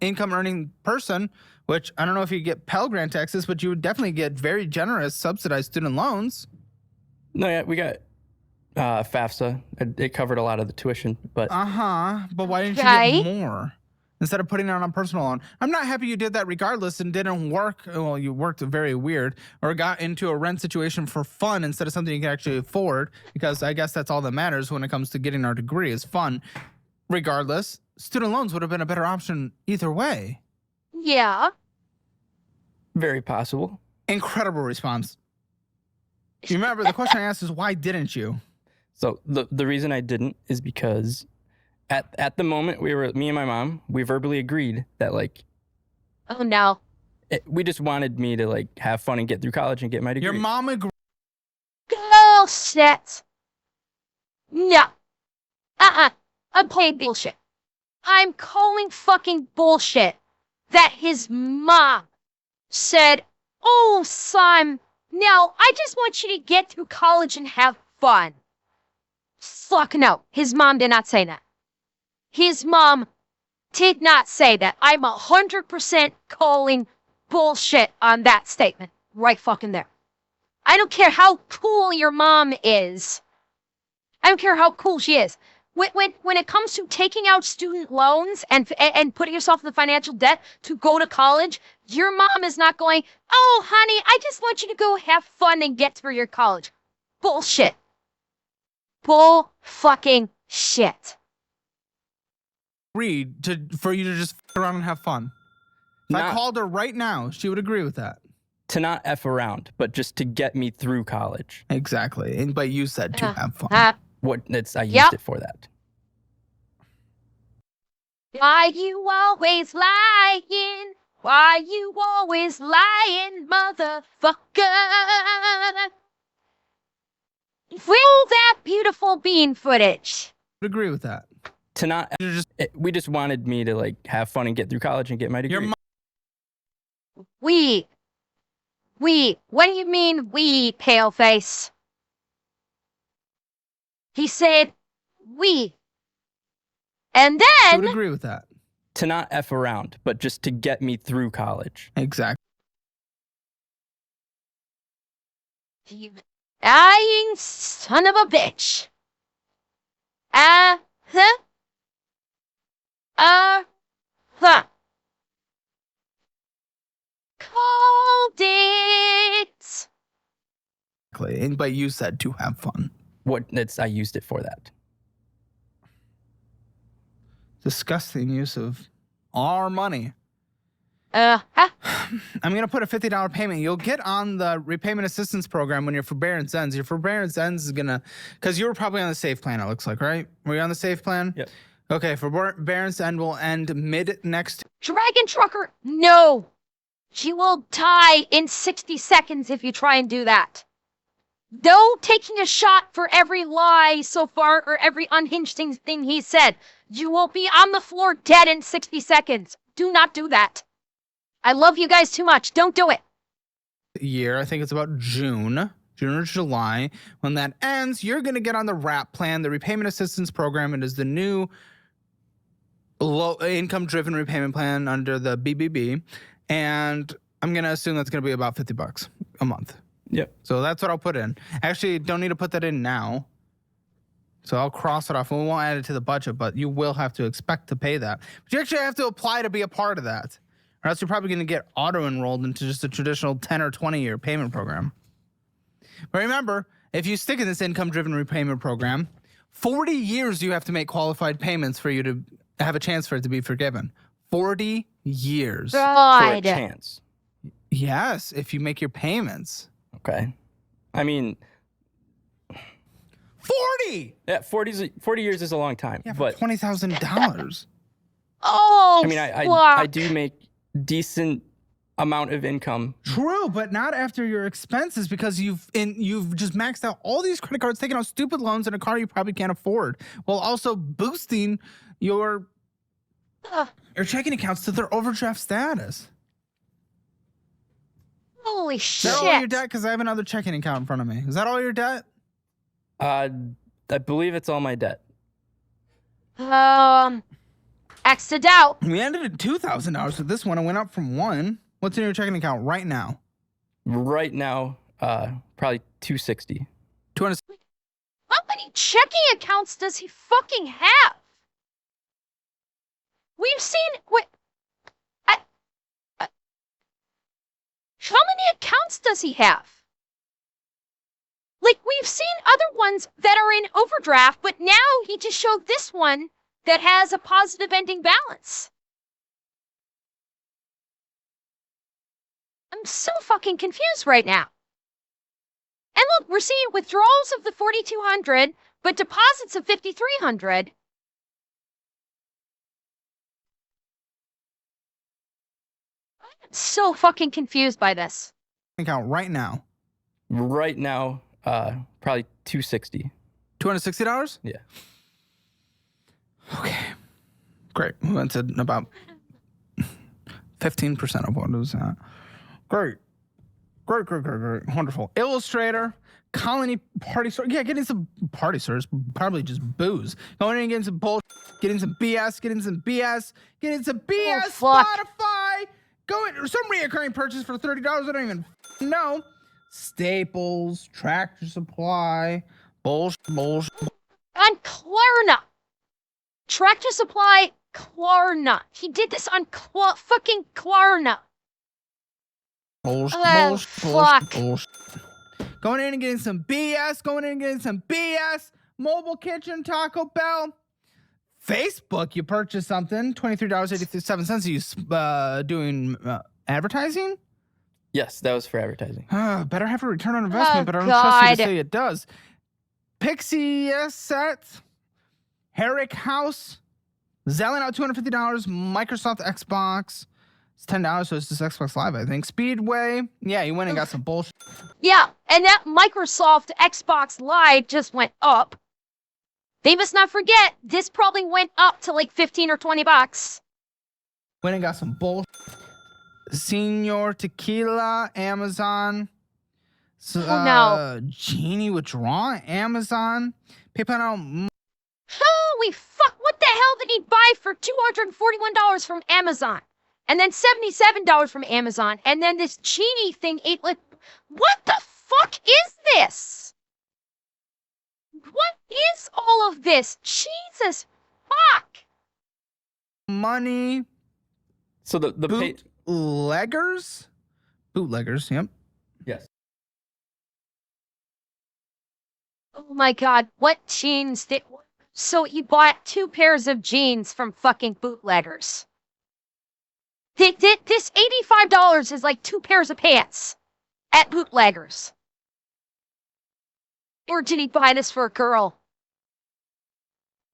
income earning person, which I don't know if you get Pell Grant taxes, but you would definitely get very generous subsidized student loans. No, yeah, we got FAFSA. It covered a lot of the tuition, but But why didn't you Okay. get more instead of putting it on a personal loan? I'm not happy you did that regardless and didn't work. Well, you worked very weird or got into a rent situation for fun instead of something you can actually afford, because I guess that's all that matters when it comes to getting our degree is fun. Regardless, student loans would have been a better option either way. Yeah. very possible. Incredible response. You remember the question I asked is why didn't you? So the reason I didn't is because at the moment me and my mom, we verbally agreed that like Oh no. we just wanted me to like have fun and get through college and get my degree. Your mom agreed. Bullshit. No. I'm playing bullshit. I'm calling fucking bullshit that his mom said, "Oh, son, now I just want you to get through college and have fun." Fuck no. His mom did not say that. His mom did not say that. I'm 100% calling bullshit on that statement. Right fucking there. I don't care how cool your mom is. I don't care how cool she is. When it comes to taking out student loans and putting yourself in the financial debt to go to college, your mom is not going, "Oh, honey, I just want you to go have fun and get through your college." Bullshit. Bull fucking shit. for you to just f around and have fun. If I called her right now, she would agree with that. To not F around, but just to get me through college. Exactly. But you said to have fun. I used it for that. Why you always lying? Why you always lying, motherfucker? Roll that beautiful bean footage. Would agree with that. To not we just wanted me to like have fun and get through college and get my degree. We. What do you mean we, paleface? He said, we. And I then... would agree with that. To not F around, but just to get me through college. Exactly. You lying son of a bitch. Huh? Called it. But you said to have fun. I used it for that. Disgusting use of our money. Huh? I'm going to put a $50 payment. You'll get on the repayment assistance program when your forbearance ends. Your forbearance ends is going to, because you were probably on the safe plan, it looks like, right? Were you on the safe plan? Yep. Okay, forbearance end will end mid next. Dragon Trucker, no. She will die in 60 seconds if you try and do that. No taking a shot for every lie so far or every unhinged thing he said. You will be on the floor dead in 60 seconds. Do not do that. I love you guys too much. Don't do it. Year, I think it's about June or July. When that ends, you're going to get on the RAP plan, the repayment assistance program. It is the new low income driven repayment plan under the BBB. And I'm going to assume that's going to be about $50 a month. Yep. So that's what I'll put in. Actually, don't need to put that in now. So I'll cross it off and we won't add it to the budget, but you will have to expect to pay that. But you actually have to apply to be a part of that. Or else you're probably going to get auto-enrolled into just a traditional 10 or 20-year payment program. But remember, if you stick in this income-driven repayment program, 40 years you have to make qualified payments for you to have a chance for it to be forgiven. 40 years. For a God. chance. Yes, if you make your payments. Okay. I mean, 40! yeah, 40 years is a long time. Yeah, for but $20,000. Oh, I mean, I fuck. do make decent amount of income. True, but not after your expenses because you've just maxed out all these credit cards, taking out stupid loans in a car you probably can't afford, while also boosting your checking accounts to their overdraft status. Holy Is that shit. all your debt? Because I have another checking account in front of me. Is that all your debt? I believe it's all my debt. X to doubt. We ended at $2,000 with this one. It went up from $1,000. What's in your checking account right now? Right now, probably 260. 200. How many checking accounts does he fucking have? We've seen. How many accounts does he have? Like, we've seen other ones that are in overdraft, but now he just showed this one that has a positive ending balance. I'm so fucking confused right now. And look, we're seeing withdrawals of the 4,200, but deposits of 5,300. I'm so fucking confused by this. Account right now. Right now, probably 260. $260? Yeah. Okay. Great. We went to about 15% of what was that. Great. Great. Wonderful. Illustrator, Colony Party Store. Yeah, getting some party stores, probably just booze. Going in and getting some bullshit, getting some BS, getting some BS. Fuck. Spotify. Some reoccurring purchase for $30. I don't even know. Staples, Tractor Supply, bullshit. On Klarna. Tractor Supply, Klarna. He did this on fucking Klarna. Bullshit. Fuck. Going in and getting some BS. Mobile Kitchen, Taco Bell. Facebook, you purchased something. $23.87. You doing advertising? Yes, that was for advertising. Better have a return on investment, but I don't trust you to God. say it does. Pixie set. Herrick House. Zelling out $250. Microsoft Xbox. It's $10, so it's just Xbox Live, I think. Speedway. Yeah, you went and got some bullshit. Yeah, and that Microsoft Xbox Live just went up. They must not forget, this probably went up to like 15 or 20 bucks. Went and got some bullshit. Senior Tequila, Amazon. No. Genie Withdraw, Amazon. PayPal. Holy fuck, what the hell did he buy for $241 from Amazon? And then $77 from Amazon. And then this Genie thing ate like, what the fuck is this? What is all of this? Jesus fuck. Money. So the Bootleggers? Bootleggers, yep. Yes. Oh my god, what jeans did... So he bought 2 pairs of jeans from fucking bootleggers. This $85 is like 2 pairs of pants at bootleggers. Or did he buy this for a girl?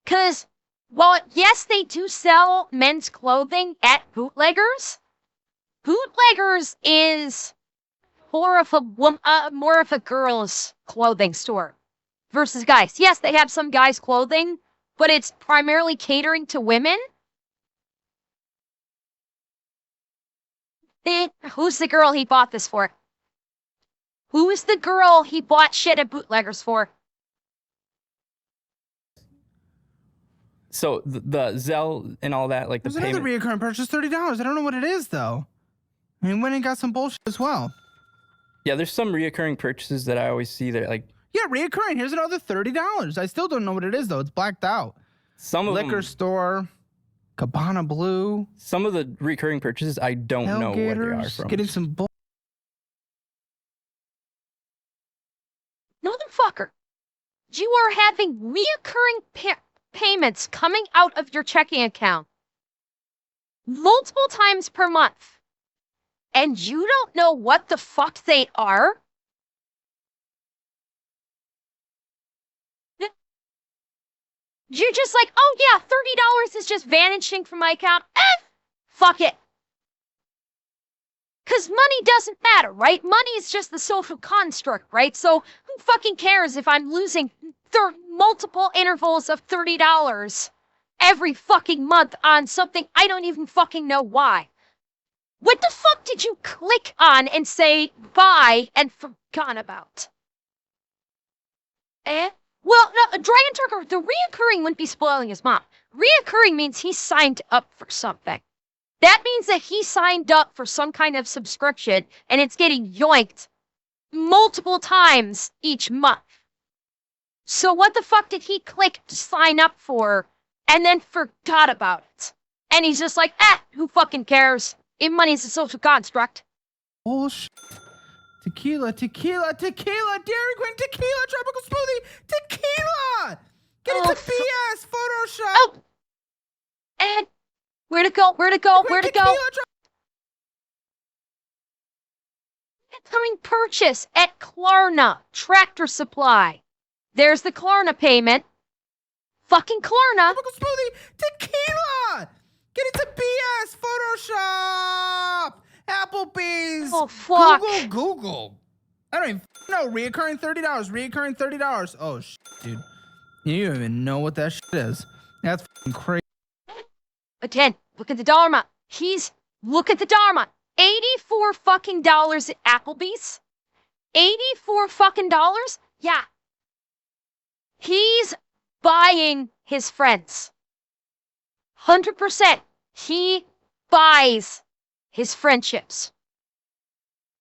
Because, well, yes, they do sell men's clothing at bootleggers. Bootleggers is more of a girl's clothing store versus guys. Yes, they have some guys' clothing, but it's primarily catering to women. Who's the girl he bought this for? Who is the girl he bought shit at bootleggers for? So the Zelle and all that, like the There's another payment. reoccurring purchase, $30. I don't know what it is, though. I mean, went and got some bullshit as well. Yeah, there's some reoccurring purchases that I always see that like Yeah, reoccurring. Here's another $30. I still don't know what it is, though. It's blacked out. some of Liquor them, store, Cabana Blue, some of the recurring purchases I don't know where they are Hellgators, from. getting some bull. Motherfucker. You are having reoccurring payments coming out of your checking account multiple times per month, and you don't know what the fuck they are? You're just like, oh yeah, $30 is just vanishing from my account. Fuck it. Because money doesn't matter, right? Money is just the social construct, right? So who fucking cares if I'm losing multiple intervals of $30 every fucking month on something I don't even fucking know why? What the fuck did you click on and say buy and forgot about? Well, no, Dragon Turker, the reoccurring wouldn't be spoiling his mom. Reoccurring means he signed up for something. That means that he signed up for some kind of subscription and it's getting yoinked multiple times each month. So what the fuck did he click to sign up for and then forgot about it? And he's just like, who fucking cares? If money's a social construct. Bullshit. Tequila, tequila, tequila, Dairy Queen, tequila, tropical smoothie, tequila! Get it to BS, Photoshop! Oh! And where'd it go? Where'd it go? Where'd it go? Incoming purchase at Klarna Tractor Supply. There's the Klarna payment. Fucking Klarna. Tropical smoothie, tequila! Get it to BS, Photoshop! Applebee's! Oh, fuck. Google. I don't even know. Reoccurring $30. Reoccurring $30. Oh, dude. You don't even know what that shit is. That's fucking crazy. Again, look at the dollar amount. Look at the dollar amount. $84 fucking dollars at Applebee's. $84 fucking dollars? Yeah. He's buying his friends. 100%. He buys his friendships.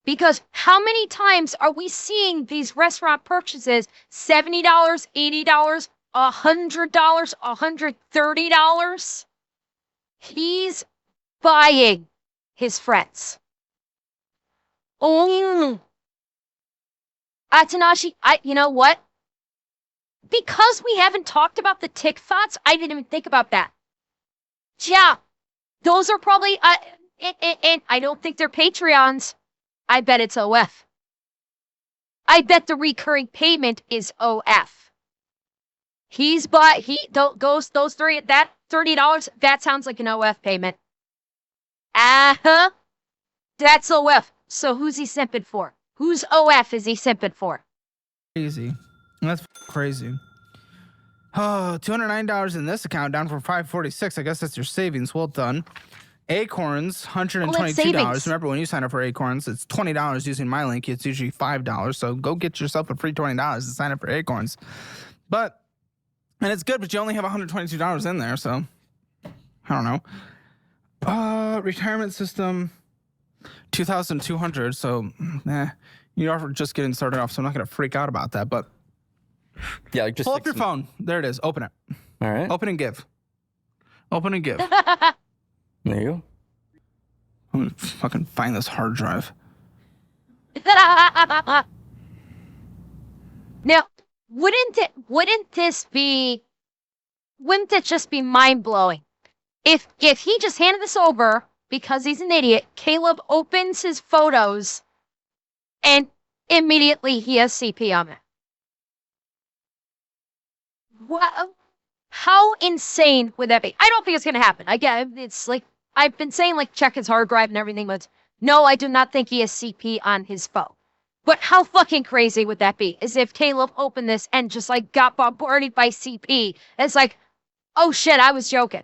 Because how many times are we seeing these restaurant purchases? $70, $80, $100, $130? He's buying his friends. Oh, Atanashi, you know what? Because we haven't talked about the tick thoughts, I didn't even think about that. Yeah, those are probably, and I don't think they're Patreons. I bet it's OF. I bet the recurring payment is OF. Those three, that $30, that sounds like an OF payment. Uh-huh. That's OF. So who's he simping for? Whose OF is he simping for? Crazy. That's crazy. Oh, $209 in this account, down from $546. I guess that's your savings. Well done. Acorns, $122. Remember, when you sign up for Acorns, it's $20 using my link. It's usually $5. So go get yourself a free $20 and sign up for Acorns. And it's good, but you only have $122 in there, so I don't know. Retirement system, $2,200. So, you're just getting started off, so I'm not gonna freak out about that. But yeah, like just pull up your phone. There it is. Open it. All right. Open and give. Open and give. There you go. I'm gonna fucking find this hard drive. Now, wouldn't it just be mind-blowing if he just handed this over because he's an idiot, Caleb opens his photos and immediately he has CP on it. Wow. How insane would that be? I don't think it's going to happen. Again, it's like, I've been saying, like, check his hard drive and everything, but no, I do not think he has CP on his phone. But how fucking crazy would that be? As if Caleb opened this and just, like, got bombarded by CP. It's like, oh shit, I was joking.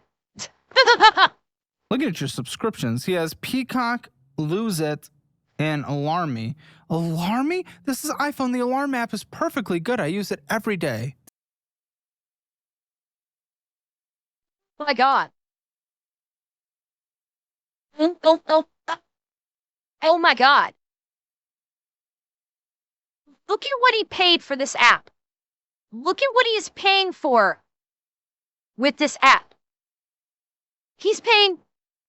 Looking at your subscriptions, he has Peacock, Lose It, and Alarm Me. Alarm Me? This is iPhone. The Alarm app is perfectly good. I use it every day. Oh my god. Oh my god. Look at what he paid for this app. Look at what he is paying for with this app. He's paying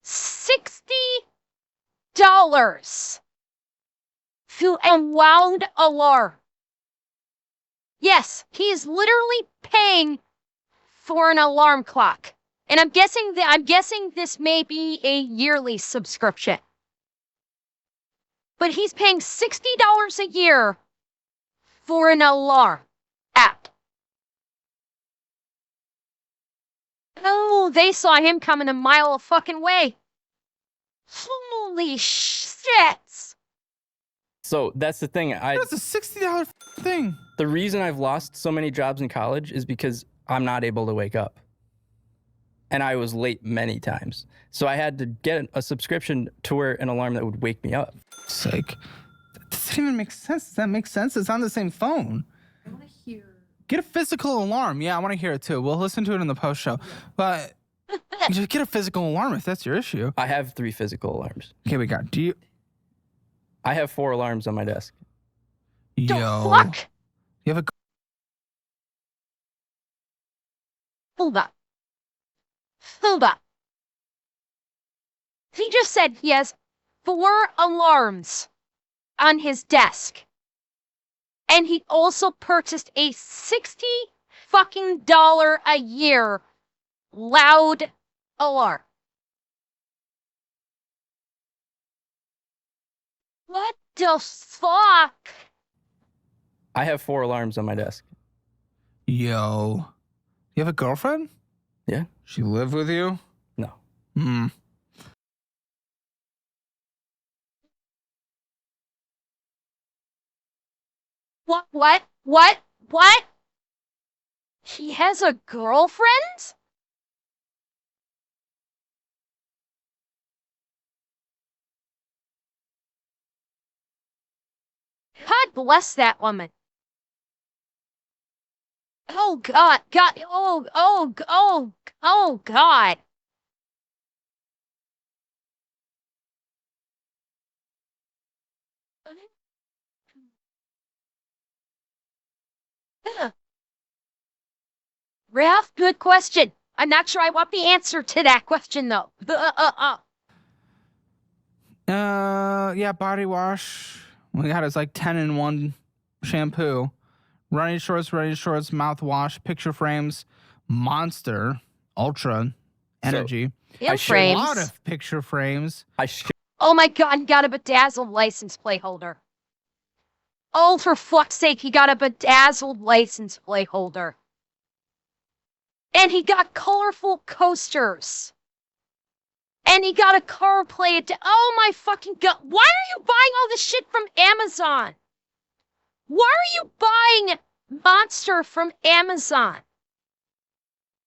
$60 to a wound alarm. Yes, he is literally paying for an alarm clock. And I'm guessing this may be a yearly subscription. But he's paying $60 a year for an alarm app. Oh, they saw him coming a mile a fucking way. Holy shit. So that's the thing. That's a $60 thing. The reason I've lost so many jobs in college is because I'm not able to wake up. And I was late many times. So I had to get a subscription to where an alarm that would wake me up. Sake. That doesn't even make sense. Does that make sense? It's on the same phone. I want to hear. Get a physical alarm. Yeah, I want to hear it too. We'll listen to it in the post show. But just get a physical alarm if that's your issue. I have 3 physical alarms. Okay, we got. Do you? I have 4 alarms on my desk. The Yo. fuck? You have a. Hold up. Hold up. He just said he has 4 alarms on his desk. And he also purchased a $60 fucking a year loud alarm. What the fuck? I have 4 alarms on my desk. Yo. You have a girlfriend? Yeah. She live with you? No. Hmm. What? He has a girlfriend? God bless that woman. Oh God, oh God. Ralph, good question. I'm not sure I want the answer to that question though. Yeah, body wash. We got his like 10-in-1 shampoo. Running shorts, mouthwash, picture frames, Monster, Ultra, Energy. In A frames. lot of picture frames. Oh my God, he got a bedazzled license plate holder. Oh, for fuck's sake, he got a bedazzled license plate holder. And he got colorful coasters. And he got a car plate. Oh my fucking God. Why are you buying all this shit from Amazon? Why are you buying Monster from Amazon?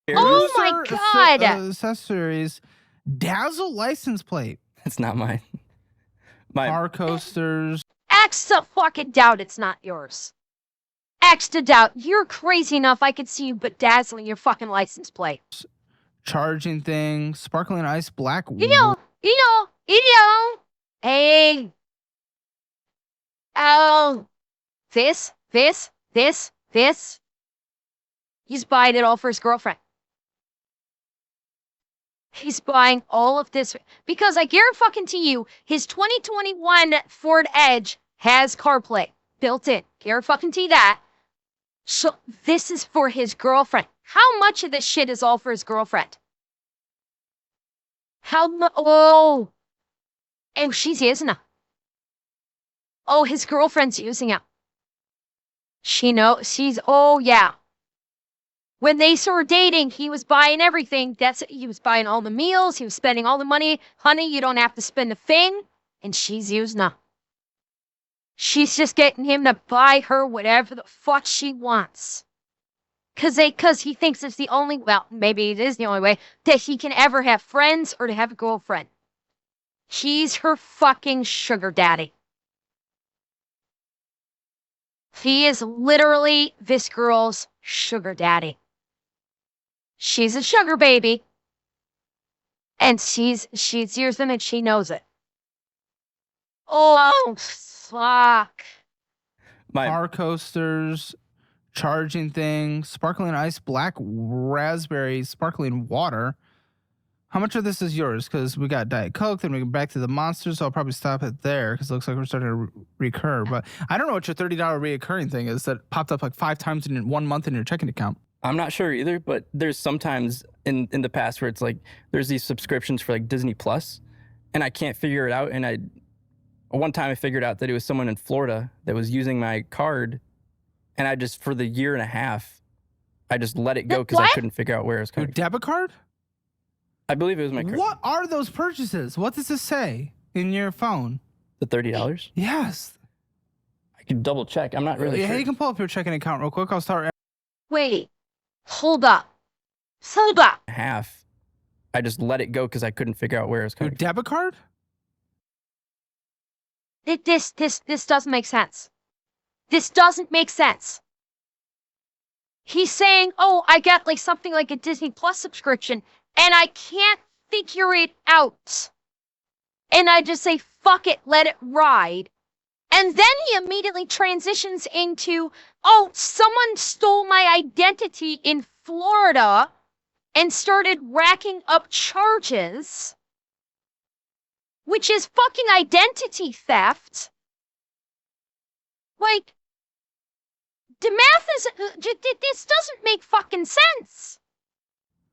Oh my God. Accessories. Dazzle license plate. It's not mine. Car coasters. X to fucking doubt it's not yours. X to doubt. You're crazy enough I could see you bedazzling your fucking license plate. Charging thing. Sparkling ice black. You know. Hey. Oh. This. He's buying it all for his girlfriend. He's buying all of this because I guarantee you his 2021 Ford Edge has CarPlay built in. Guarantee that. So this is for his girlfriend. How much of this shit is all for his girlfriend? How much? Oh, she's using it. Oh, his girlfriend's using it. She knows. Oh yeah. When they started dating, he was buying everything. He was buying all the meals. He was spending all the money. Honey, you don't have to spend a thing. And she's using it. She's just getting him to buy her whatever the fuck she wants. Cause he thinks it's the only, well, maybe it is the only way that he can ever have friends or to have a girlfriend. He's her fucking sugar daddy. He is literally this girl's sugar daddy. She's a sugar baby. And she's using it, she knows it. Oh, fuck. Car coasters, charging thing, sparkling ice, black raspberry, sparkling water, How much of this is yours? Because we got Diet Coke, then we go back to the Monsters, so I'll probably stop it there because it looks like we're starting to recur. But I don't know what your $30 reoccurring thing is that popped up like 5 times in 1 month in your checking account. I'm not sure either, but there's sometimes in the past where it's like there's these subscriptions for like Disney Plus, and I can't figure it out. And one time I figured out that it was someone in Florida that was using my card, and I just, for the year and a half, I just let it go because I couldn't figure out where it was Your coming from. debit card? I believe it was my card. What are those purchases? What does this say in your phone? The $30? Yes. I can double check. I'm not really Yeah, sure. you can pull up your checking account real quick. I'll start. Wait. Hold up. Hold up. Half. I just let it go because I couldn't figure out where it was Your coming from. debit card? This doesn't make sense. This doesn't make sense. He's saying, oh, I got like something like a Disney Plus subscription, and I can't figure it out. And I just say, fuck it, let it ride. And then he immediately transitions into, oh, someone stole my identity in Florida and started racking up charges, which is fucking identity theft. Like, the math is, this doesn't make fucking sense.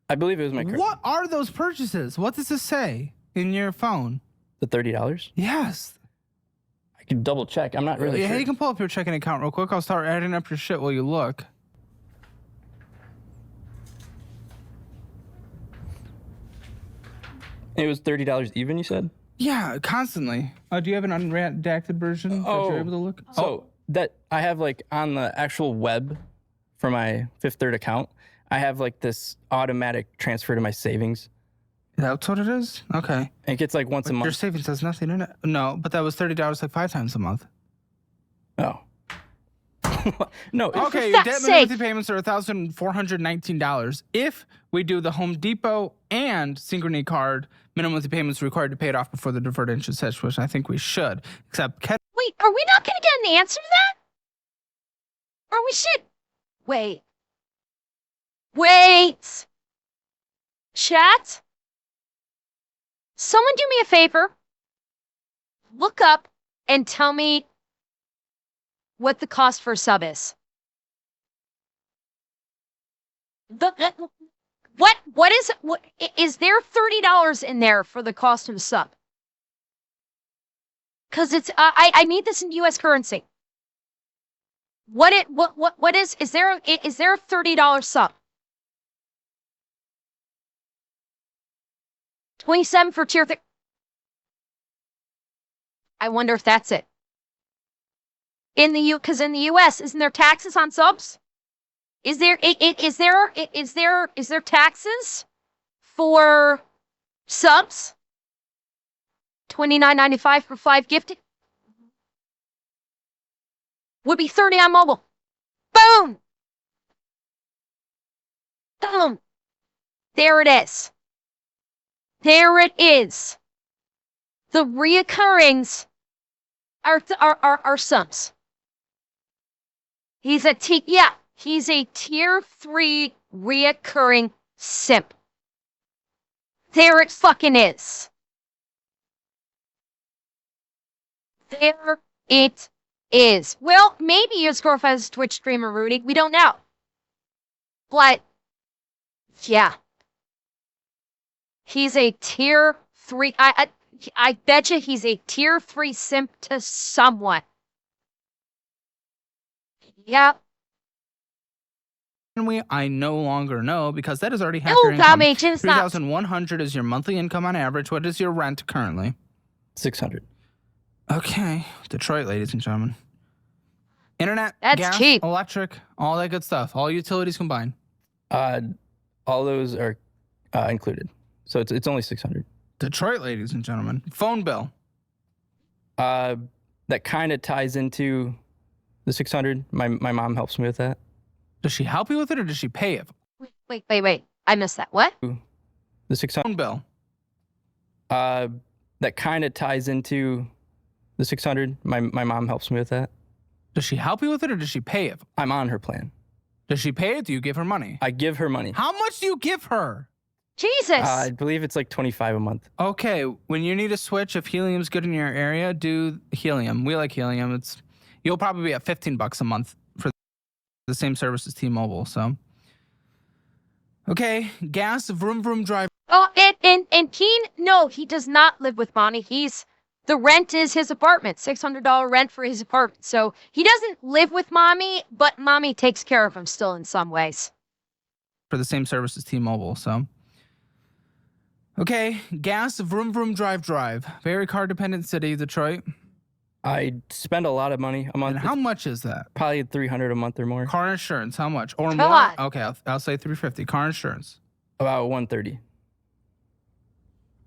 I believe it was my card. What are those purchases? What does this say in your phone? The $30? Yes. I can double check. I'm not really Yeah, sure. you can pull up your checking account real quick. I'll start adding up your shit while you look. It was $30 even, you said? Yeah, constantly. Do you have an unredacted version that you're able to look? So that I have like on the actual web for my Fifth Third account, I have like this automatic transfer to my savings. That's what it is? Okay. And it gets like once a Your month. savings has nothing in it. No, but that was $30 like 5 times a month. Oh. No. Okay, your fuck's debt sake. monthly payments are $1,419. If we do the Home Depot and Synchrony card, minimum monthly payments are required to pay it off before the deferred interest hits, which I think we should. Except Wait, are we not gonna get an answer to that? Or we should. Wait. Wait. Chat? Someone do me a favor. Look up and tell me what the cost for a sub is. What is is there $30 in there for the cost of a sub? Because it's I need this in U.S. currency. What is there a $30 sub? 27 for tier 3. I wonder if that's it. Because in the U.S., isn't there taxes on subs? Is there taxes for subs? $29.95 for 5 gifted. Would be 30 on mobile. Boom! Boom! There it is. There it is. The reoccurrings are subs. He's a tier 3 reoccurring simp. There it fucking is. There it is. Well, maybe his girlfriend is a Twitch streamer, Rudy. We don't know. But, yeah. He's a tier 3. I bet you he's a tier 3 simp to someone. Yeah. I no longer know because that is already half Oh, your income. damage, it's not. 3,100 is your monthly income on average. What is your rent currently? 600. Okay, Detroit, ladies and gentlemen. Internet, That's gas, cheap. electric, all that good stuff. All utilities combined. All those are included. So it's only 600. Detroit, ladies and gentlemen. Phone bill. That kind of ties into the 600. My mom helps me with that. Does she help you with it or does she pay it? Wait. I missed that. What? The 600. Phone bill. That kind of ties into the 600. My mom helps me with that. Does she help you with it or does she pay it? I'm on her plan. Does she pay it? Do you give her money? I give her money. How much do you give her? Jesus. I believe it's like 25 a month. Okay, when you need a switch, if helium's good in your area, do helium. We like helium. You'll probably be at $15 a month for the same service as T-Mobile. So, okay, gas, vroom vroom drive. Oh, and Keen, no, he does not live with mommy. The rent is his apartment, $600 rent for his apartment. So he doesn't live with mommy, but mommy takes care of him still in some ways. For the same service as T-Mobile. So, okay, gas, vroom vroom drive. Very car dependent city, Detroit. I spend a lot of money a month. And how much is that? Probably $300 a month or more. Car insurance, how much? Or more? God. Okay, I'll say $350. Car insurance. About $130.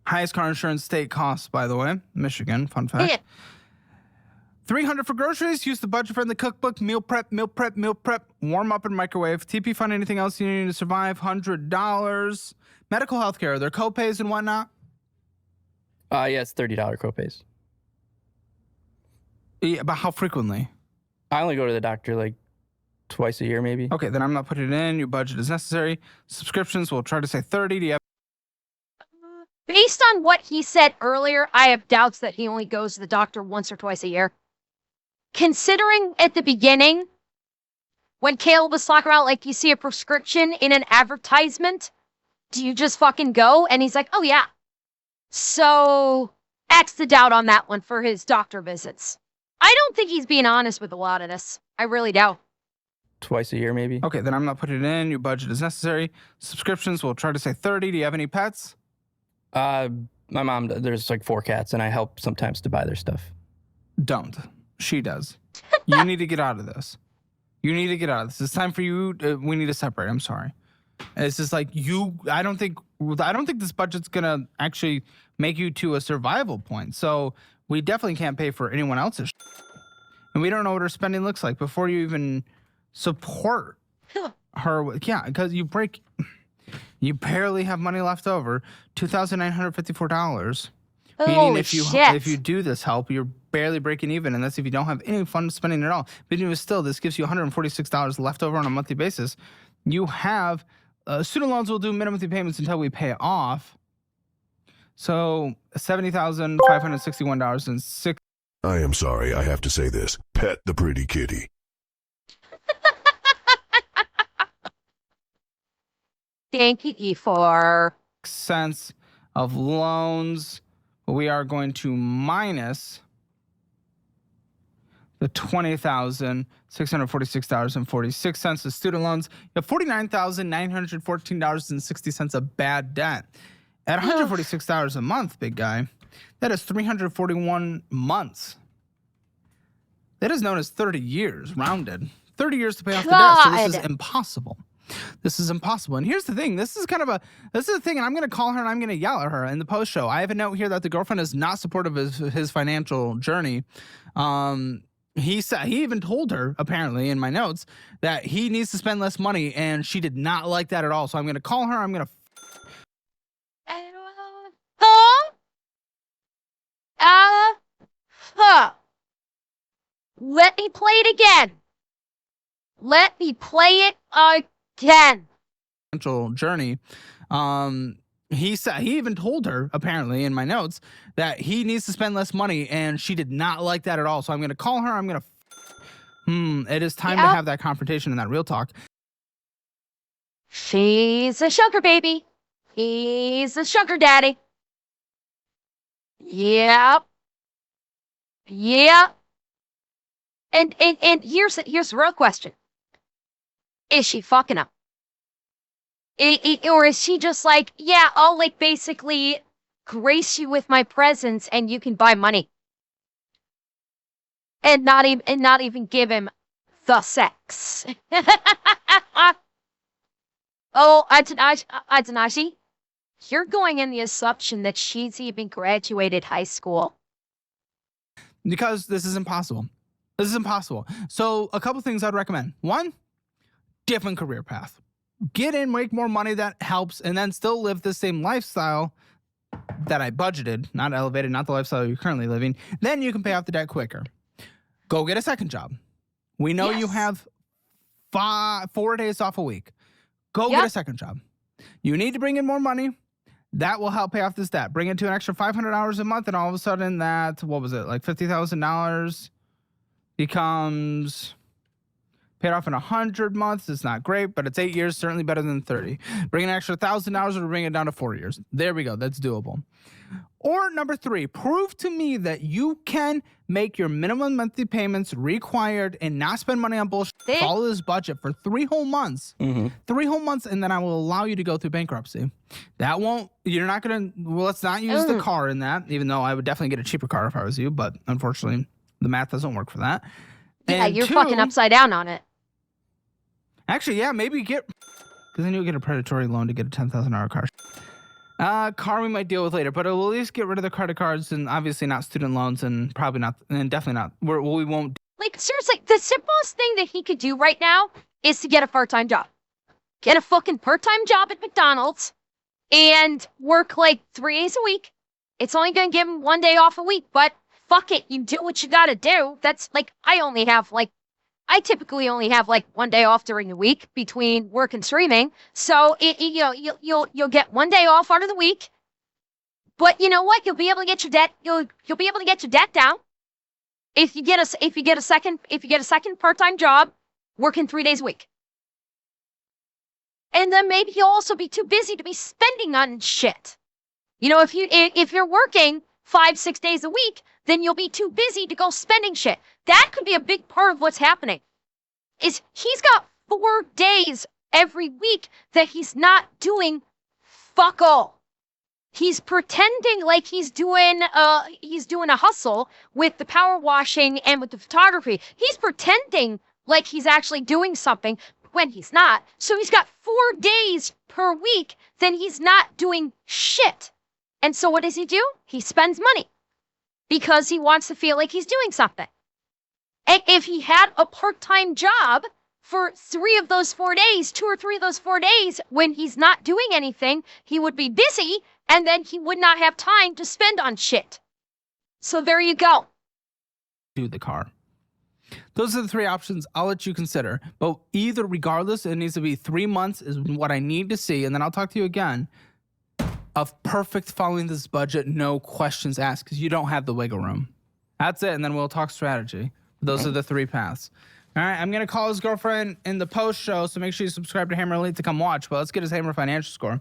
Highest car insurance state costs, by the way. Michigan, fun fact. Yeah. $300 for groceries. Use the budget-friendly cookbook. Meal prep. Warm up and microwave. TP fund. Anything else you need to survive? $100. Medical health care. Their copays and whatnot. Yeah, it's $30 copays. Yeah, but how frequently? I only go to the doctor like twice a year, maybe. Okay, then I'm not putting it in. Your budget is necessary. Subscriptions, we'll try to say 30. Do you have Based on what he said earlier, I have doubts that he only goes to the doctor once or twice a year. Considering at the beginning, when Caleb was talking about, like, you see a prescription in an advertisement, do you just fucking go? And he's like, oh, yeah. So, X the doubt on that one for his doctor visits. I don't think he's being honest with a lot of this. I really doubt. Twice a year, maybe. Okay, then I'm not putting it in. Your budget is necessary. Subscriptions, we'll try to say 30. Do you have any pets? My mom, there's like 4 cats, and I help sometimes to buy their stuff. Don't. She does. You need to get out of this. You need to get out of this. It's time for you. We need to separate. I'm sorry. It's just like I don't think this budget's gonna actually make you to a survival point. So we definitely can't pay for anyone else's. And we don't know what her spending looks like before you even support her. Yeah, because you barely have money left over. $2,954. Meaning Holy if you do this help, you're barely breaking even, and that's if you don't have any fun spending at all. But even still, this gives you $146 left over on a monthly basis. You have student loans will do minimum payments until we pay it off. So $70,561.06. I am sorry, I have to say this. Pet the pretty kitty. Thank you for Cents of loans. We are going to minus the $20,646.46 of student loans. You have $49,914.60 of bad debt. At $146 a month, big guy, that is 341 months. That is known as 30 years, rounded. 30 years to pay off the debt, so this is impossible. This is impossible. And here's the thing. This is the thing, and I'm going to call her and I'm going to yell at her in the post show. I have a note here that the girlfriend is not supportive of his financial journey. He even told her, apparently, in my notes, that he needs to spend less money, and she did not like that at all. So I'm going to call her. I'm going to... Let me play it again. Let me play it again. Financial journey. He even told her, apparently, in my notes, that he needs to spend less money, and she did not like that at all. So I'm going to call her. I'm going to... it is time to have that confrontation and that real talk. She's a sugar baby. He's a sugar daddy. Yep. Yep. And here's the real question. Is she fucking him? Or is she just like, yeah, I'll like basically grace you with my presence and you can buy money. And not even give him the sex. Oh, Adanashi, you're going in the assumption that she's even graduated high school. Because this is impossible. This is impossible. So a couple things I'd recommend. One, different career path. Get in, make more money, that helps, and then still live the same lifestyle that I budgeted, not elevated, not the lifestyle you're currently living. Then you can pay off the debt quicker. Go get a second job. We know you have 4 days off a week. Go get a second job. You need to bring in more money. That will help pay off this debt. Bring it to an extra $500 a month, and all of a sudden that, what was it, like $50,000 becomes paid off in 100 months. It's not great, but it's 8 years, certainly better than 30. Bring an extra $1,000 or bring it down to 4 years. There we go. That's doable. Or number 3, prove to me that you can make your minimum monthly payments required and not spend money on bullshit. Follow this budget for 3 whole months. 3 whole months, and then I will allow you to go through bankruptcy. That won't, you're not going to, well, let's not use the car in that, even though I would definitely get a cheaper car if I was you, but unfortunately, the math doesn't work for that. Yeah, And you're 2, fucking upside down on it. Actually, yeah, maybe get, because then you'll get a predatory loan to get a $10,000 car. Car we might deal with later, but it'll at least get rid of the credit cards and obviously not student loans and probably not, and definitely not, we won't. Like, seriously, the simplest thing that he could do right now is to get a part-time job. Get a fucking part-time job at McDonald's and work like 3 days a week. It's only going to give him 1 day off a week, but fuck it, you do what you got to do. That's like, I typically only have like 1 day off during the week between work and streaming. So you'll get 1 day off out of the week. But you know what? You'll be able to get your debt. You'll be able to get your debt down if you get a second part-time job working 3 days a week. And then maybe you'll also be too busy to be spending on shit. You know, if you're working 5-6 days a week, then you'll be too busy to go spending shit. That could be a big part of what's happening. Is he's got 4 days every week that he's not doing fuck all. He's pretending like he's doing a hustle with the power washing and with the photography. He's pretending like he's actually doing something when he's not. So he's got 4 days per week, then he's not doing shit. And so what does he do? He spends money because he wants to feel like he's doing something. And if he had a part-time job for 3 of those 4 days, 2 or 3 of those 4 days, when he's not doing anything, he would be busy, and then he would not have time to spend on shit. So there you go. Do the car. Those are the 3 options I'll let you consider. But either, regardless, it needs to be 3 months is what I need to see, and then I'll talk to you again, of perfect following this budget, no questions asked, because you don't have the wiggle room. That's it, and then we'll talk strategy. Those are the 3 paths. All right, I'm going to call his girlfriend in the post-show, so make sure you subscribe to Hammer Elite to come watch. But let's get his Hammer financial score.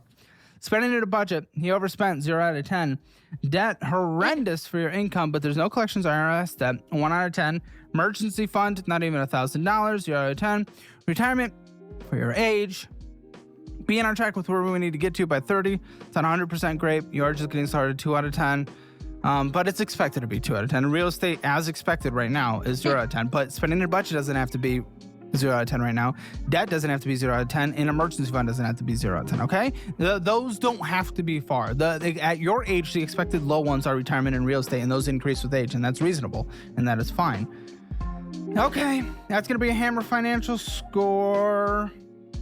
Spending at a budget, he overspent, 0 out of 10. Debt, horrendous for your income, but there's no collections or IRS debt, 1 out of 10. Emergency fund, not even $1,000, 0 out of 10. Retirement, for your age, being on track with where we need to get to by 30. It's not 100% great. You are just getting started, 2 out of 10. But it's expected to be 2 out of 10. Real estate, as expected right now, is 0 out of 10. But spending your budget doesn't have to be 0 out of 10 right now. Debt doesn't have to be 0 out of 10. And emergency fund doesn't have to be 0 out of 10, okay? Those don't have to be far. At your age, the expected low ones are retirement and real estate, and those increase with age, and that's reasonable, and that is fine. Okay, that's going to be a Hammer financial score.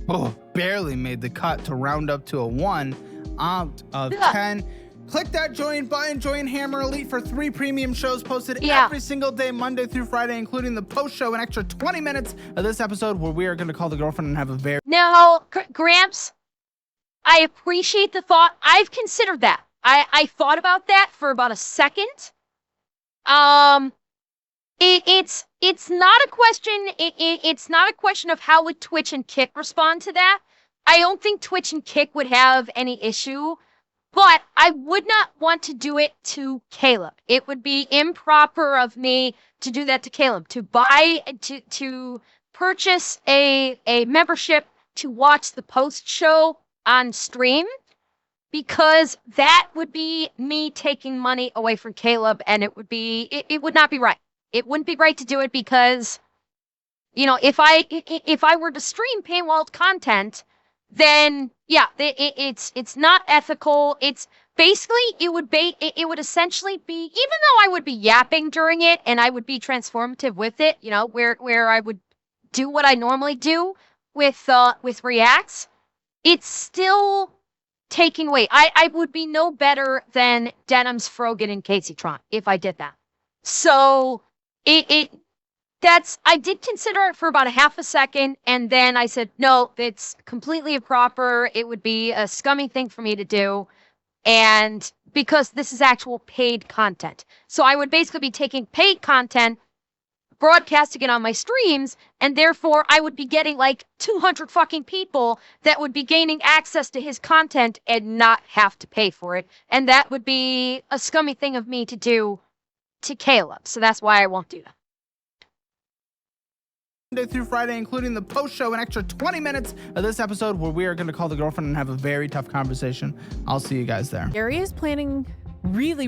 Oh, barely made the cut to round up to a 1 out of 10. Click that join button. Join Hammer Elite for 3 premium shows posted every single day, Monday through Friday, including the post show, an extra 20 minutes of this episode where we are going to call the girlfriend and have a very... No, Gramps, I appreciate the thought. I've considered that. I thought about that for about a second. It's not a question. It's not a question of how would Twitch and Kick respond to that. I don't think Twitch and Kick would have any issue, but I would not want to do it to Caleb. It would be improper of me to do that to Caleb, to purchase a membership to watch the post show on stream, because that would be me taking money away from Caleb, and it would not be right. It wouldn't be right to do it because, you know, if I were to stream paywalled content, then yeah, it's not ethical. It's basically it would essentially be, even though I would be yapping during it and I would be transformative with it, you know, where I would do what I normally do with reacts, it's still taking away. I would be no better than Denim's Frogan and Casey Tron if I did that. So it I did consider it for about a half a second, and then I said, no, it's completely improper. It would be a scummy thing for me to do. And because this is actual paid content. So I would basically be taking paid content, broadcasting it on my streams, and therefore I would be getting like 200 fucking people that would be gaining access to his content and not have to pay for it. And that would be a scummy thing of me to do to Caleb. So that's why I won't do that. Monday through Friday, including the post show, an extra 20 minutes of this episode where we are going to call the girlfriend and have a very tough conversation. I'll see you guys there. Gary is planning, really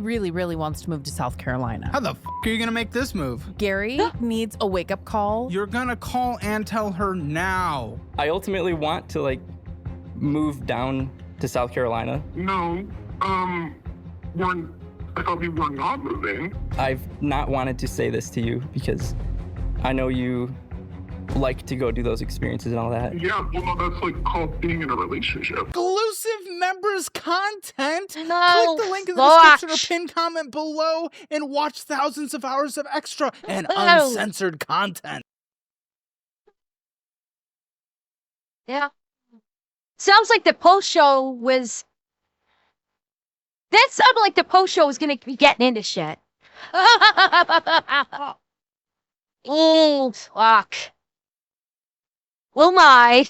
wants to move to South Carolina. How the f are you going to make this move? Gary needs a wake-up call. You're going to call and tell her now. I ultimately want to like move down to South Carolina. No, I thought we were not moving. I've not wanted to say this to you because I know you like to go do those experiences and all that. Yeah, well, no, that's like called being in a relationship. Exclusive members content. No, Click the link in the watch. description or pinned comment below and watch thousands of hours of extra and uncensored content. Yeah. Sounds like the post show was. That sounded like the post show was gonna be getting into shit. Oh, fuck. Will my.